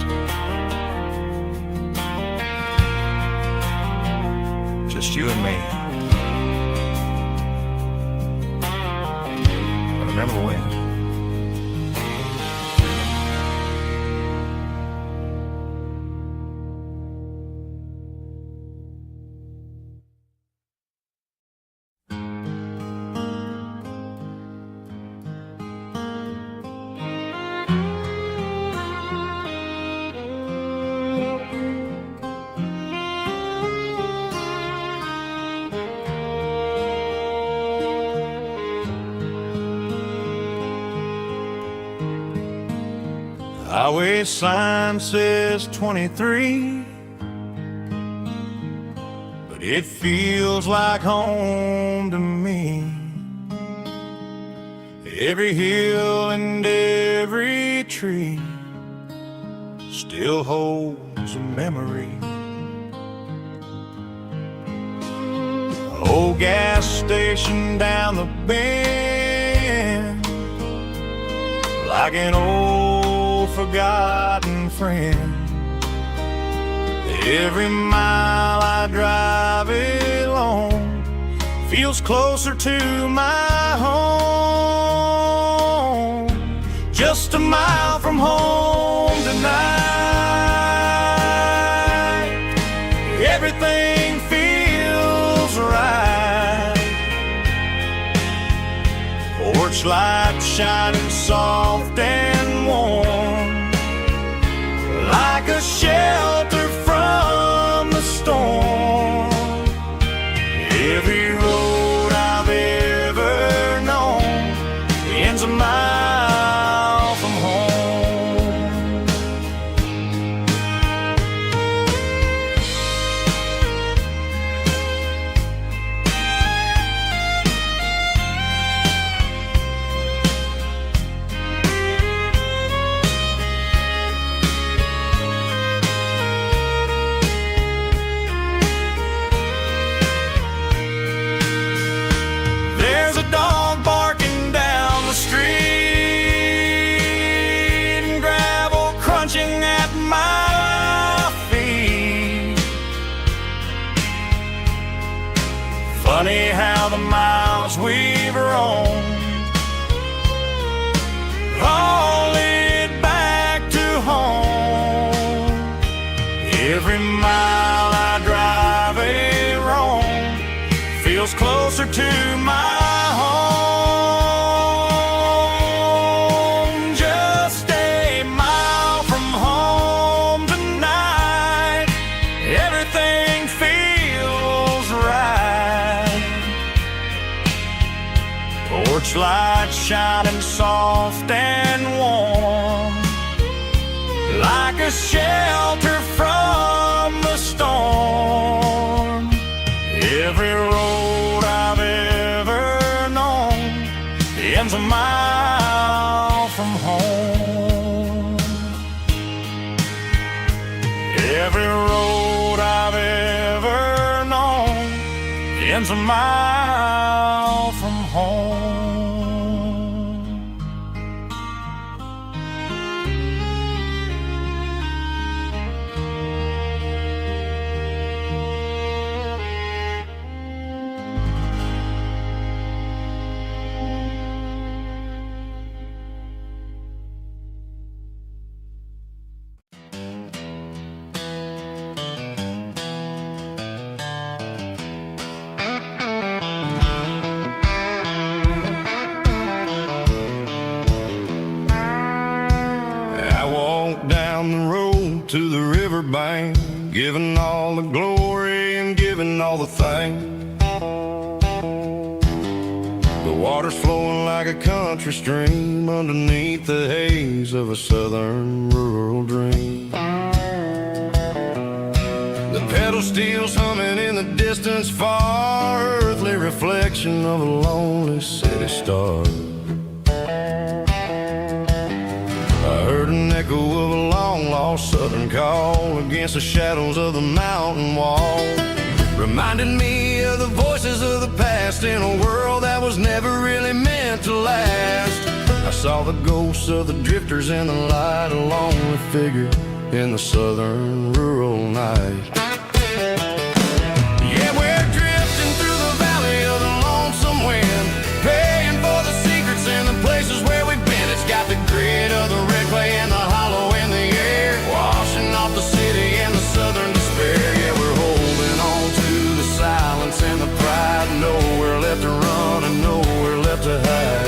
Just you and me. I remember when. Highway sign says 23, but it feels like home to me. Every hill and every tree still holds a memory. Old gas station down the bend, like an old forgotten friend. Every mile I drive along feels closer to my home. Just a mile from home tonight, everything feels right. Porch light shining soft and warm, like a shelter from the storm. Every road I've ever known ends a mile from home. roam, haul it back to home. Every mile I drive and roam feels closer to my home. Just a mile from home tonight, everything feels right. Porch lights shining soft and warm, like a shelter from the storm. Every road I've ever known ends a mile from home. Every road I've ever known ends a mile from home. To the riverbank, giving all the glory and giving all the thanks. The water's flowing like a country stream underneath the haze of a southern rural dream. The pedal steel's humming in the distance far, earthly reflection of a lonely city star. I heard an echo of a long-lost southern call against the shadows of the mountain wall, reminding me of the voices of the past in a world that was never really meant to last. I saw the ghosts of the drifters in the light, a lonely figure in the southern rural night. Yeah, we're drifting through the valley of the lonesome wind, paying for the secrets and the places where we've been. It's got the grit of the red clay and the hollow in the air, washing off the city and the southern despair. Yeah, we're holding on to the silence and the pride, nowhere left to run and nowhere left to hide.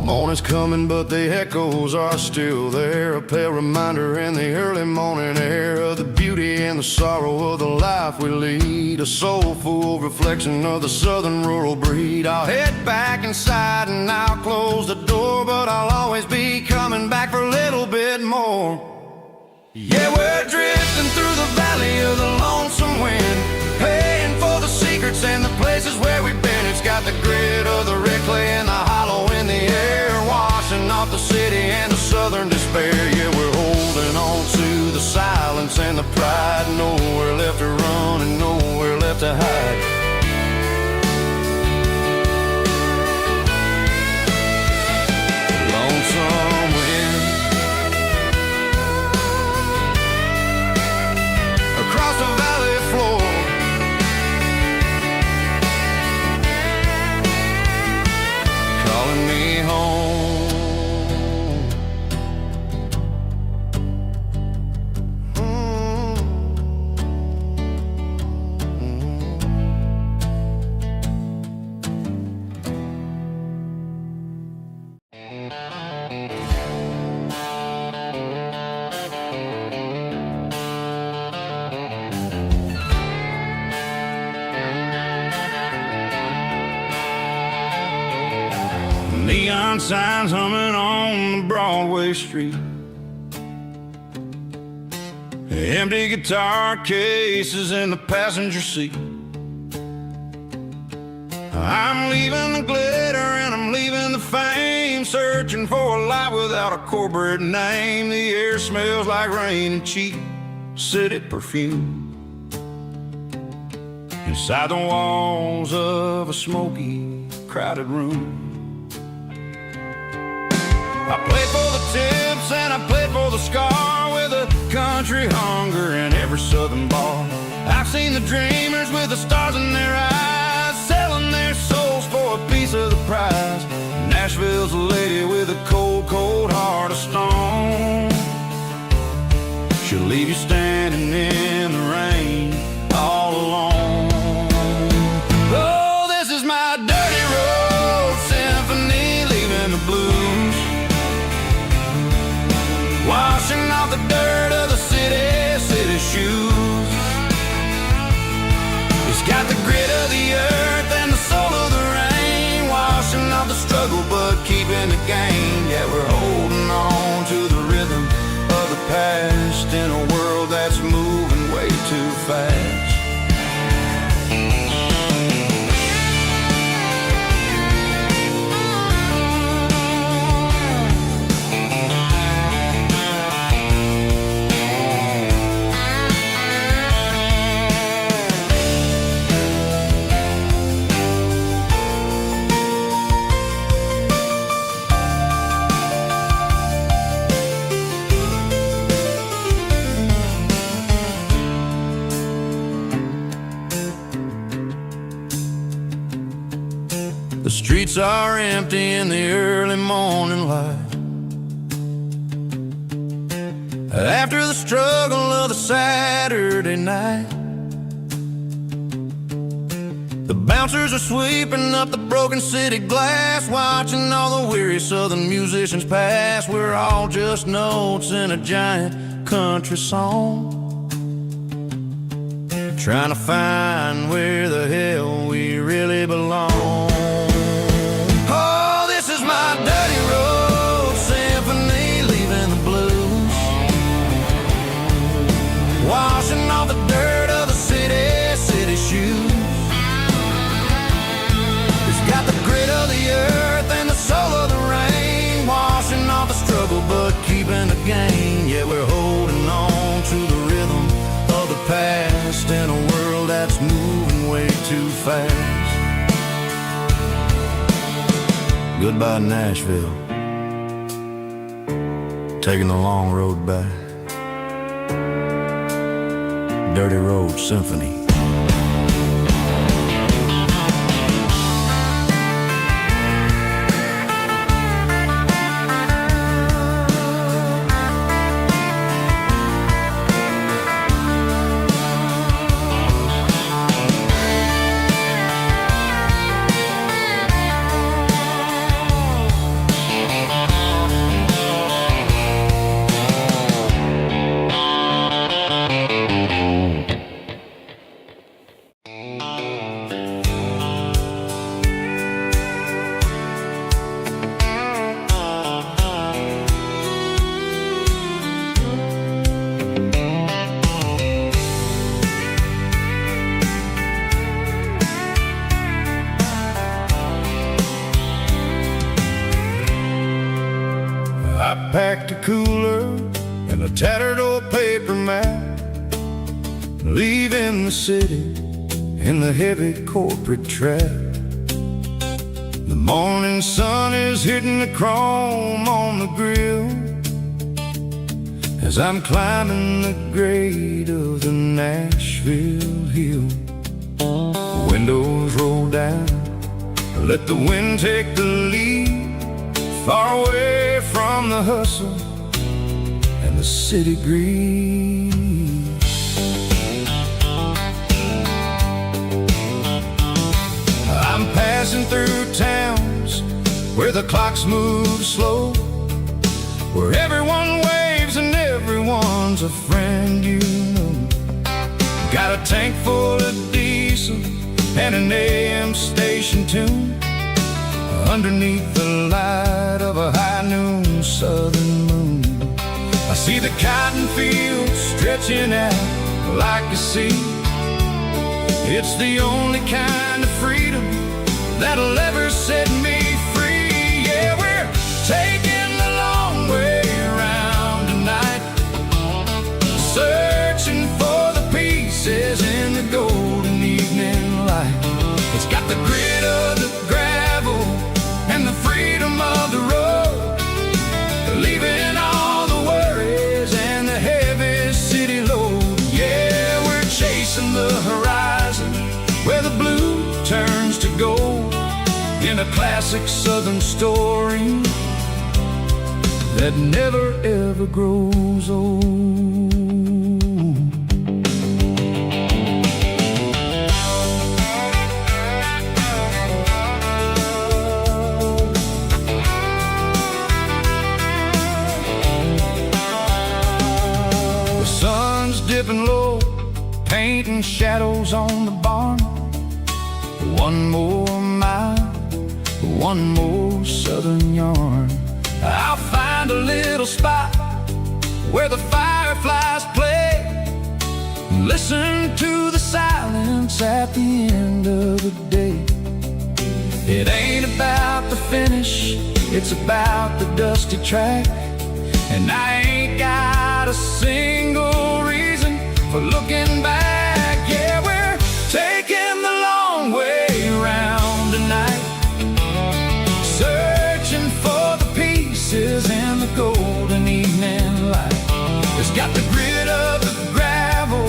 Morning's coming, but the echoes are still there, a pale reminder in the early morning air of the beauty and the sorrow of the life we lead, a soulful reflection of the southern rural breed. I'll head back inside and I'll close the door, but I'll always be coming back for a little bit more. Yeah, we're drifting through the valley of the lonesome wind, paying for the secrets and the places where we've been. It's got the grit of the red clay and the hollow in the air, washing off the city and the southern despair. Yeah, we're holding on to the silence and the pride, nowhere left to run and nowhere left to hide. Lonesome wind across the valley floor, calling me home. Neon signs humming on the Broadway street, empty guitar cases in the passenger seat. I'm leaving the glitter and I'm leaving the fame, searching for a life without a corporate name. The air smells like rain and cheap, city perfume. Inside the walls of a smoky, crowded room. I played for the tips and I played for the scar, with a country hunger in every southern bar. I've seen the dreamers with the stars in their eyes, selling their souls for a piece of the prize. Nashville's a lady with a cold, cold heart of stone. She'll leave you standing in the rain all alone. Oh, this is my dirty road symphony, leaving the blues, washing off the dirt of the city shoes. It's got the grit of the earth and the soul of the rain, washing off the struggle but keeping the gain. Yeah, we're holding on to the rhythm of the past in a world that's moving way too fast. The streets are empty in the early morning light, after the struggle of the Saturday night. The bouncers are sweeping up the broken city glass, watching all the weary southern musicians pass. We're all just notes in a giant country song, trying to find where the hell we really belong. My dirty road symphony, leaving the blues, washing off the dirt of the city shoes. It's got the grit of the earth and the soul of the rain, washing off the struggle but keeping the gain. Yeah, we're holding on to the rhythm of the past in a world that's moving way too fast. Goodbye, Nashville, taking the long road back. Dirty Road Symphony. Packed a cooler and a tattered old paper map, leaving the city in the heavy corporate trap. The morning sun is hitting the chrome on the grill as I'm climbing the grade of the Nashville hill. Windows roll down, let the wind take the lead, far away from the hustle and the city greed. I'm passing through towns where the clocks move slow, where everyone waves and everyone's a friend you know. Got a tank full of diesel and an AM station tune, underneath the light of a high noon southern moon. I see the cotton fields stretching out like a sea. It's the only kind of freedom that'll ever set me free. Yeah, we're taking the long way around tonight, searching chasing the horizon where the blue turns to gold in a classic southern story that never ever grows old. The sun's dipping low, painting shadows on the barn. One more mile, one more southern yarn. I'll find a little spot where the fireflies play, listen to the silence at the end of the day. It ain't about the finish, it's about the dusty track. And I ain't got a single reason for looking back. Yeah, we're taking the long way around tonight, searching for the pieces in the golden evening light. It's got the grit of the gravel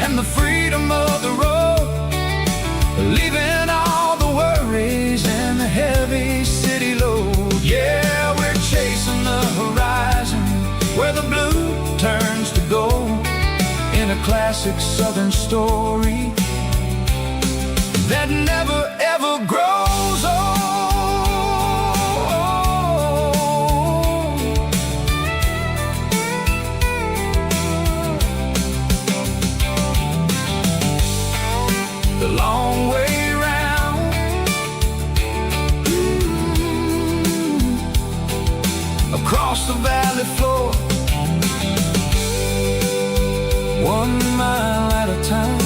and the freedom of the road, leaving all the worries and the heavy city load. Yeah, we're chasing the horizon where the blue turns to gold in a classic southern story that never ever grows old. The long way round, across the valley floor, 1 mile at a time.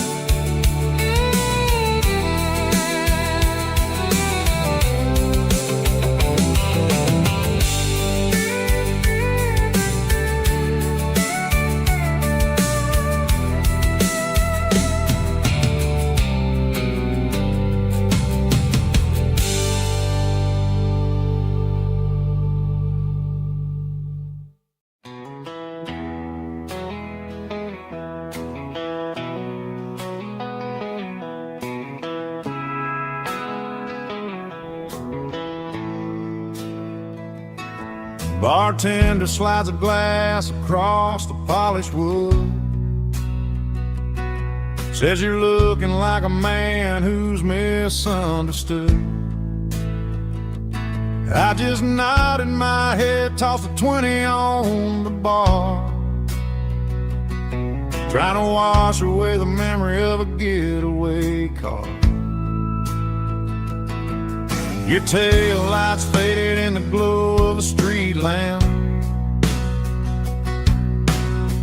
Bartender slides a glass across the polished wood, says you're looking like a man who's misunderstood. I just nodded my head, tossed a 20 on the bar, trying to wash away the memory of a getaway car. Your tail lights faded in the glow of a street lamp,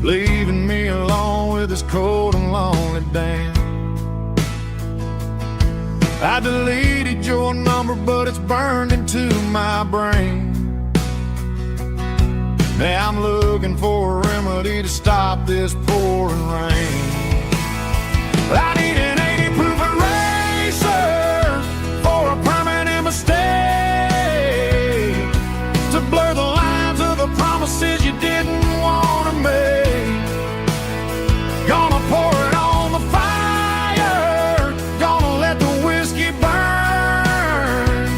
leaving me alone with this cold and lonely damn. I deleted your number, but it's burned into my brain. Now I'm looking for a remedy to stop this pouring rain. I need an 80 proof eraser for a permanent mistake, to blur the lines of the promises you didn't want to make. Gonna pour it on the fire, gonna let the whiskey burn,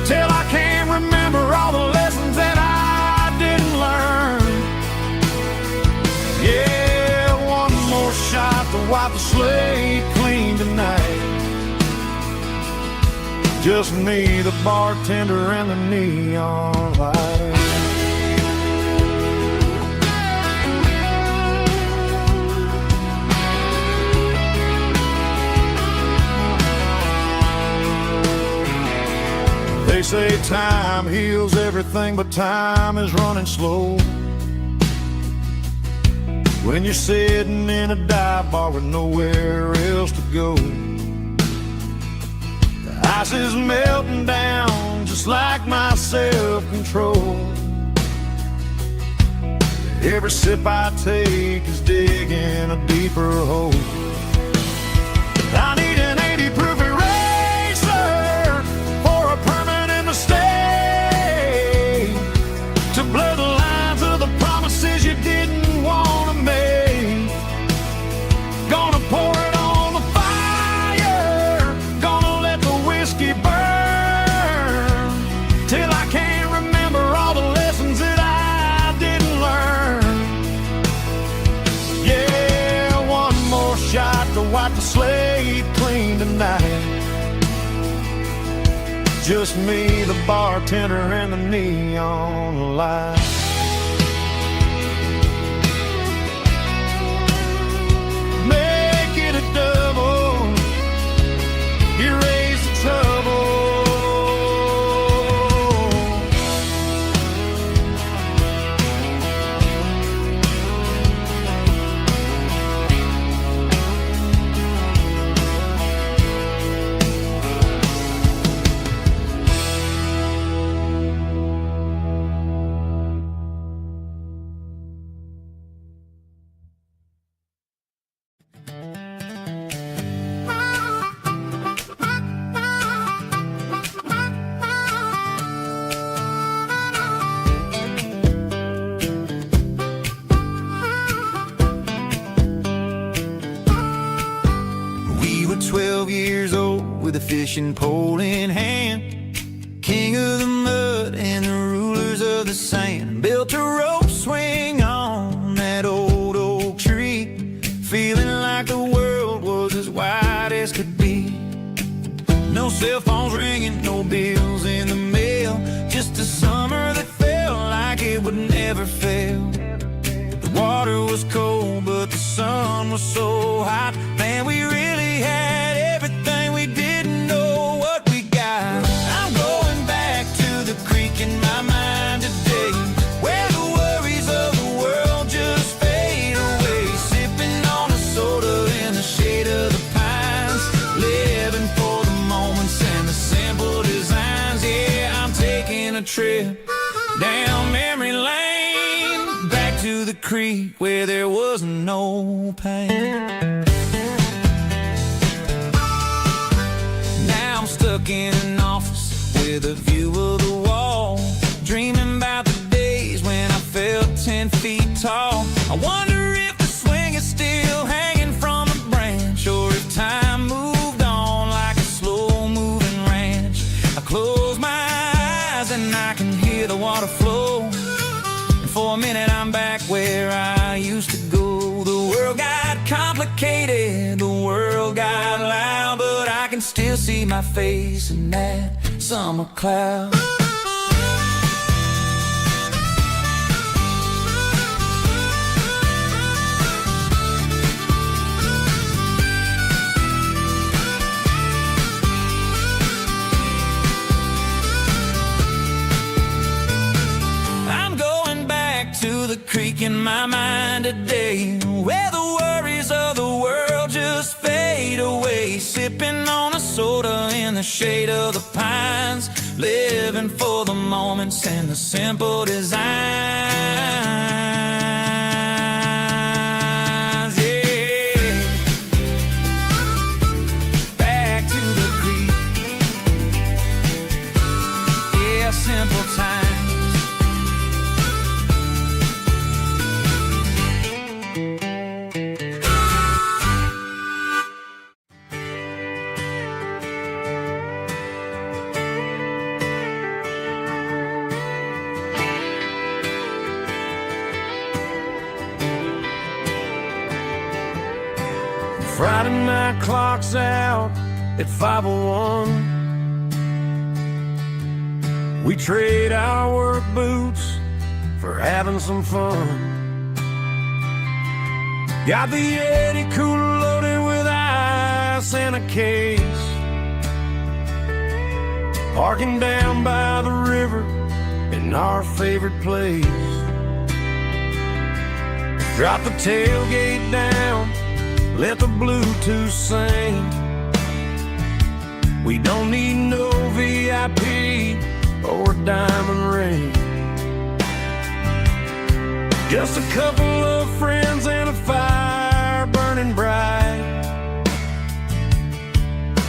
till I can't remember all the lessons that I didn't learn. Yeah, one more shot to wipe the slate clean tonight. Just me, the bartender, and the neon light. They say time heals everything, but time is running slow when you're sitting in a dive bar with nowhere else to go. The ice is melting down just like my self-control. Every sip I take is digging a deeper hole. I need an 80 proof eraser for a permanent mistake, to blur the lines of the promises you didn't want to make. Gonna pour it on to wipe the slate clean tonight. Just me, the bartender, and the neon light. Make it a double, erase the trouble. We were 12 years old with a fishing pole in hand, king of the mud and the rulers of the sand. Built a rope swing on that old oak tree, feeling like the world was as wide as could be. No cell phones ringing, no bills in the mail, just a summer that felt like it would never fail. The water was cold, but the sun was so hot. Man, we really had everything, we didn't know what we got. I'm going back to the creek in my mind today, where the worries of the world just fade away. Sipping on a soda in the shade of the pines, living for the moments and the simple designs. Yeah, I'm taking a trip down memory lane, back to the creek where there was no pain. Now I'm stuck in an office with a view of the wall, dreaming about the days when I felt 10 feet tall. I wonder if the swing is still hanging from a branch, or if time moved on like a slow-moving ranch. I close my eyes and I can hear the water flow, and for a minute I'm back where I used to go. The world got complicated, the world got loud, but I can still see my face in that summer cloud. I'm going back to the creek in my mind today, where the worries of the world just fade away. Sipping on a soda in the shade of the pines, living for the moments and the simple designs. Yeah, back to the creek. Yeah, simple times. Friday night clock's out at 5:01. We trade our work boots for having some fun. Got the Yeti cooler loaded with ice and a case, parking down by the river in our favorite place. Drop the tailgate down, let the Bluetooth sing. We don't need no VIP or a diamond ring, just a couple of friends and a fire burning bright,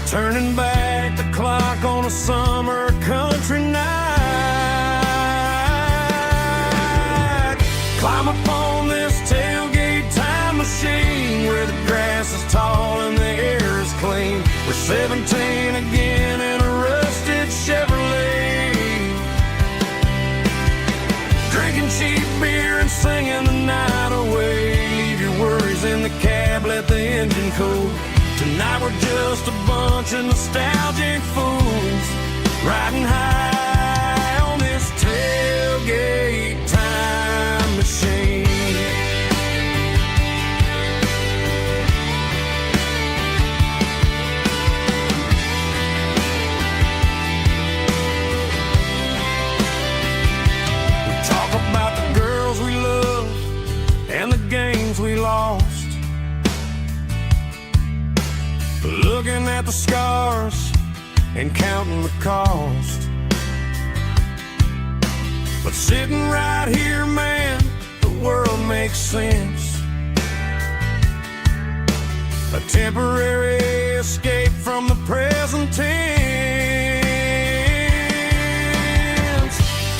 turning back the clock on a summer country night. Climb up on this tailgate time machine, where the grass is tall and the air is clean. We're 17 again in a rusted Chevrolet, drinking cheap beer and singing the night away. Leave your worries in the cab, let the engine cool. Tonight we're just a bunch of nostalgic fools riding high on this tailgate time machine. We talk about the girls we love and the games we lost, looking at the scars and counting the cost. But sitting right here, man, the world makes sense. A temporary escape from the present tense.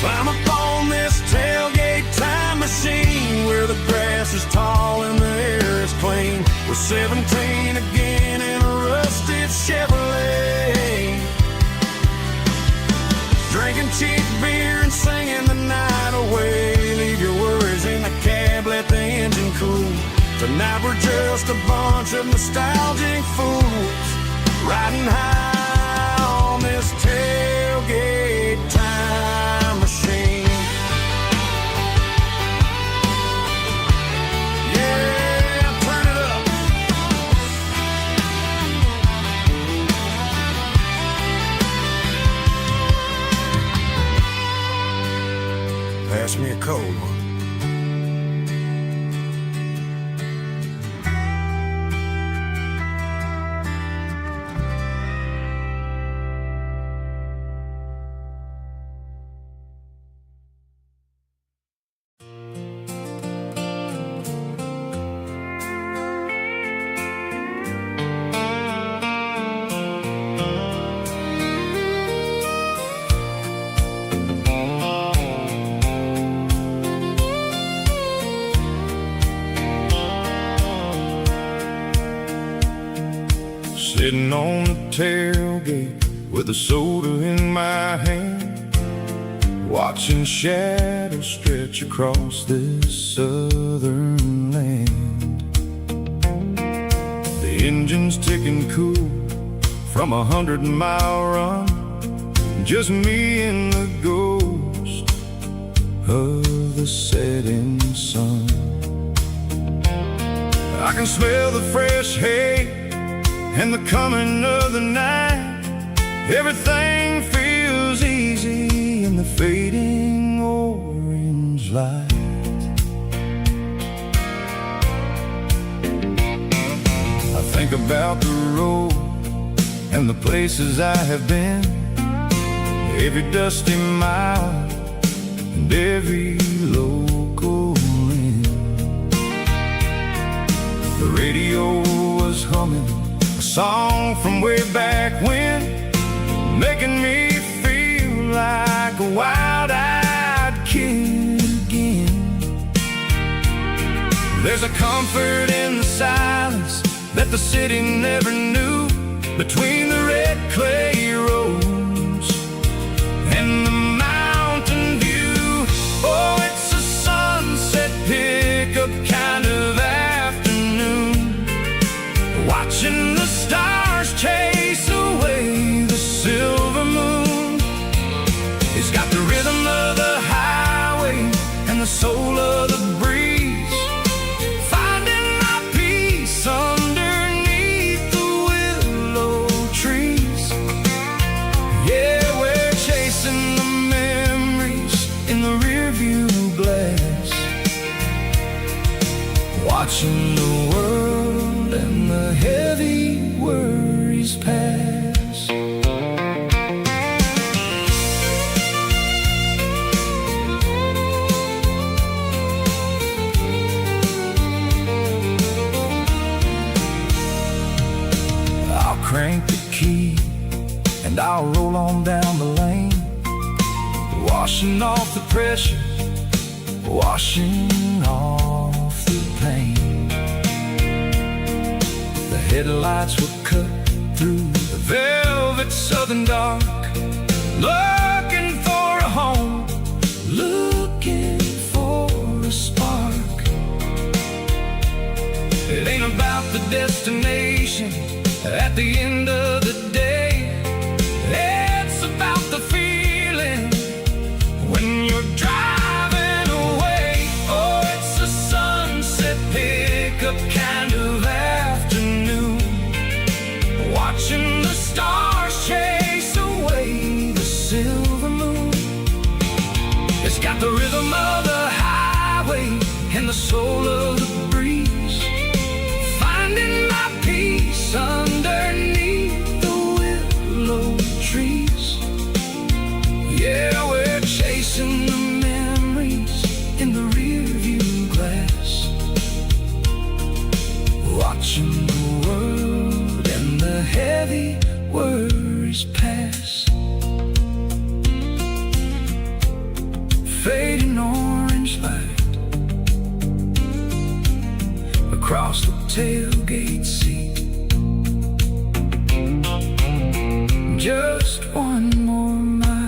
Climb up on this tailgate time machine where the grass is tall and the air is clean. We're 17 again in a rusted Chevrolet, drinking cheap beer and singing the night away. Leave your worries in the cab, let the engine cool. Tonight we're just a bunch of nostalgic fools riding high on this tailgate time machine. Yeah, turn it up. Pass me a cold one. Sitting on the tailgate with a soda in my hand, watching shadows stretch across this southern land. The engine's ticking cool from 100-mile run, just me and the ghost of the setting sun. I can smell the fresh hay and the coming of the night. Everything feels easy in the fading orange light. I think about the road and the places I have been, every dusty mile and every local inn. The radio was humming a song from way back when, making me feel like a wild-eyed kid again. There's a comfort in the silence that the city never knew, between the red clay roads and the mountain view. Oh, it's a sunset pickup kind of afternoon, watching the stars chase away the silver moon. It's got the rhythm of the highway and the soul of the breeze, finding my peace underneath the willow trees. Yeah, we're chasing the memories in the rearview glass, watching the world and the heavy worries pass. I'll crank the key and I'll roll on down the lane, washing off the pressure, washing off the pain. The headlights were cut through the velvet southern dark, looking for a home, looking for a spark. It ain't about the destination, destination at the end of the day. It's about the feeling when you're driving away. Oh, it's a sunset pickup kind of afternoon, watching the stars chase away the silver moon. It's got the rhythm of the highway and the soul of the breeze, finding my peace underneath the willow trees. Yeah, we're chasing the memories in the rearview glass, watching the world and the heavy worries pass. Fading orange light across the tailgate seat. Just one more mile.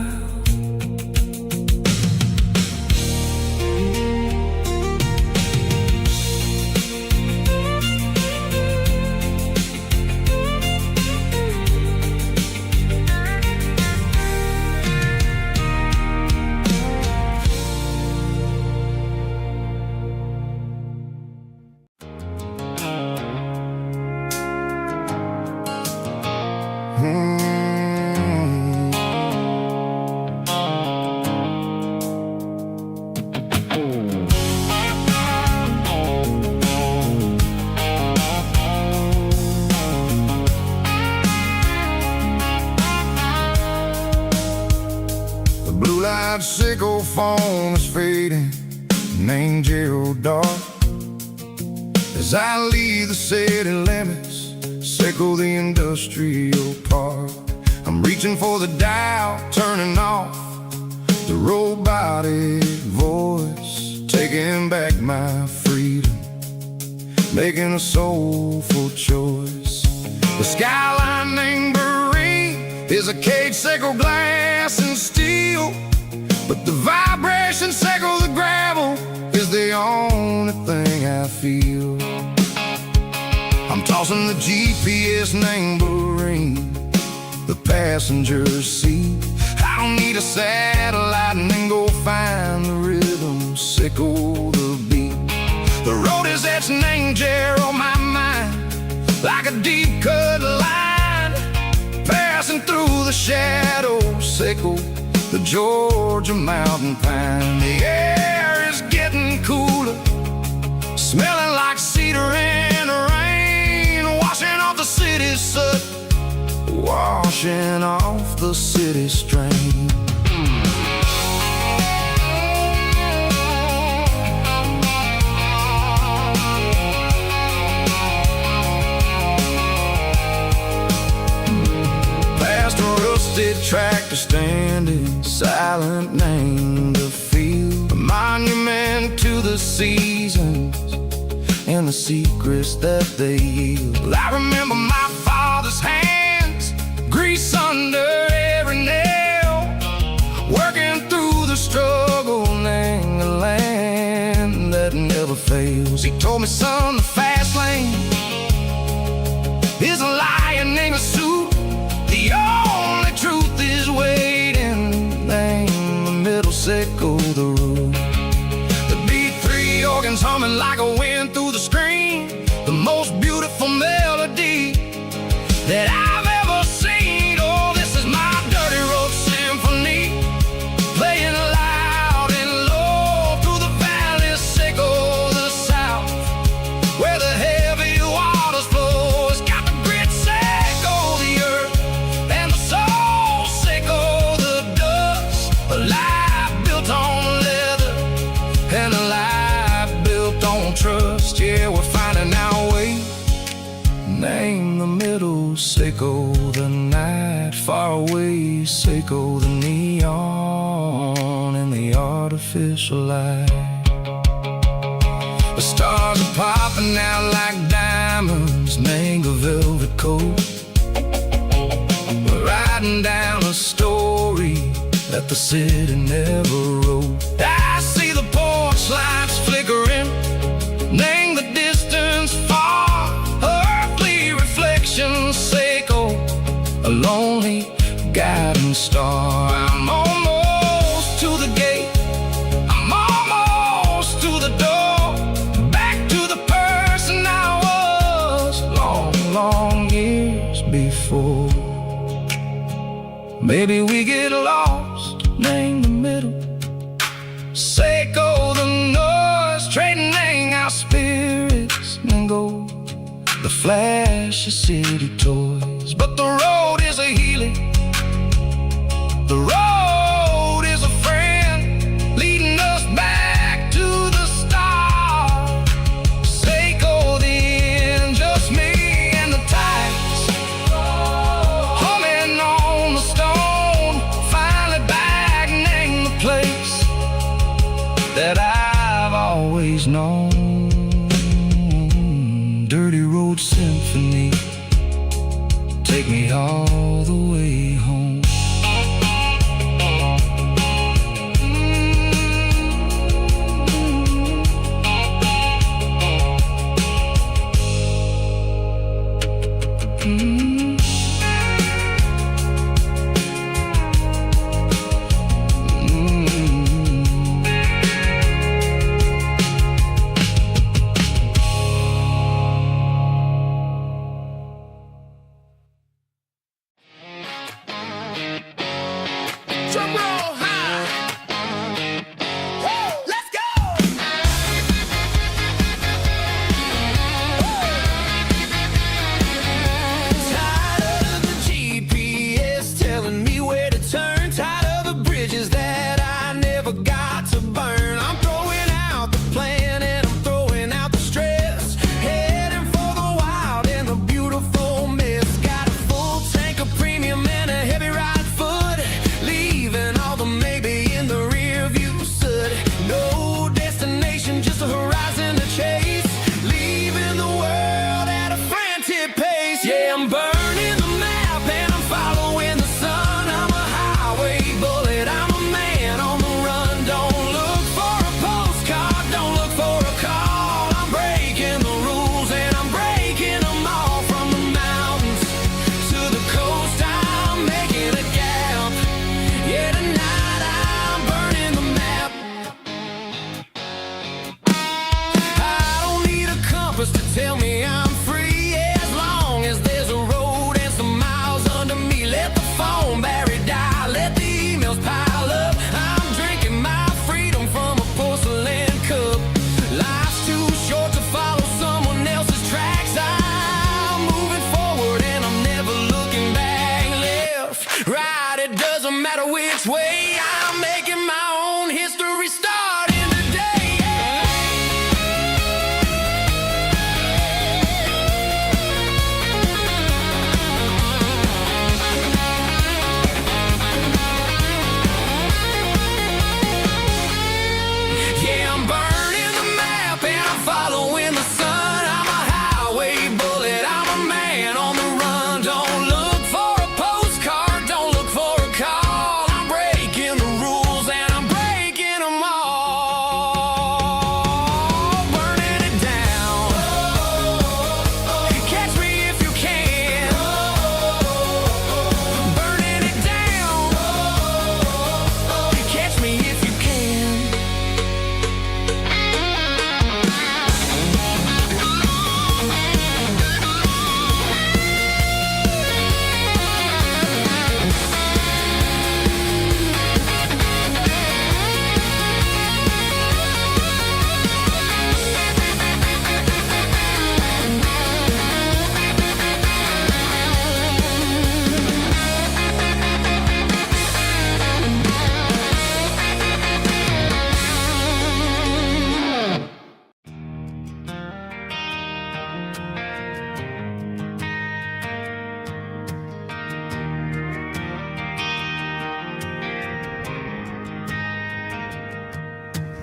Sickle foam is fading, an angel dark. As I leave the city limits, sickle the industrial park. I'm reaching for the dial, turning off the robotic voice, taking back my freedom, making a soulful choice. The skyline named Marine is a cage, sickle glass and steel, but the vibration sickle the gravel is the only thing I feel. I'm tossing the GPS named Marine, the passenger seat. I don't need a satellite and then go find the rhythm, sickle the beat. The road is etched named Jerry on my mind, like a deep cut line, passing through the shadows, sickle the Georgia mountain pine. The air is getting cooler, smelling like cedar in the rain, washing off the city's soot, washing off the city strain. Past a rusted tractor standing silent, named the field, a monument to the seasons and the secrets that they yield. I remember my father's hands, grease under every nail, working through the struggle, named the land that never fails. He told me, son, the fast lane is a lion in a suit, the only truth is waiting, name the middle, sickle the road. The B3 organs humming like a wind through the screen, the most beautiful melody that I've ever seen. Oh, this is my dirty road symphony, playing loud and low through the valley, sickle the south, where the heavy waters flow. It's got the grit, sickle the earth, and the soul, sickle the dust. A life built on leather and a life built on trust. Yeah, we're finding our way, name the middle, sickle the night, far away, sickle the neon and the artificial light. The stars are popping out like diamonds, mango velvet coat. We're riding down a story that the city never wrote. I see the porch lights flickering, name the distance far, earthly reflection a lonely guiding star. I'm almost to the gate, I'm almost to the door, back to the person I was long years before. Maybe we get lost in the middle, Seiko the noise, trading our spirits and gold, the flash of city toys. But the road is a healing, the road is a friend, leading us back to the start. Seiko the end, just me and the tides, humming on the stone, finally back in the place that I've always known. Dirty Road Symphony, take me all the way home. Tell me I'm free as long as there's a road and some miles under me. Let the phone battery die, let the emails pile up. I'm drinking my freedom from a porcelain cup. Life's too short to follow someone else's tracks. I'm moving forward and I'm never looking back. Left, right, it doesn't matter which way. I'm making my own history start.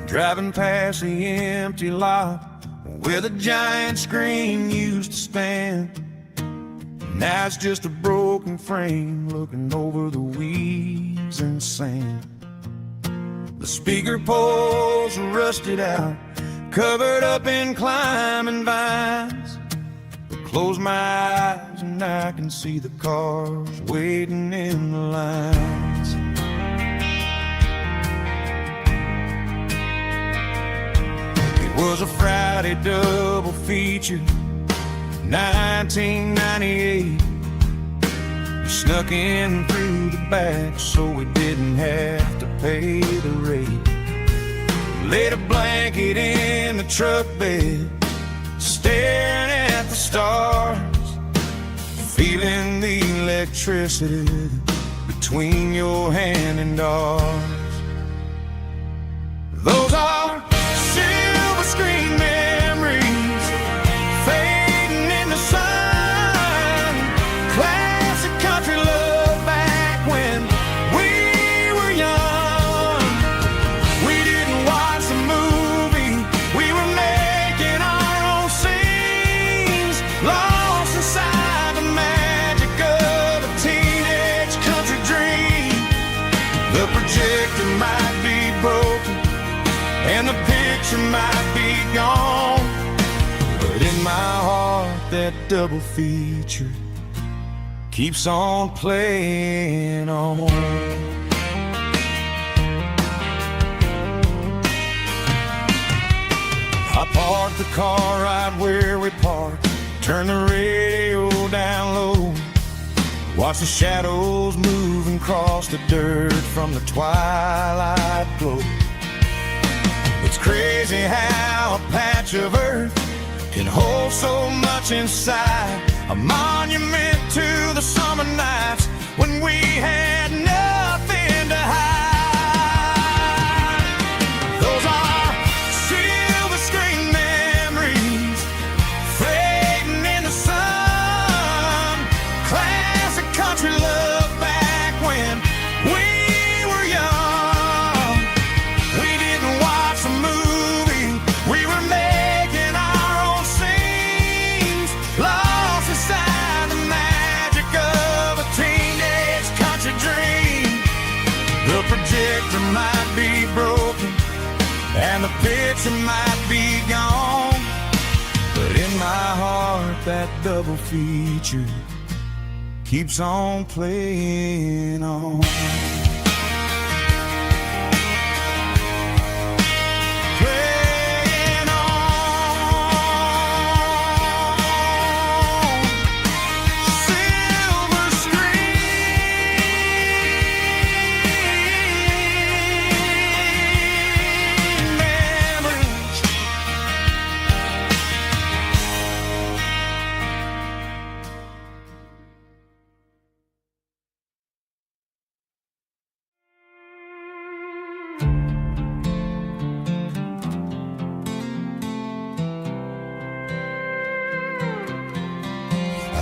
Driving past the empty lot where the giant screen used to stand. Now it's just a broken frame looking over the weeds and sand. The speaker poles are rusted out, covered up in climbing vines. The close my eyes and I can see the cars waiting in the lines. It was a Friday double feature, 1998. We snuck in through the back so we didn't have to pay the rate. Laid a blanket in the truck bed, staring at the stars, feeling the electricity between your hand and ours. Those are silver screen memories fading in the sun. Classic country love back when we were young. We didn't watch the movie, we were making our own scenes, lost inside the magic of a teenage country dream. The projector might be broken and the picture might be gone, but in my heart that double feature keeps on playing on. I parked the car right where we parked, turned the radio down low, watch the shadows moving across the dirt from the twilight glow. It's crazy how a patch of earth can hold so much inside, a monument to the summer nights when we had nothing to hide. Those are silver screen memories fading in the sun. Classic country love back when we were young. We didn't watch the movie, we were making our own scenes, lost inside the magic of a teenage country dream. The projector might be broken and the picture might be gone, but in my heart that double feature keeps on playing on. Playing on. Silver screen memories.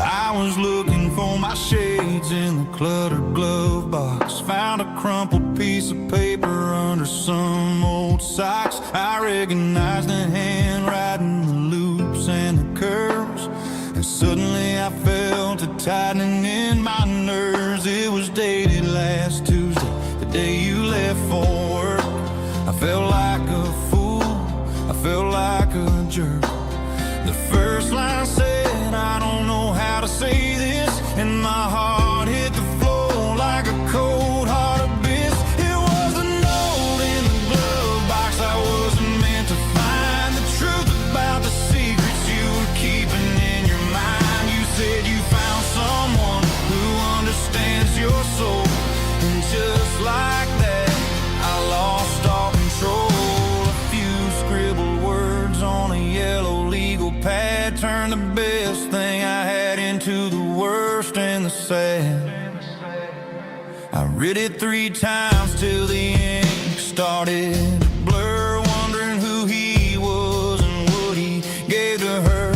I was looking for my shades in the cluttered glove box, found a crumpled piece of paper under some old socks. I recognized the handwriting, the loops and the curves, and suddenly I felt a tightening in my nerves. It was dated last Tuesday, the day you left for work. I felt like a fool, I felt like a jerk. The first line said, I don't know how to say this, and my heart hit the floor like a cold heart abyss. It was a note in the glove box I wasn't meant to find, the truth about the secrets you were keeping in your mind. You said you found someone who understands your soul, and just like that I lost all control. A few scribbled words on a yellow legal pad turned the best thing I had into the worst and the sad. I read it 3 times till the ink started to blur, wondering who he was and what he gave to her.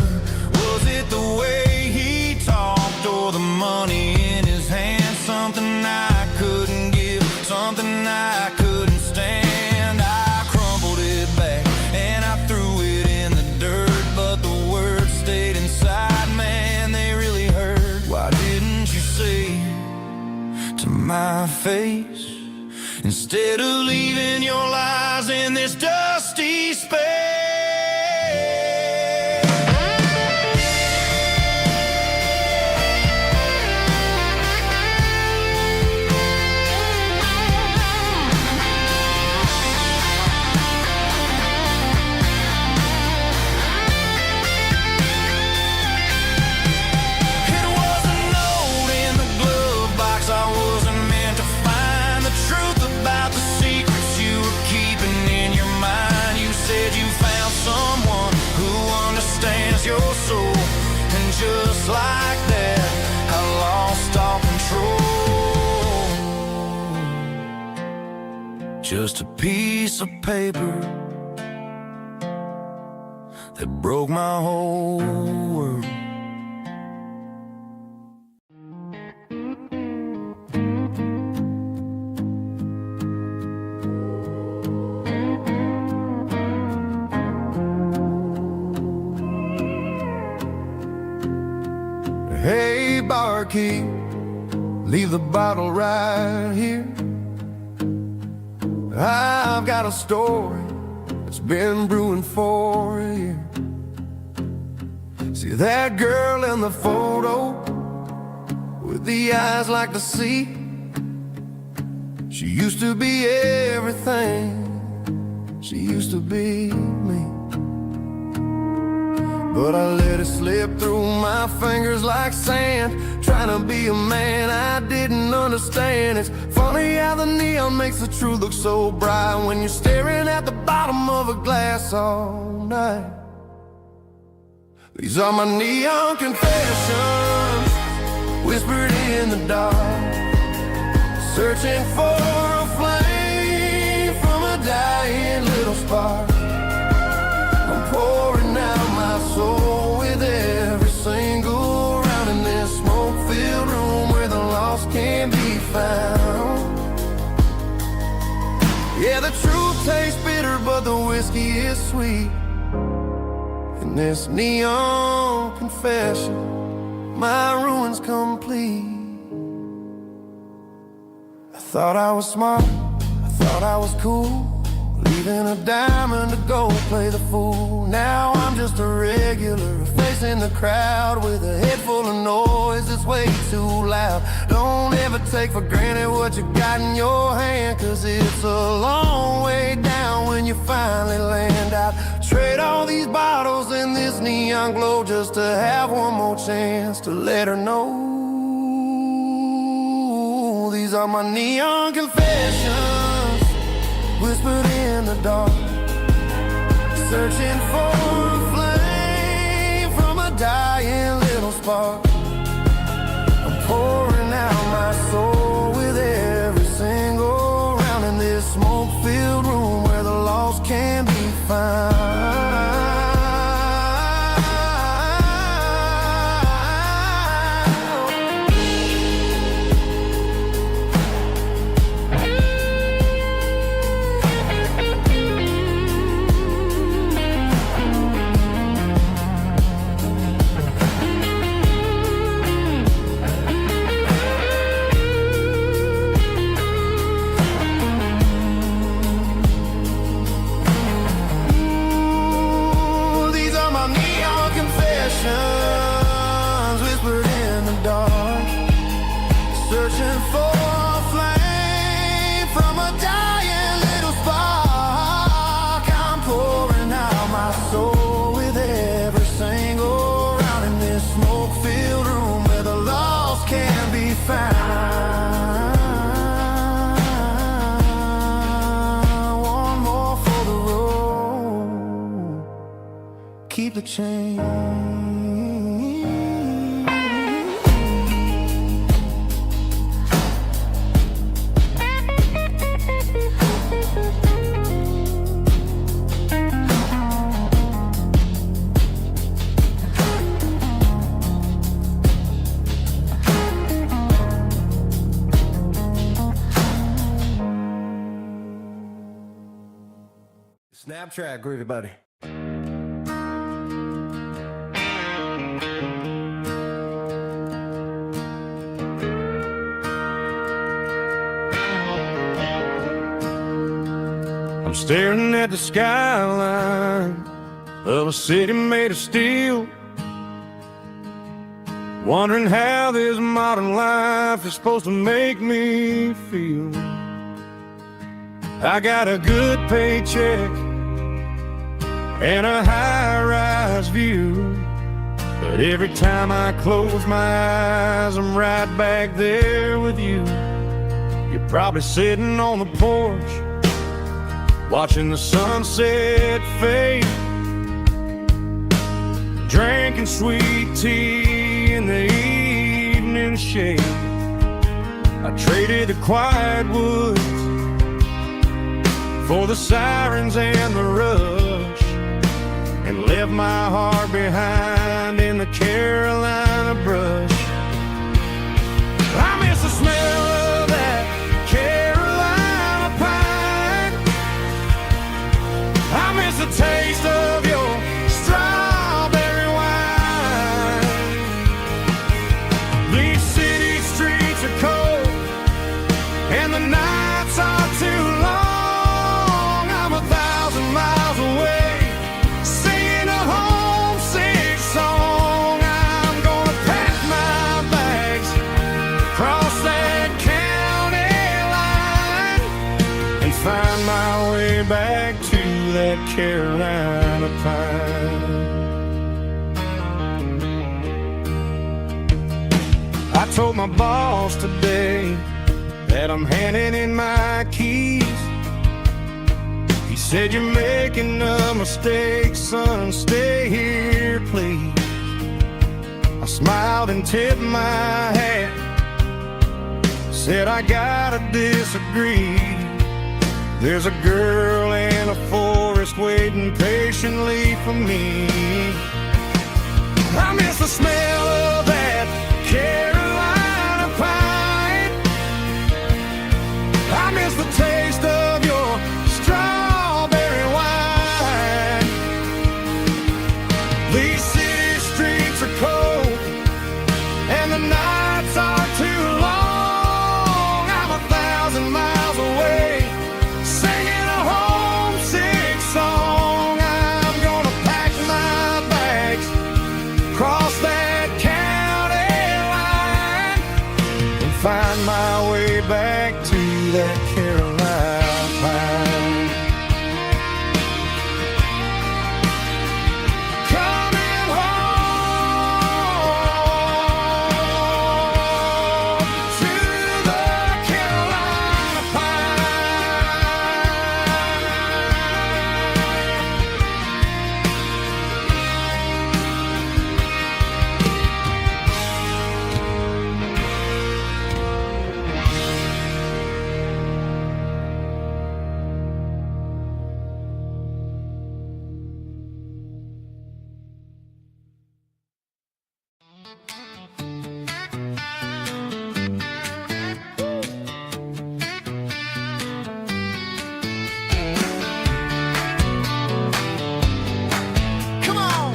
Was it the way he talked or the money in his hand? Something I couldn't give, something I couldn't stand. I crumpled it back and I threw it in the dirt, but the words stayed inside, man, they really hurt. Why didn't you say to my face, instead of leaving your lies in this dusty space? just a piece of paper that broke my whole world. Hey, barkeep, leave the bottle right here. I've got a story that's been brewing for a year. See that girl in the photo with the eyes like the sea? She used to be everything, she used to be me. But I let it slip through my fingers like sand, trying to be a man I didn't understand. It's funny how the neon makes the truth look so bright when you're staring at the bottom of a glass all night. These are my neon confessions, whispered in the dark, searching for a flame from a dying little spark. I'm pouring out my soul with every single round in this smoke-filled room where the lost can be found. Yeah, the truth tastes bitter, but the whiskey is sweet. In this neon confession, my ruin's complete. I thought I was smart, I thought I was cool, leaving a diamond to go play the fool. Now I'm just a regular, facing the crowd with a head full of noise that's way too loud. Don't ever take for granted what you got in your hand, cause it's a long way down when you finally land out. Trade all these bottles and this neon glow just to have one more chance to let her know. These are my neon confessions, whispered in the dark, searching for a flame from a dying little spark. I'm pouring out my soul with every single round in this smoke-filled room where the lost can be found. Whispered in the dark, searching for a flame from a dying little spark. I'm pouring out my soul with every single round in this smoke-filled room where the lost can be found. One more for the road, keep the change. Snap track, groovy buddy. I'm staring at the skyline of a city made of steel, wondering how this modern life is supposed to make me feel. I got a good paycheck and a high-rise view, but every time I close my eyes, I'm right back there with you. You're probably sitting on the porch, watching the sunset fade, drinking sweet tea in the evening shade. I traded the quiet woods for the sirens and the rush, and left my heart behind in the Carolina brush. I miss the smell of that Carolina pine. I miss the taste of your strawberry wine. These city streets are cold and the nights are too long. I'm 1,000 miles away singing a homesick song. I'm gonna pack my bags, cross that county line, and find my way back to that Carolina pine. I told my boss today that I'm handing in my keys. He said, "You're making a mistake, son, stay here, please." I smiled and tipped my hat, said, "I gotta disagree. There's a girl in a forest waiting patiently for me." I miss the smell of that Carolina pine. I miss the taste of your strawberry wine. These city streets are cold and the nights are too long. I'm 1,000 miles away singing a homesick song. I'm gonna pack my bags, cross that county line, and find my way back to that Carolina pine. Coming home to the Carolina Come on.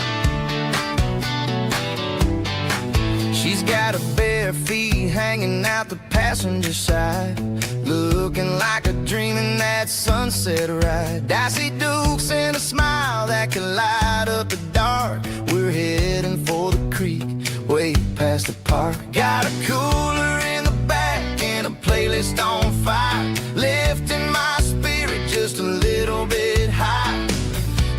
She's got her bare feet hanging out the passenger side, looking like a dream in that sunset ride. I see Dukes and a smile that can light up the dark. We're heading for the creek, way past the park. Got a cooler in the back and a playlist on fire, lifting my spirit just a little bit high.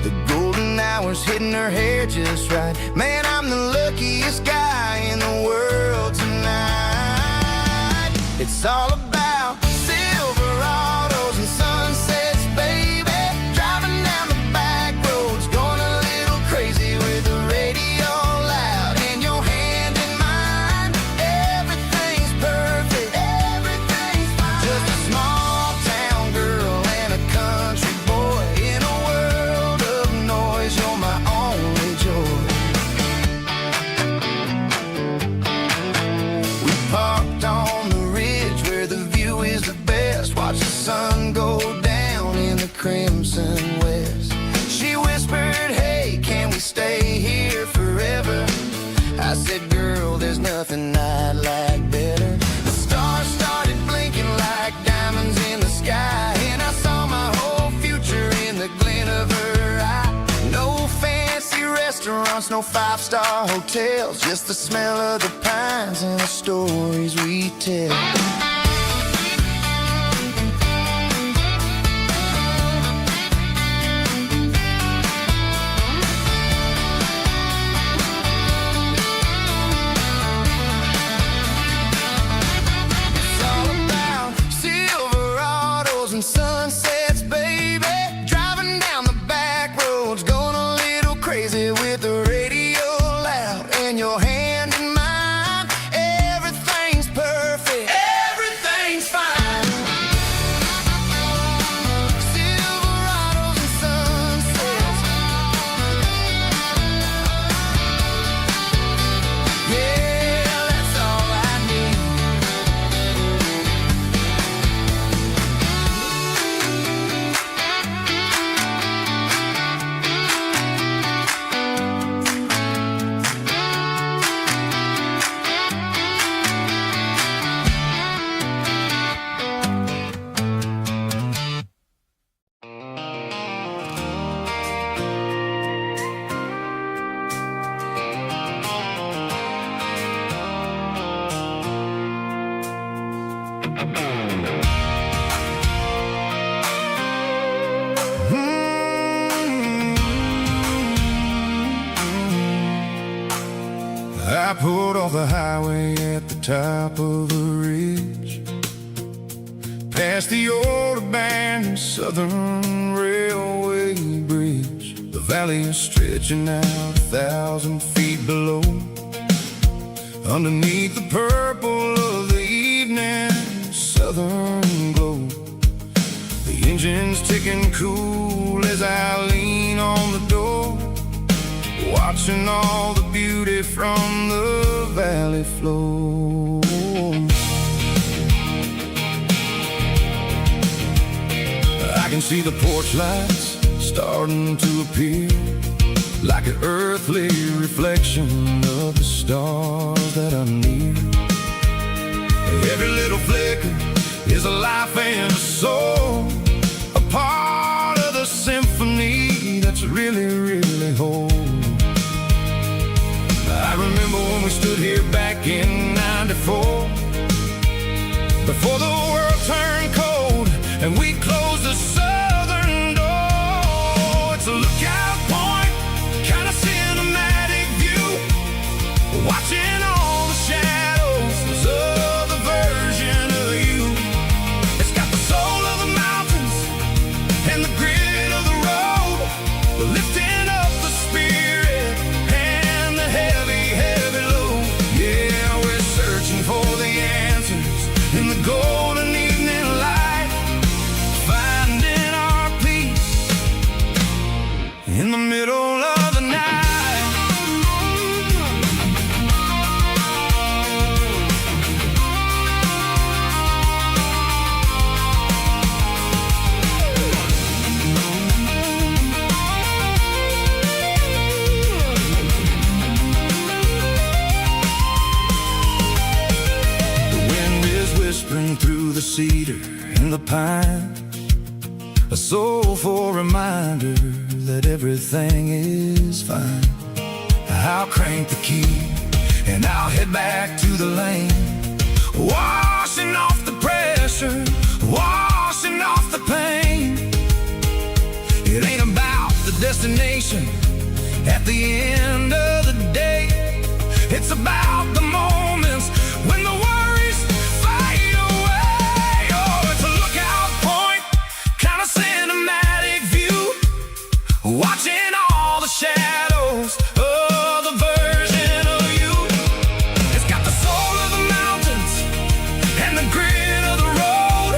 The golden hours hitting her hair just right. Man, I'm the luckiest guy in the world tonight. It's all about Silverados and sunsets, baby. Driving down the back roads, going a little crazy with the radio loud and your hand in mine. Everything's perfect, everything's fine. Just a small town girl and a country boy in a world of noise. You're my only joy. We parked on the ridge where the view is the best. Watch the sun go down in the crimson west. She whispered, "Hey, can we stay here forever?" I said, "Girl, there's nothing I'd like better." The stars started blinking like diamonds in the sky, and I saw my whole future in the glint of her eye. No fancy restaurants, no five-star hotels, just the smell of the pines and the stories we tell. It's all about Silverados and sunsets, baby. Driving down the back roads, going a little crazy with the radio loud and your hand in mine. Everything's perfect. off the highway at the top of the ridge, past the old abandoned Southern Railway bridge. The valley is stretching out 1,000 feet below, underneath the purple of the evening southern glow. The engine's ticking cool as I lean on the door, watching all the beauty from the valley flow. I can see the porch lights starting to appear, like an earthly reflection of the stars that are near. Every little flicker is a life and a soul, a part of the symphony that's really, really whole. I remember when we stood here back in '94, before the world turned cold and we closed the southern door. It's a lookout point, kind of cinematic view, watching all the shadows of the version of you. It's got the soul of the mountains and the grit of the road, lifting up the spirit and the heavy, heavy load. Yeah, we're searching for the answers in the golden evening light, finding our peace in the middle of the night. Through the cedar and the pine, a soulful reminder that everything is fine. I'll crank the key and I'll head back to the lane, washing off the pressure, washing off the pain. It ain't about the destination at the end of the day, it's about the moments when the worries fade away. Oh, it's a lookout point, kind of cinematic view, watching all the shadows of the version of you. It's got the soul of the mountains and the grit of the road,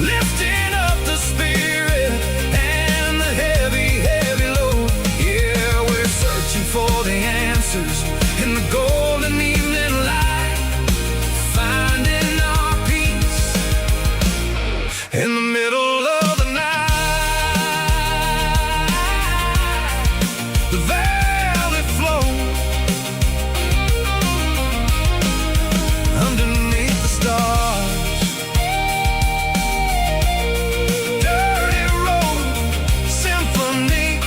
lifting up the spirit and the heavy, heavy load. Yeah, we're searching for the answers in the golden evening light, finding our peace in the middle of the night. The valley flows underneath the stars. Dirty road symphony.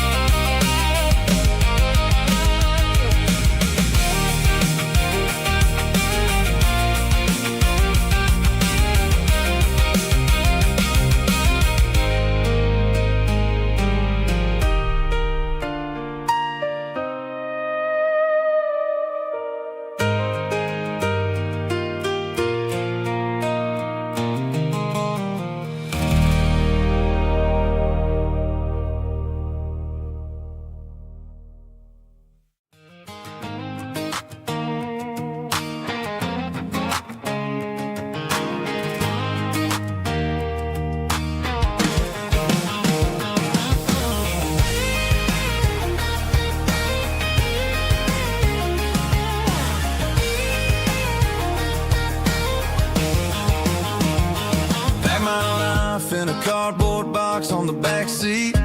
Pack my life in a cardboard box on the back seat,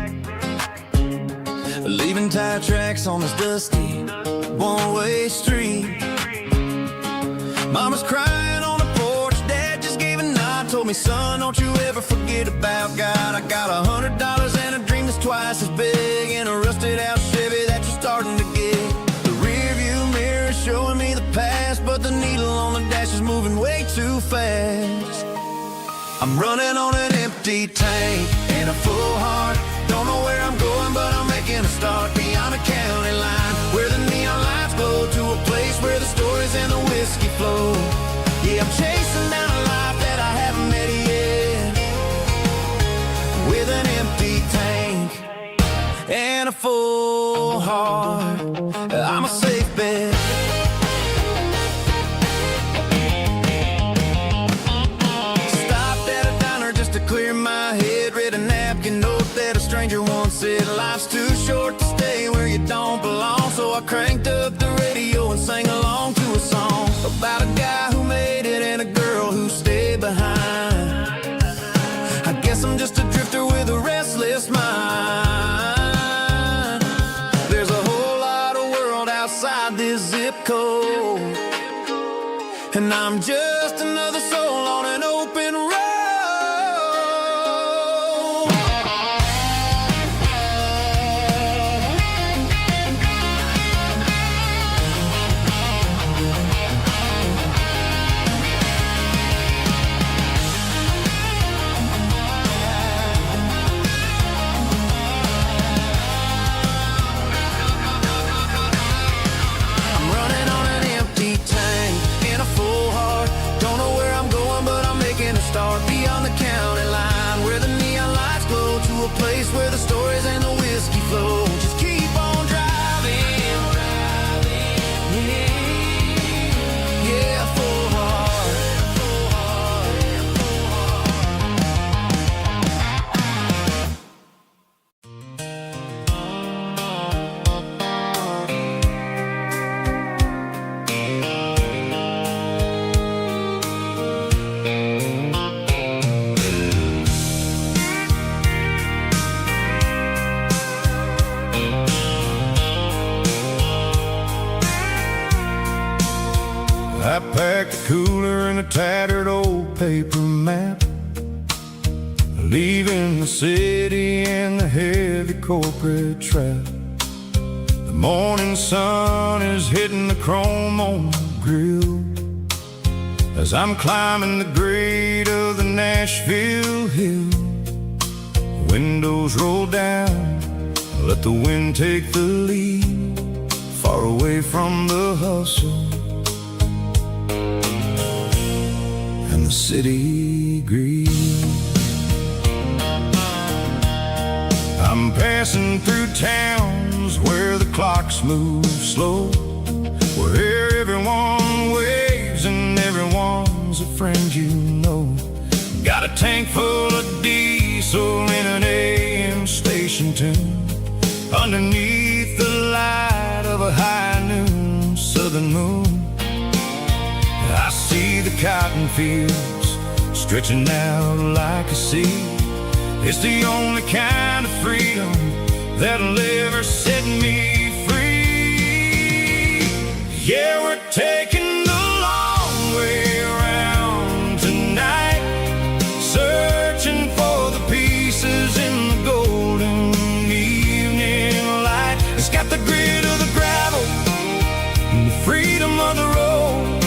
leaving tire tracks on this dusty one-way street. Mama's crying on the porch, Dad just gave a nod, told me, son, don't you ever forget about God. I got $100 and a dream that's twice as big, in a rusted out Chevy that you're starting to get. The rear view mirror is showing me the past, but the needle on the dash is moving way too fast. I'm running on an empty tank and a full heart, don't know where I'm going, but I'm making a start beyond a county line, where the neon lights glow, to a place where the stories and the flow. Yeah, I'm chasing down a life that I haven't met yet, with an empty tank and a full heart. I'm a safe bet. Stopped at a diner just to clear my head. Read a napkin note that a stranger once said, life's too short to stay where you don't belong. So I cranked up the radio and sang along to a song about a guy who made it and a girl who stayed behind. I guess I'm just a drifter with a restless mind. There's a whole lot of world outside this zip code, and I'm just another soul on an open road. Start beyond the county line, where the neon lights glow, to a place where the stories and the whiskey flow. Just keep on driving, yeah, full heart, full heart, full I packed a cooler and a tattered old paper map, leaving the city and the heavy corporate trap. The morning sun is hitting the chrome on the grill as I'm climbing the grade of the Nashville hill. Windows roll down, let the wind take the lead, far away from the hustle and the city greed. I'm passing through towns where the clocks move slow, where everyone waves and everyone's a friend you know. Got a tank full of diesel in an AM station tune, underneath the light of a high noon southern moon. I see the cotton fields stretching out like a sea. It's the only kind of freedom that'll ever set me free. Yeah, we're taking the long way around tonight, searching for the pieces in the golden evening light. It's got the grit of the gravel and the freedom of the road,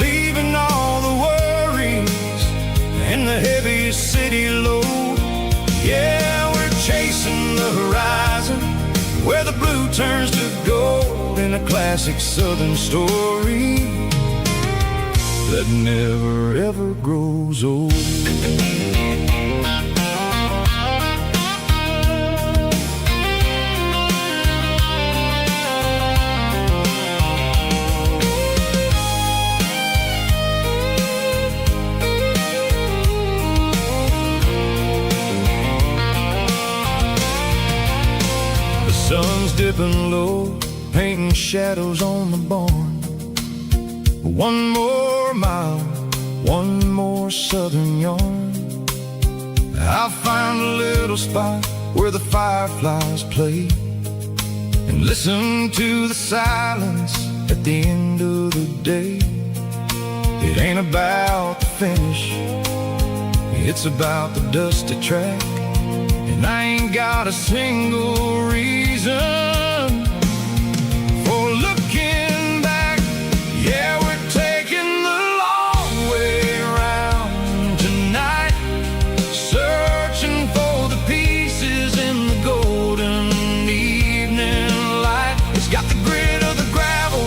leaving all the worries and the heavy city load. Yeah, we're chasing the horizon, where the blue turns to gold, in a classic southern story that never ever grows old. Sun's dipping low, painting shadows on the barn. One more mile, one more southern yarn. I'll find a little spot where the fireflies play, and listen to the silence at the end of the day. It ain't about the finish, it's about the dusty track. And I ain't got a single reason for looking back. Yeah, we're taking the long way around tonight, searching for the pieces in the golden evening light. It's got the grit of the gravel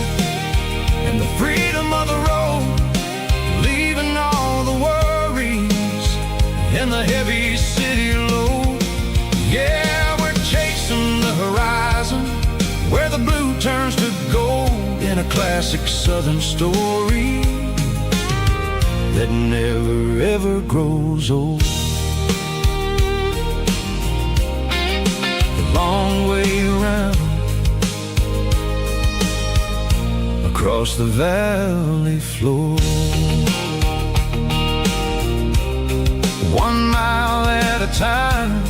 and the freedom of the road, the heavy city load. Yeah, we're chasing the horizon, where the blue turns to gold, in a classic southern story that never ever grows old. The long way around, across the valley floor, 1 mile at a time.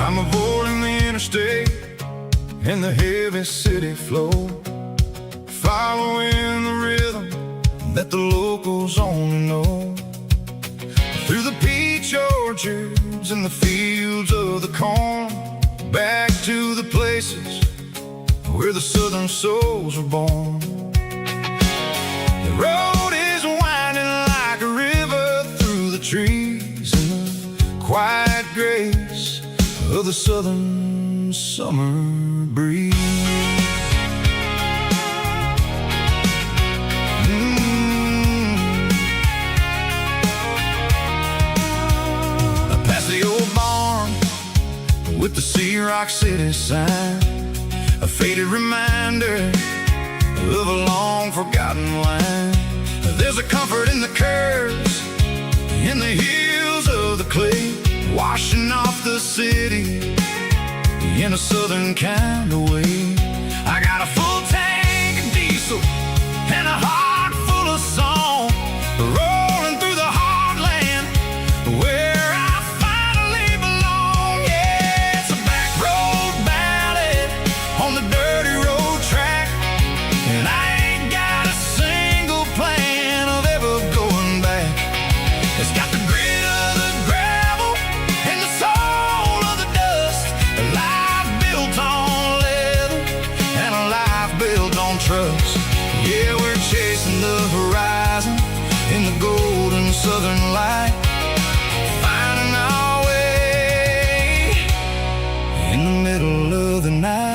I'm avoiding the interstate and the heavy city flow, following the rhythm that the locals only know. Through the peach orchards and the fields of the corn, back to the places where the southern souls were born. The road is winding like a river through the trees, and the quiet grace of the southern summer breeze. Past the old barn with the Sea Rock City sign, a faded reminder of a long forgotten line. There's a comfort in the curves, in the hills of the clay, washing off the city in a southern kind of way. I got a full tank of diesel and a heart full of song, rolling through the heartland where I finally belong. Yeah, it's a back road ballad on the dirty road track, and I ain't got a single plan of ever going back. It's got the grit of the gravel and the soul of the dust, a life built on leather and a life built on trust. Yeah, we're chasing the horizon in the golden southern light, finding our way in the middle of the night.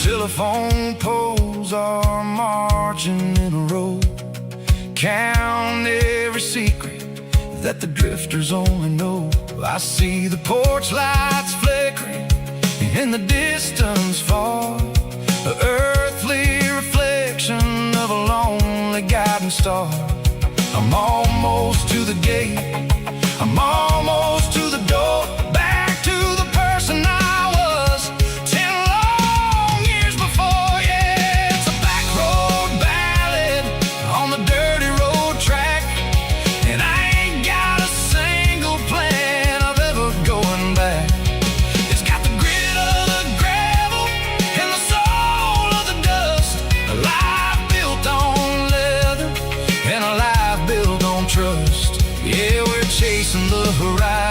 Telephone poles are marching in a row, count every secret that the drifters only know. I see the porch lights flickering in the distance far, an earthly reflection of a lonely guiding star. I'm almost to the gate, I'm almost to the door, back to the person I was 10 long years before. Yeah, it's a back road ballad on the dirty road track, and I ain't got a single plan of ever going back. It's got the grit of the gravel and the soul of the dust, a life built on leather and a life built on trust. Yeah, we're chasing the horizon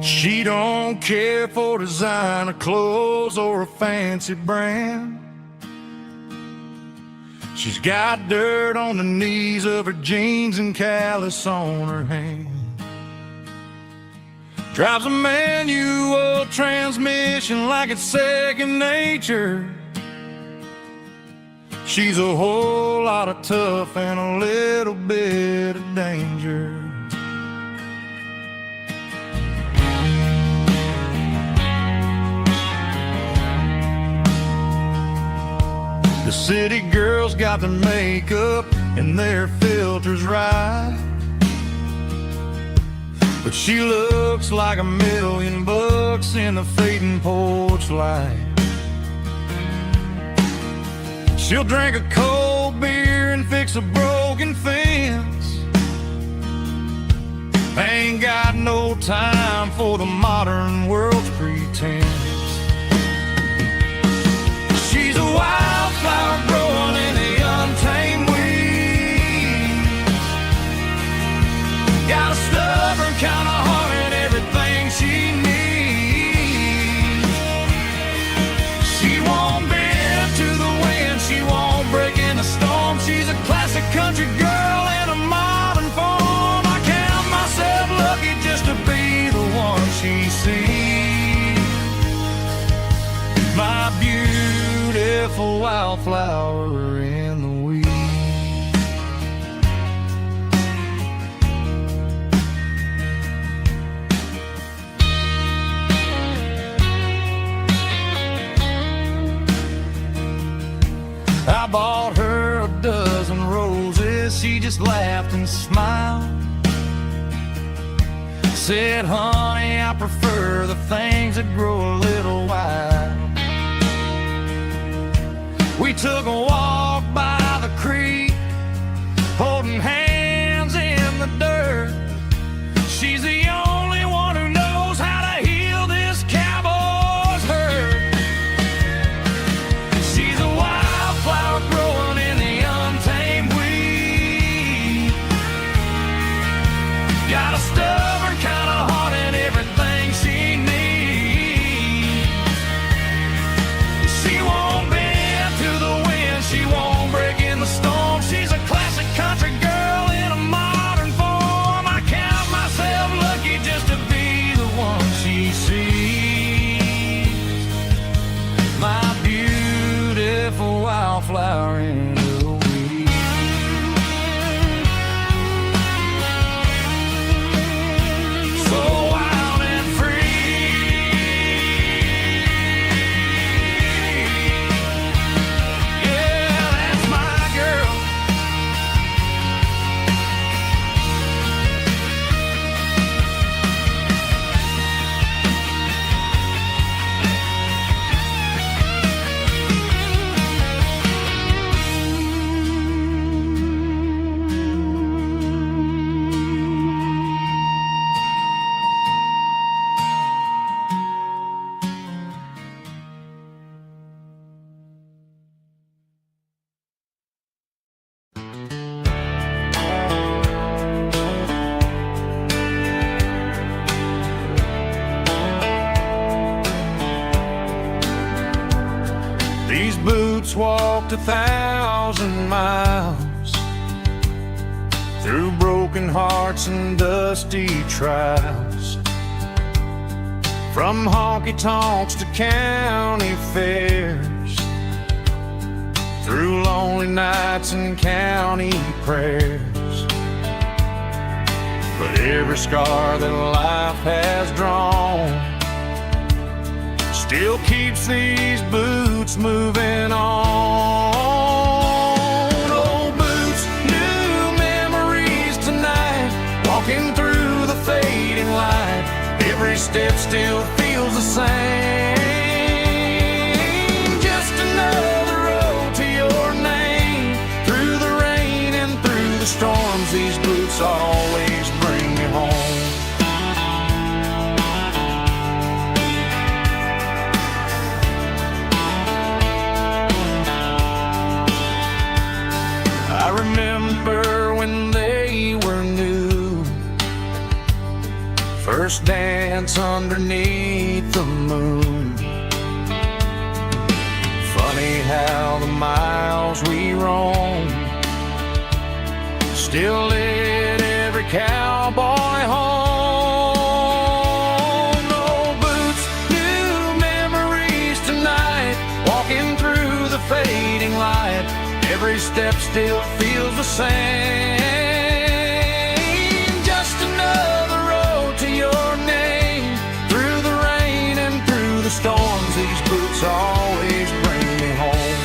She don't care for designer clothes or a fancy brand. She's got dirt on the knees of her jeans and callus on her hand. Drives a manual transmission like it's second nature. She's a whole lot of tough and a little bit of danger. The city girls got their makeup and their filters right, but she looks like $1,000,000 in the fading porch light. She'll drink a cold beer and fix a broken fence. Ain't got no time for the modern world's pretense. She's a wildflower growing in the untamed weeds. Got a stubborn kind of heart and everything she needs. She won't bend to the wind, she won't break in the storm. She's a classic country girl in a modern form. I count myself lucky just to be the one she sees. My beautiful wildflower in the weeds. I bought her a dozen roses, she just laughed and smiled. Said, honey, I prefer the things that grow a little wild. We took a walk by the creek, holding hands in the dirt. She's the only one who knows how to heal this cowboy's hurt. She's a wildflower growing in the untamed weed. Got a stubborn kind of heart and everything she needs. She won't bend to the wind, she won't break in the storm. She's a classic country girl in a modern form. I count myself lucky just to be the one she sees. My beautiful wildflower in the weeds. So wild and free. Yeah, that's my girl. These boots walked 1,000 miles through broken hearts and dusty trials, from honky-tonks to county fairs, through lonely nights and county prayers. But every scar that life has drawn still keeps these boots moving on. Old boots, new memories tonight, walking through the fading light. Every step still feels the same. Just another road to your name. Through the rain and through the storms, these boots always bring me home. I remember when they were new, first dance underneath the moon. Funny how the miles we roam still lit every cowboy home. No boots, new memories tonight, walking through the fading light. Every step still feels the same. Just another road to your name, through the rain and through the storms. These boots always bring me home.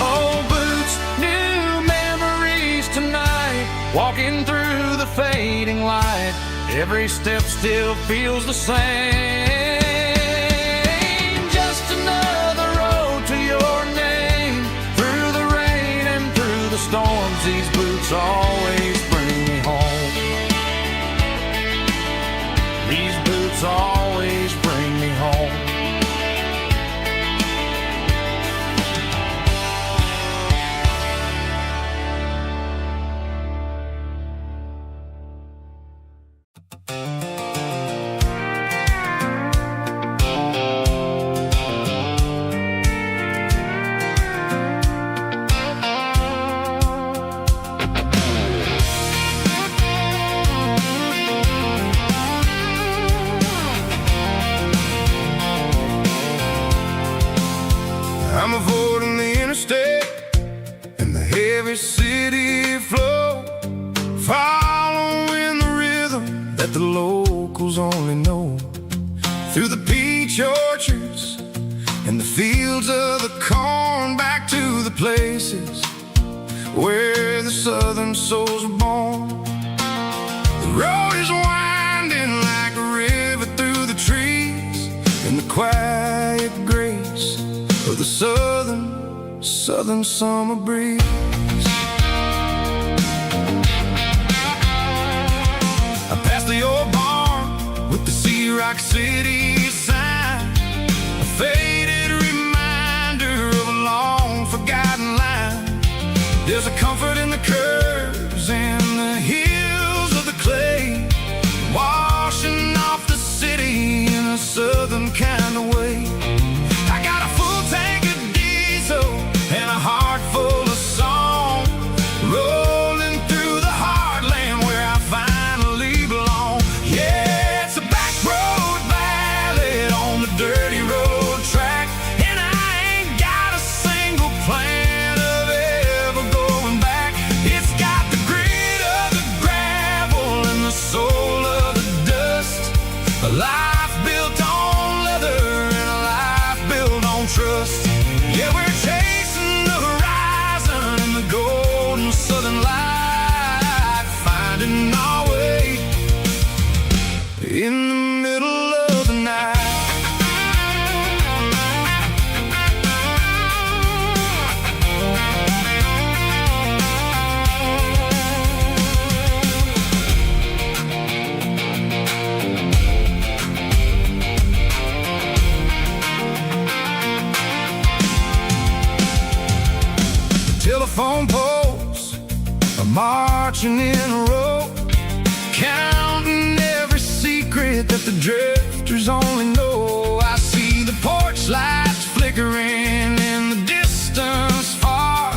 Oh, boots, new memories tonight, walking through the fading light. Every step still feels the same. Just another road to your name, through the rain and through the storms. These boots always bring me home. These boots always bring me home. I'm avoiding the interstate and the heavy city flow, following the rhythm that the locals only know. Through the peach orchards and the fields of the corn, back to the places where the southern souls were born. The road is winding like a river through the trees, in the quiet grace of the southern summer breeze. I passed the old barn with the Sea Rock City sign, a faded reminder of a long forgotten line. There's a comfort in the curves and the hills of the clay, washing off the city in a southern kind of way. I got a full tank of diesel and a heart full of song, rolling through the heartland where I finally belong. Yeah, it's a back road ballad on the dirty road track, and I ain't got a single plan of ever going back. It's got the grit of the gravel and the soul of the dust, a life built on leather and a life built on trust. Yeah, we're chasing the horizon in the golden southern light, finding our way in the middle of the night. Telephone poles are marching in a row, counting every secret that the drifters only know. I see the porch lights flickering in the distance far,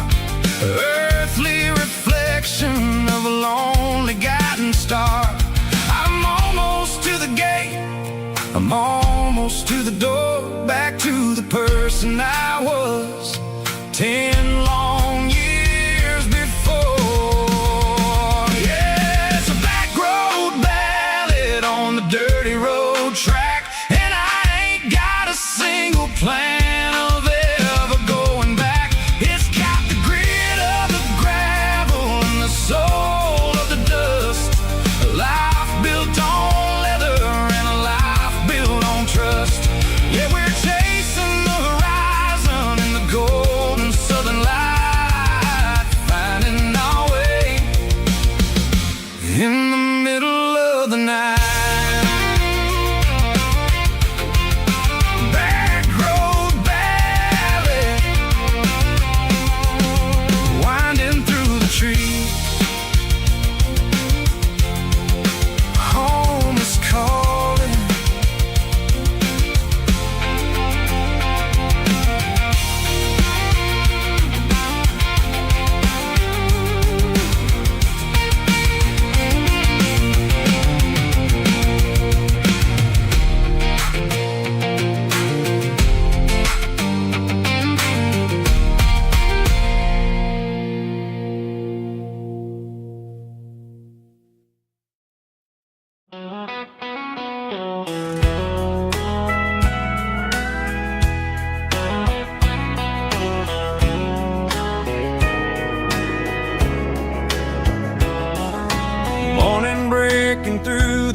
earthly reflection of a lonely guiding star. I'm almost to the gate, I'm almost to the door, back to the person I was 10 long years before. Yeah, it's a back road ballad on the dirty road track, and I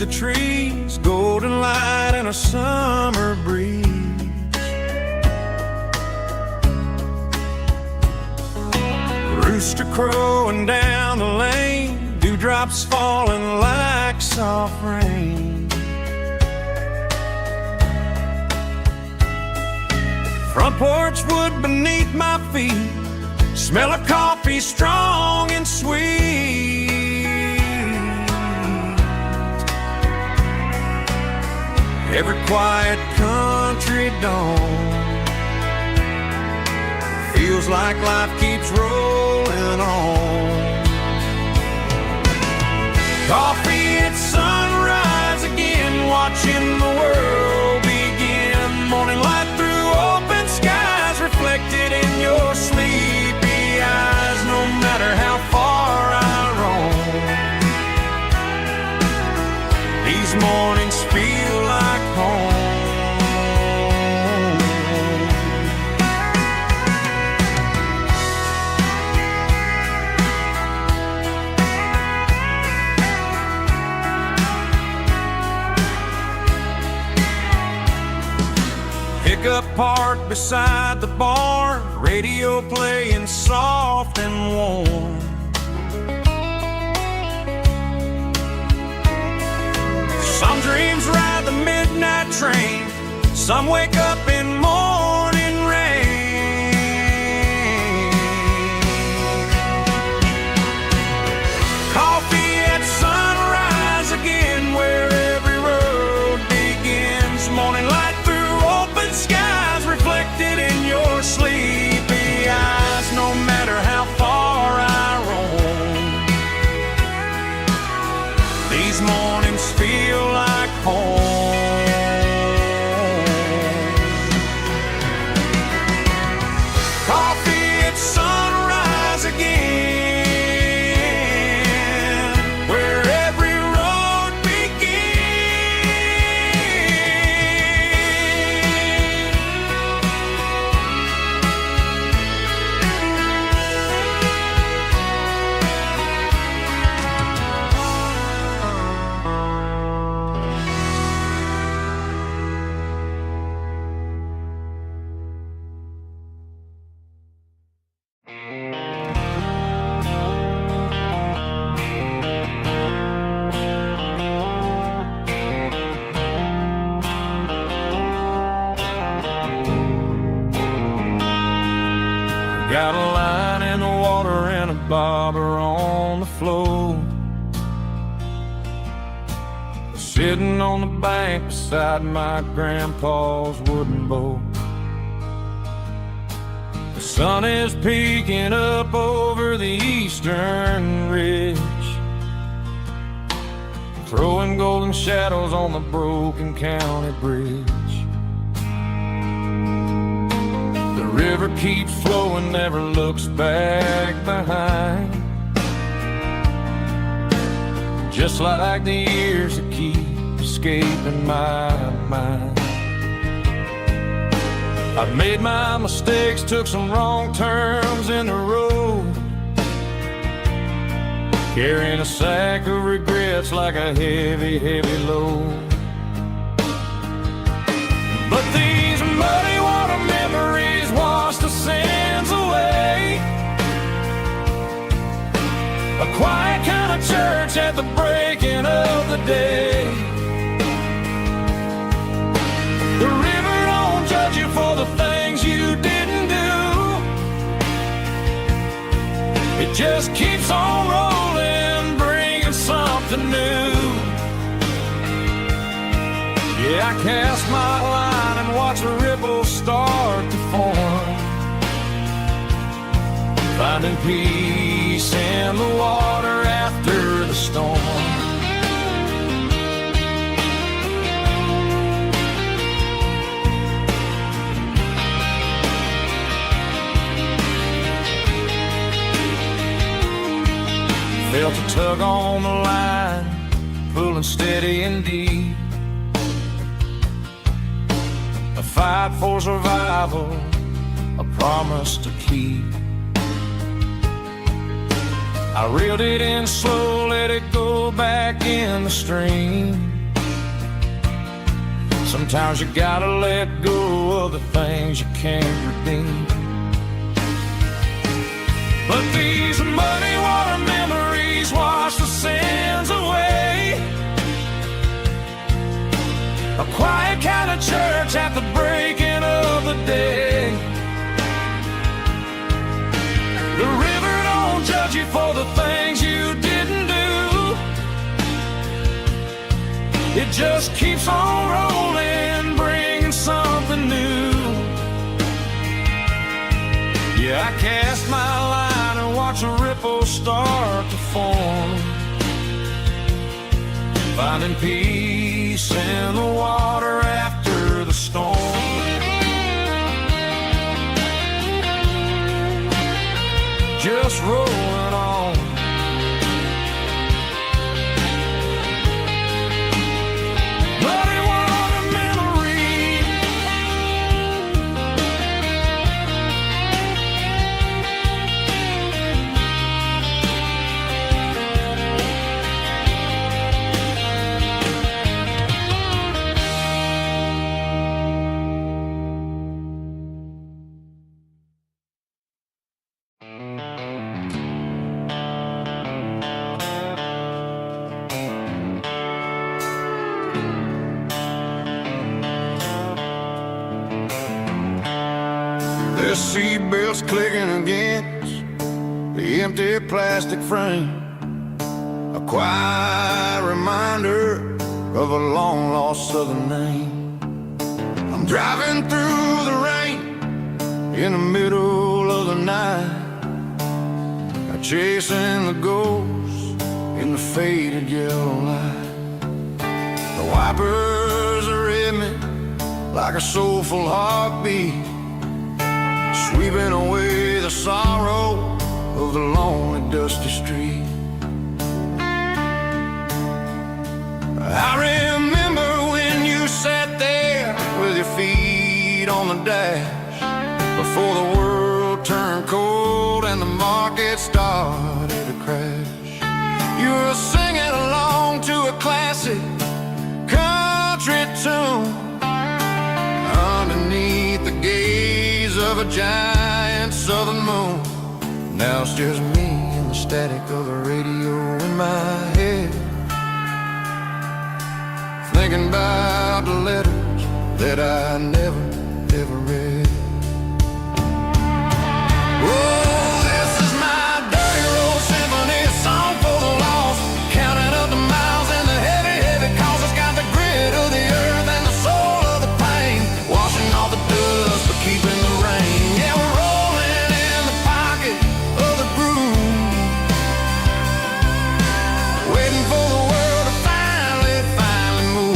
of trees, golden light and a summer breeze. Rooster crowing down the lane, dewdrops falling like soft rain. Front porch wood beneath my feet, smell of coffee strong and sweet. Every quiet country dawn feels like life keeps rolling on. Coffee at sunrise again, watching the world begin. Morning light through open skies, reflected in your sleepy eyes. No matter how far I roam, these mornings feel like home. Pickup parked beside the barn, radio playing soft and warm. Some dreams ride the midnight train, some wake up in morning rain. Coffee at sunrise again, where every road begins. Morning light through open skies, reflected in your sleepy eyes. No matter how far I roam, these mornings feel like home. Coffee at sunrise again, where every road got a line in the water and a bobber on the floor, sitting on the bank beside my grandpa's wooden boat. The sun is peeking up over the eastern ridge, throwing golden shadows on the broken county bridge. The river keeps flowing, never looks back behind, just like the years that keep escaping my mind. I've made my mistakes, took some wrong turns in the road, carrying a sack of regrets like a heavy, heavy load. But these muddy water memories wash the sins away. A quiet kind of church at the breaking of the day. The river don't judge you for the things you didn't do. It just keeps on rolling, bringing something new. Yeah, I cast my line and watch a ripple start to form, finding peace in the water after the storm. Felt a tug on the line, pulling steady and deep. A fight for survival, a promise to keep. I reeled it in slow, let it go back in the stream. Sometimes you gotta let go of the things you can't redeem. But these muddy water memories wash the sins away. A quiet kind of church at the breaking of the day. The river don't judge you for the things you didn't do. It just keeps on rolling, bringing something new. Yeah, I cast my line and watch a ripple start to form, finding peace in the water after the storm. Just rolling on. Muddy water memory. The seatbelt's clicking against the empty plastic frame, a quiet reminder of a long-lost southern name. I'm driving through the rain in the middle of the night, chasing the ghosts in the faded yellow light. The wipers are in me like a soulful heartbeat, sweeping away the sorrow of the lonely, dusty street. I remember when you sat there with your feet on the dash, before the world turned cold and the market started to crash. You were singing along to a classic country tune underneath the gaze of a giant southern moon. Now it's just me and the static of the radio in my head, thinking about the letters that I never, ever read. Oh, this is my dirty road symphony, a song for the lost, counting up the miles and the heavy, heavy calls. It's got the grit of the earth and the soul of the pain, washing off the dust but keeping the rain. Yeah, we're rolling in the pocket of the groove, waiting for the world to finally move.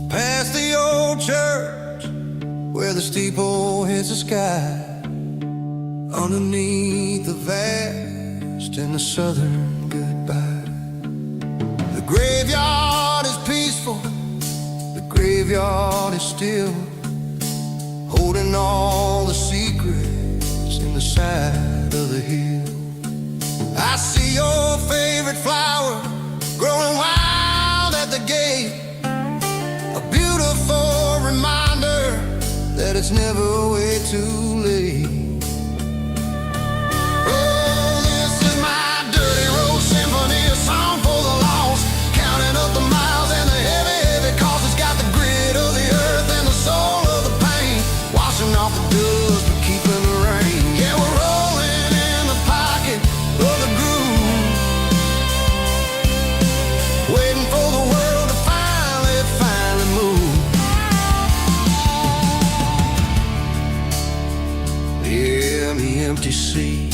Past the old church where the steeple hits the sky, underneath the vast and the southern goodbye. The graveyard is peaceful, the graveyard is still, holding all the secrets in the side of the hill. I see your favorite flower growing wild at the gate, a beautiful reminder that it's never way too late. Oh, this is my dirty road symphony, a song for the lost, counting up the miles and the heavy, heavy calls. It's got the grit of the earth and the soul of the pain, washing off the dust but keeping the rain. Yeah, we're rolling in the pocket of the groove, waiting for the world to finally move. Yeah, the empty sea,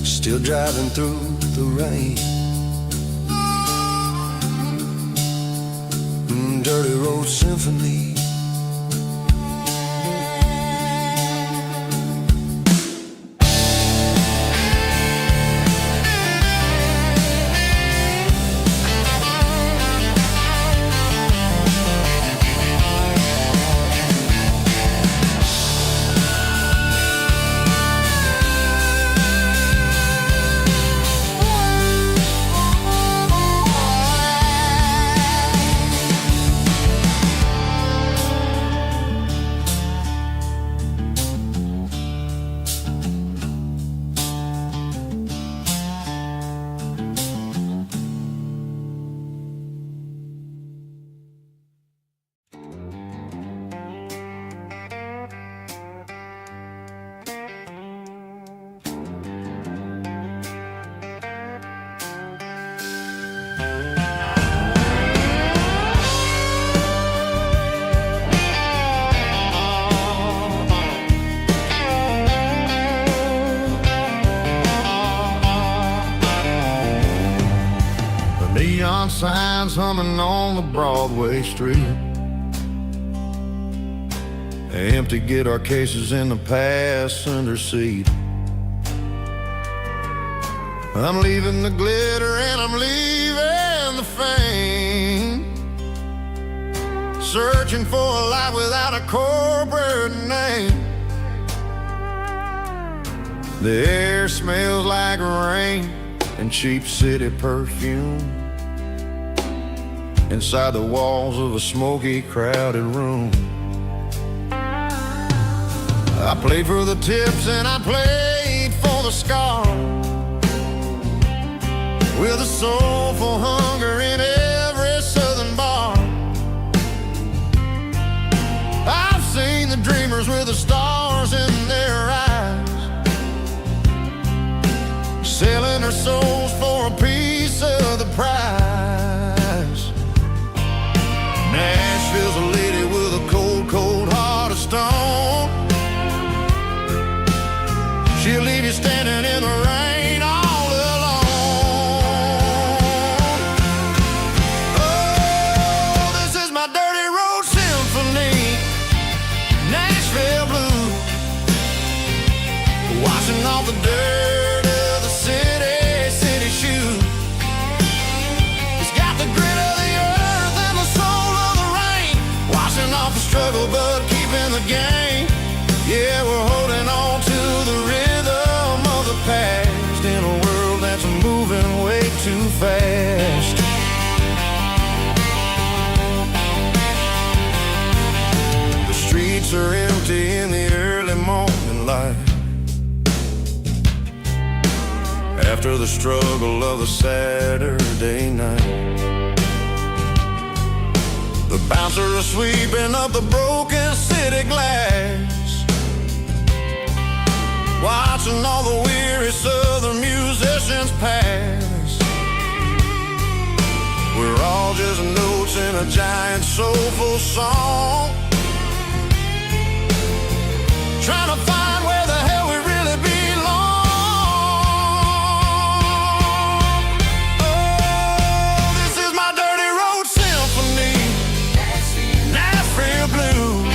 still driving through the rain. Dirty road symphony, neon signs humming on the Broadway street. Empty guitar cases in the passenger seat. I'm leaving the glitter and I'm leaving the fame, searching for a life without a corporate name. The air smells like rain and cheap city perfume inside the walls of a smoky, crowded room. I played for the tips and I played for the scars, with a soulful hunger in every southern bar. I've seen the dreamers with the stars in their eyes, selling their souls for a piece of the prize. Nashville's a lady with a cold, cold heart of stone. She'll leave you standing in the rain all alone. Oh, this is my dirty road symphony, Nashville blues, washing off the dirt of the city shoes. It's got the grit of the earth and the soul of the rain, washing off the struggle but keeping the game. Yeah, we're holding on to the rhythm of the past in a world that's moving way too fast. The streets are empty in the early morning light, after the struggle of the Saturday night. The bouncers are sweeping up the broken city glass, watching all the weary southern musicians pass. We're all just notes in a giant soulful song, trying to find where the hell we really belong. Oh, this is my dirty road symphony, Nashville blues,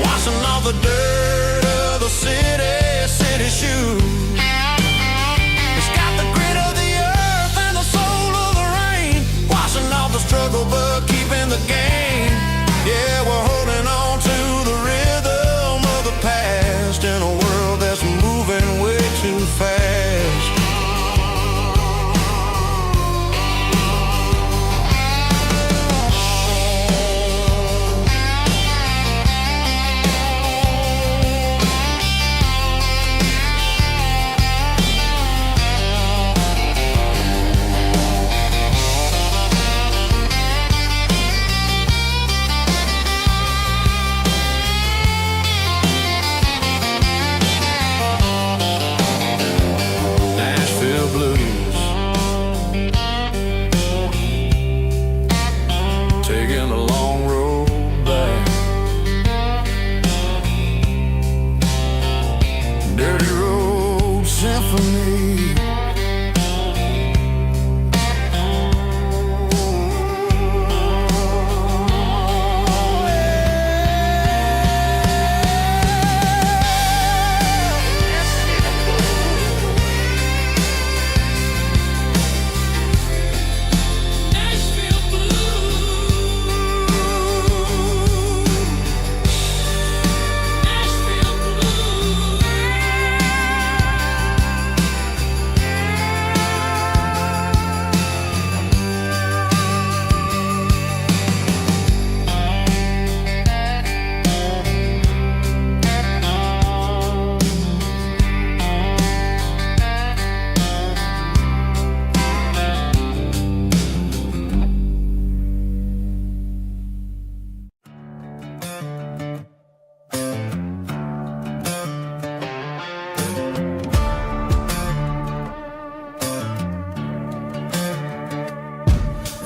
washing off the dirt of the city shoes. It's got the grit of the earth and the soul of the rain, washing off the struggle but keeping the game. Yeah, we're holding on to the rhythm of the past in a world that's moving way too fast.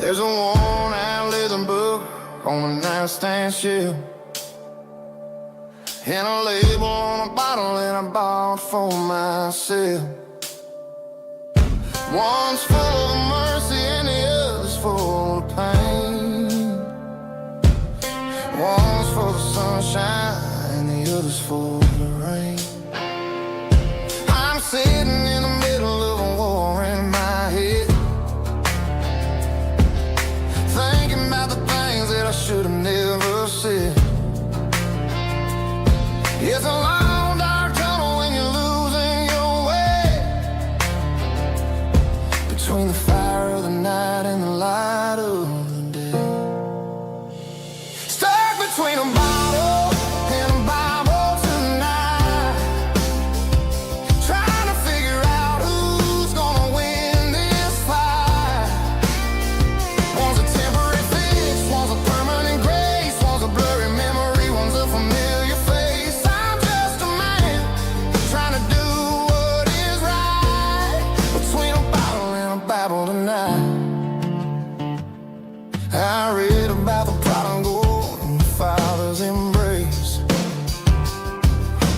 There's a worn-out leather book on the nightstand shelf, and a label on a bottle that I bought for myself. One's full of mercy One's for the sunshine and the other's for the rain. I'm sitting in the middle of a war in my head, thinking about the things that I should have never said. It's a long dark tunnel when you're losing your way, between the fire of the night and the light of the day. Stuck between a bottle and a Bible tonight, trying to figure out who's gonna win this fight. One's a temporary fix, one's a permanent grace, one's a blurry memory, one's a familiar face. I'm just a man trying to do what is right, between a bottle and a Bible tonight. I read about the prodigal and the Father's embrace.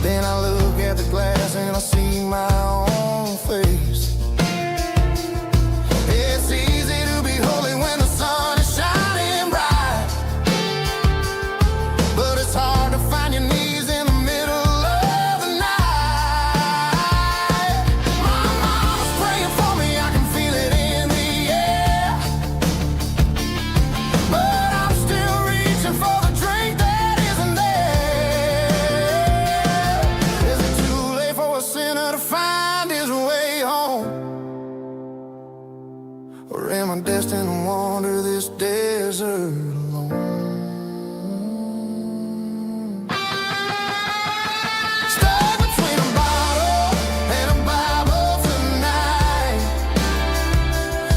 Then I look at the glass and I see my own face. It's easy to be holy when the sun is shining bright, but it's hard to find your knees in the middle of the night. My mama's praying for me, I can feel it in the air, but I'm still reaching for the drink that isn't there. Is it too late for a sinner to find his way home? Or am I destined to wander this desert alone? Stuck between a bottle and a Bible tonight,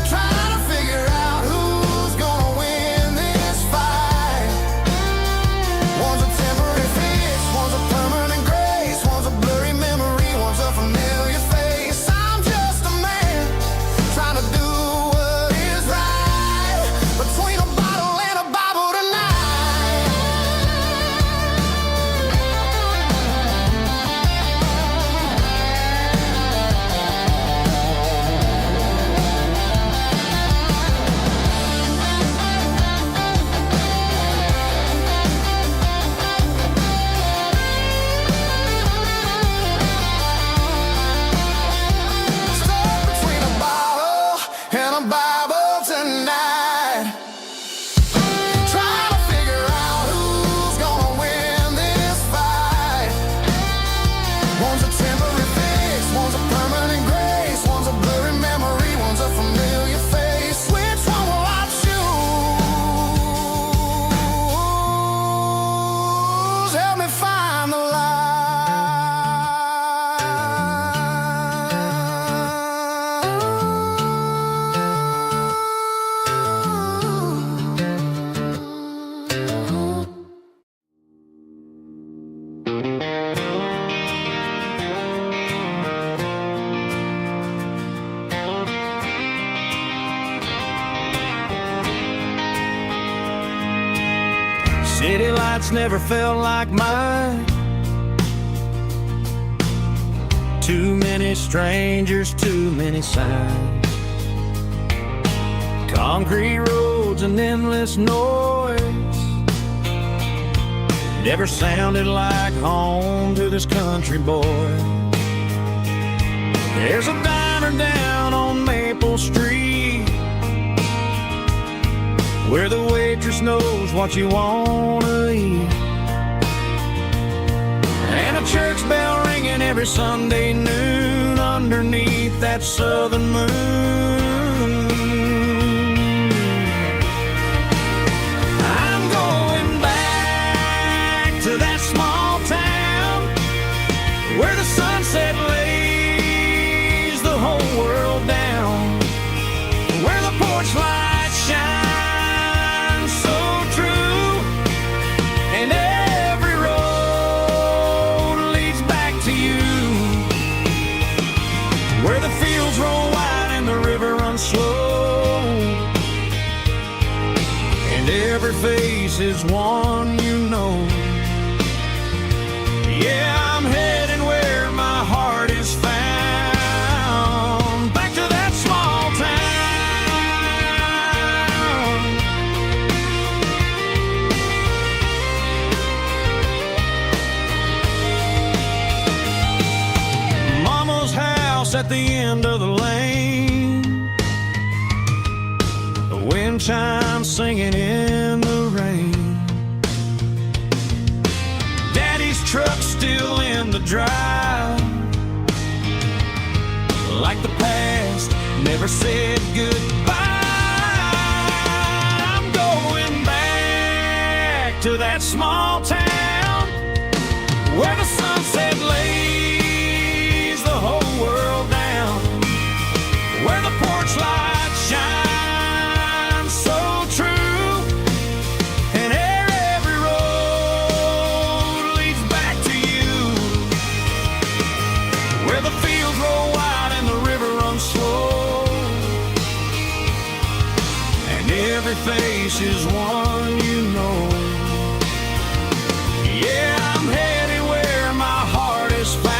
trying to figure out who's gonna win this fight. One's a temporary fix, one's a permanent grace, one's a blurry memory, one's a familiar face. I'm just a man trying to do what is right, between a bottle and a Bible tonight. Stuck between a bottle and a Bible tonight, trying to figure out who's gonna win this fight. One's a temporary fix, one's a permanent grace, one's a blurry memory, one's a familiar face. Which one will I choose? Help me find the light. City lights never felt like mine. Too many strangers, too many signs. Concrete roads and endless noise never sounded like home to this country boy. There's a diner down on Maple Street where the waitress knows what you wanna eat, and a church bell ringing every Sunday noon underneath that southern moon. I'm going back to that small town where the sunset lays the whole world down, where the porch lights shine so true, and every road leads back to you, where the fields roll wide and the river runs slow, and every face is one you know. Yeah, I'm heading where my heart is found, back to that small town. at the end of the lane, the wind chimes singing in the rain. Daddy's truck's still in the drive, like the past never said goodbye. I'm going back to that small town where the sunset lays the whole world down, where the porch light shines so true, and every road leads back to you, where the fields roll wide and the river runs slow, and every face is one you know. Yeah, I'm headed where my heart is found,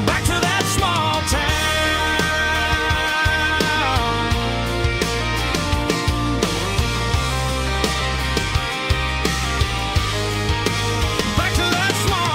back to that small town. Back to that small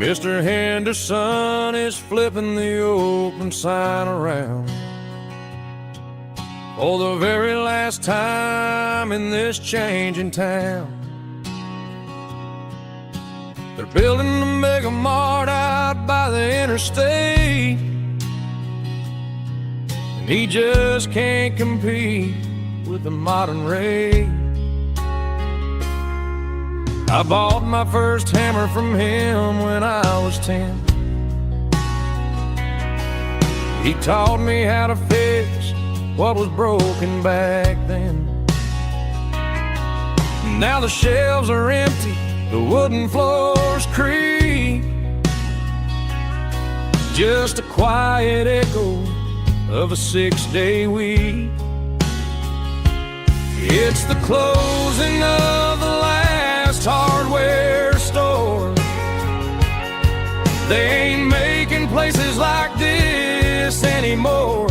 Mr. Henderson is flipping the open sign around for the very last time in this changing town. They're building the mega mart out by the interstate, and he just can't compete with the modern rate. I bought my first hammer from him when I was 10. He taught me how to fix what was broken back then. Now the shelves are empty, the wooden floors creak, just a quiet echo of a 6-day week. It's the closing of the last hardware store. They ain't making places like this anymore,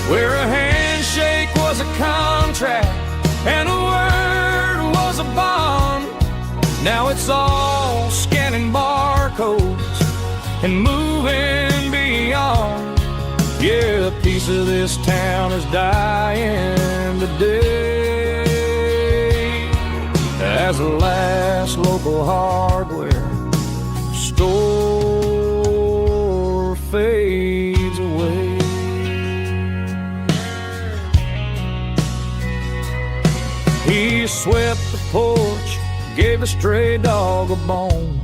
where a handshake was a contract and a word was a bond. Now it's all scanning barcodes and moving beyond. Yeah, a piece of this town is dying today as the last local hardware store fades away. He swept the porch, gave a stray dog a bone,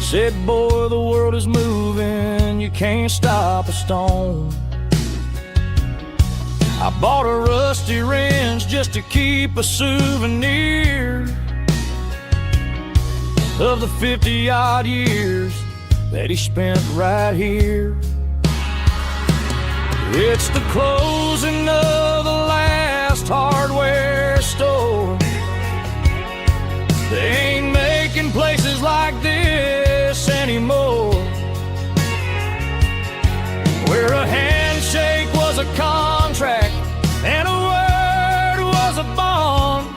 said, boy, the world is moving, you can't stop a stone. I bought a rusty wrench just to keep a souvenir of the 50-odd years that he spent right here. It's the closing of the last hardware store. They ain't making places like this anymore, where a handshake was a contract and a word was a bond.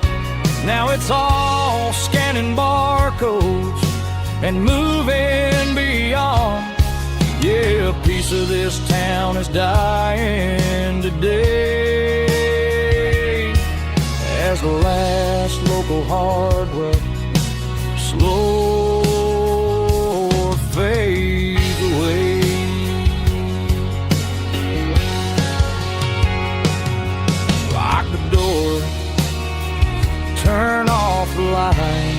Now it's all scanning barcodes and moving beyond. Yeah, a piece of this town is dying today as the last local hardware slow fades away. Lock the door, turn off the light.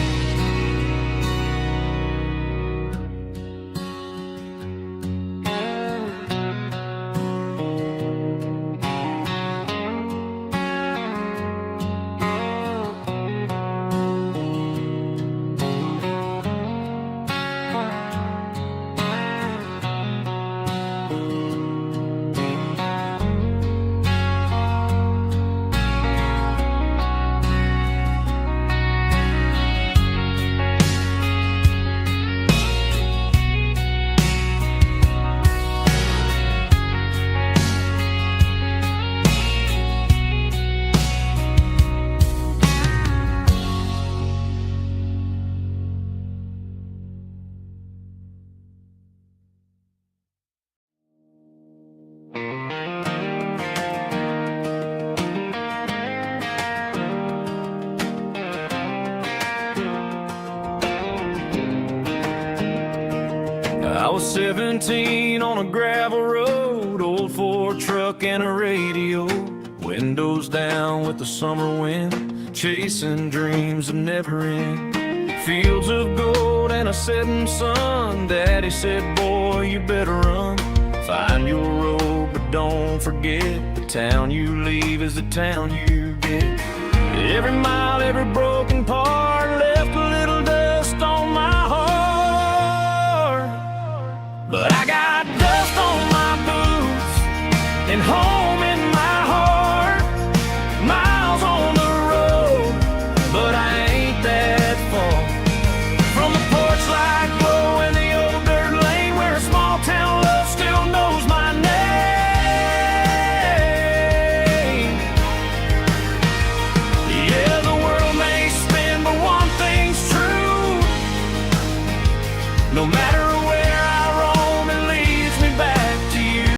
was 17 on a gravel road, old Ford truck and a radio, windows down with the summer wind, chasing dreams that never end. Fields of gold and a setting sun. Daddy said, boy, you better run. Find your road, but don't forget, the town you leave is the town you get. Every mile, every broken part,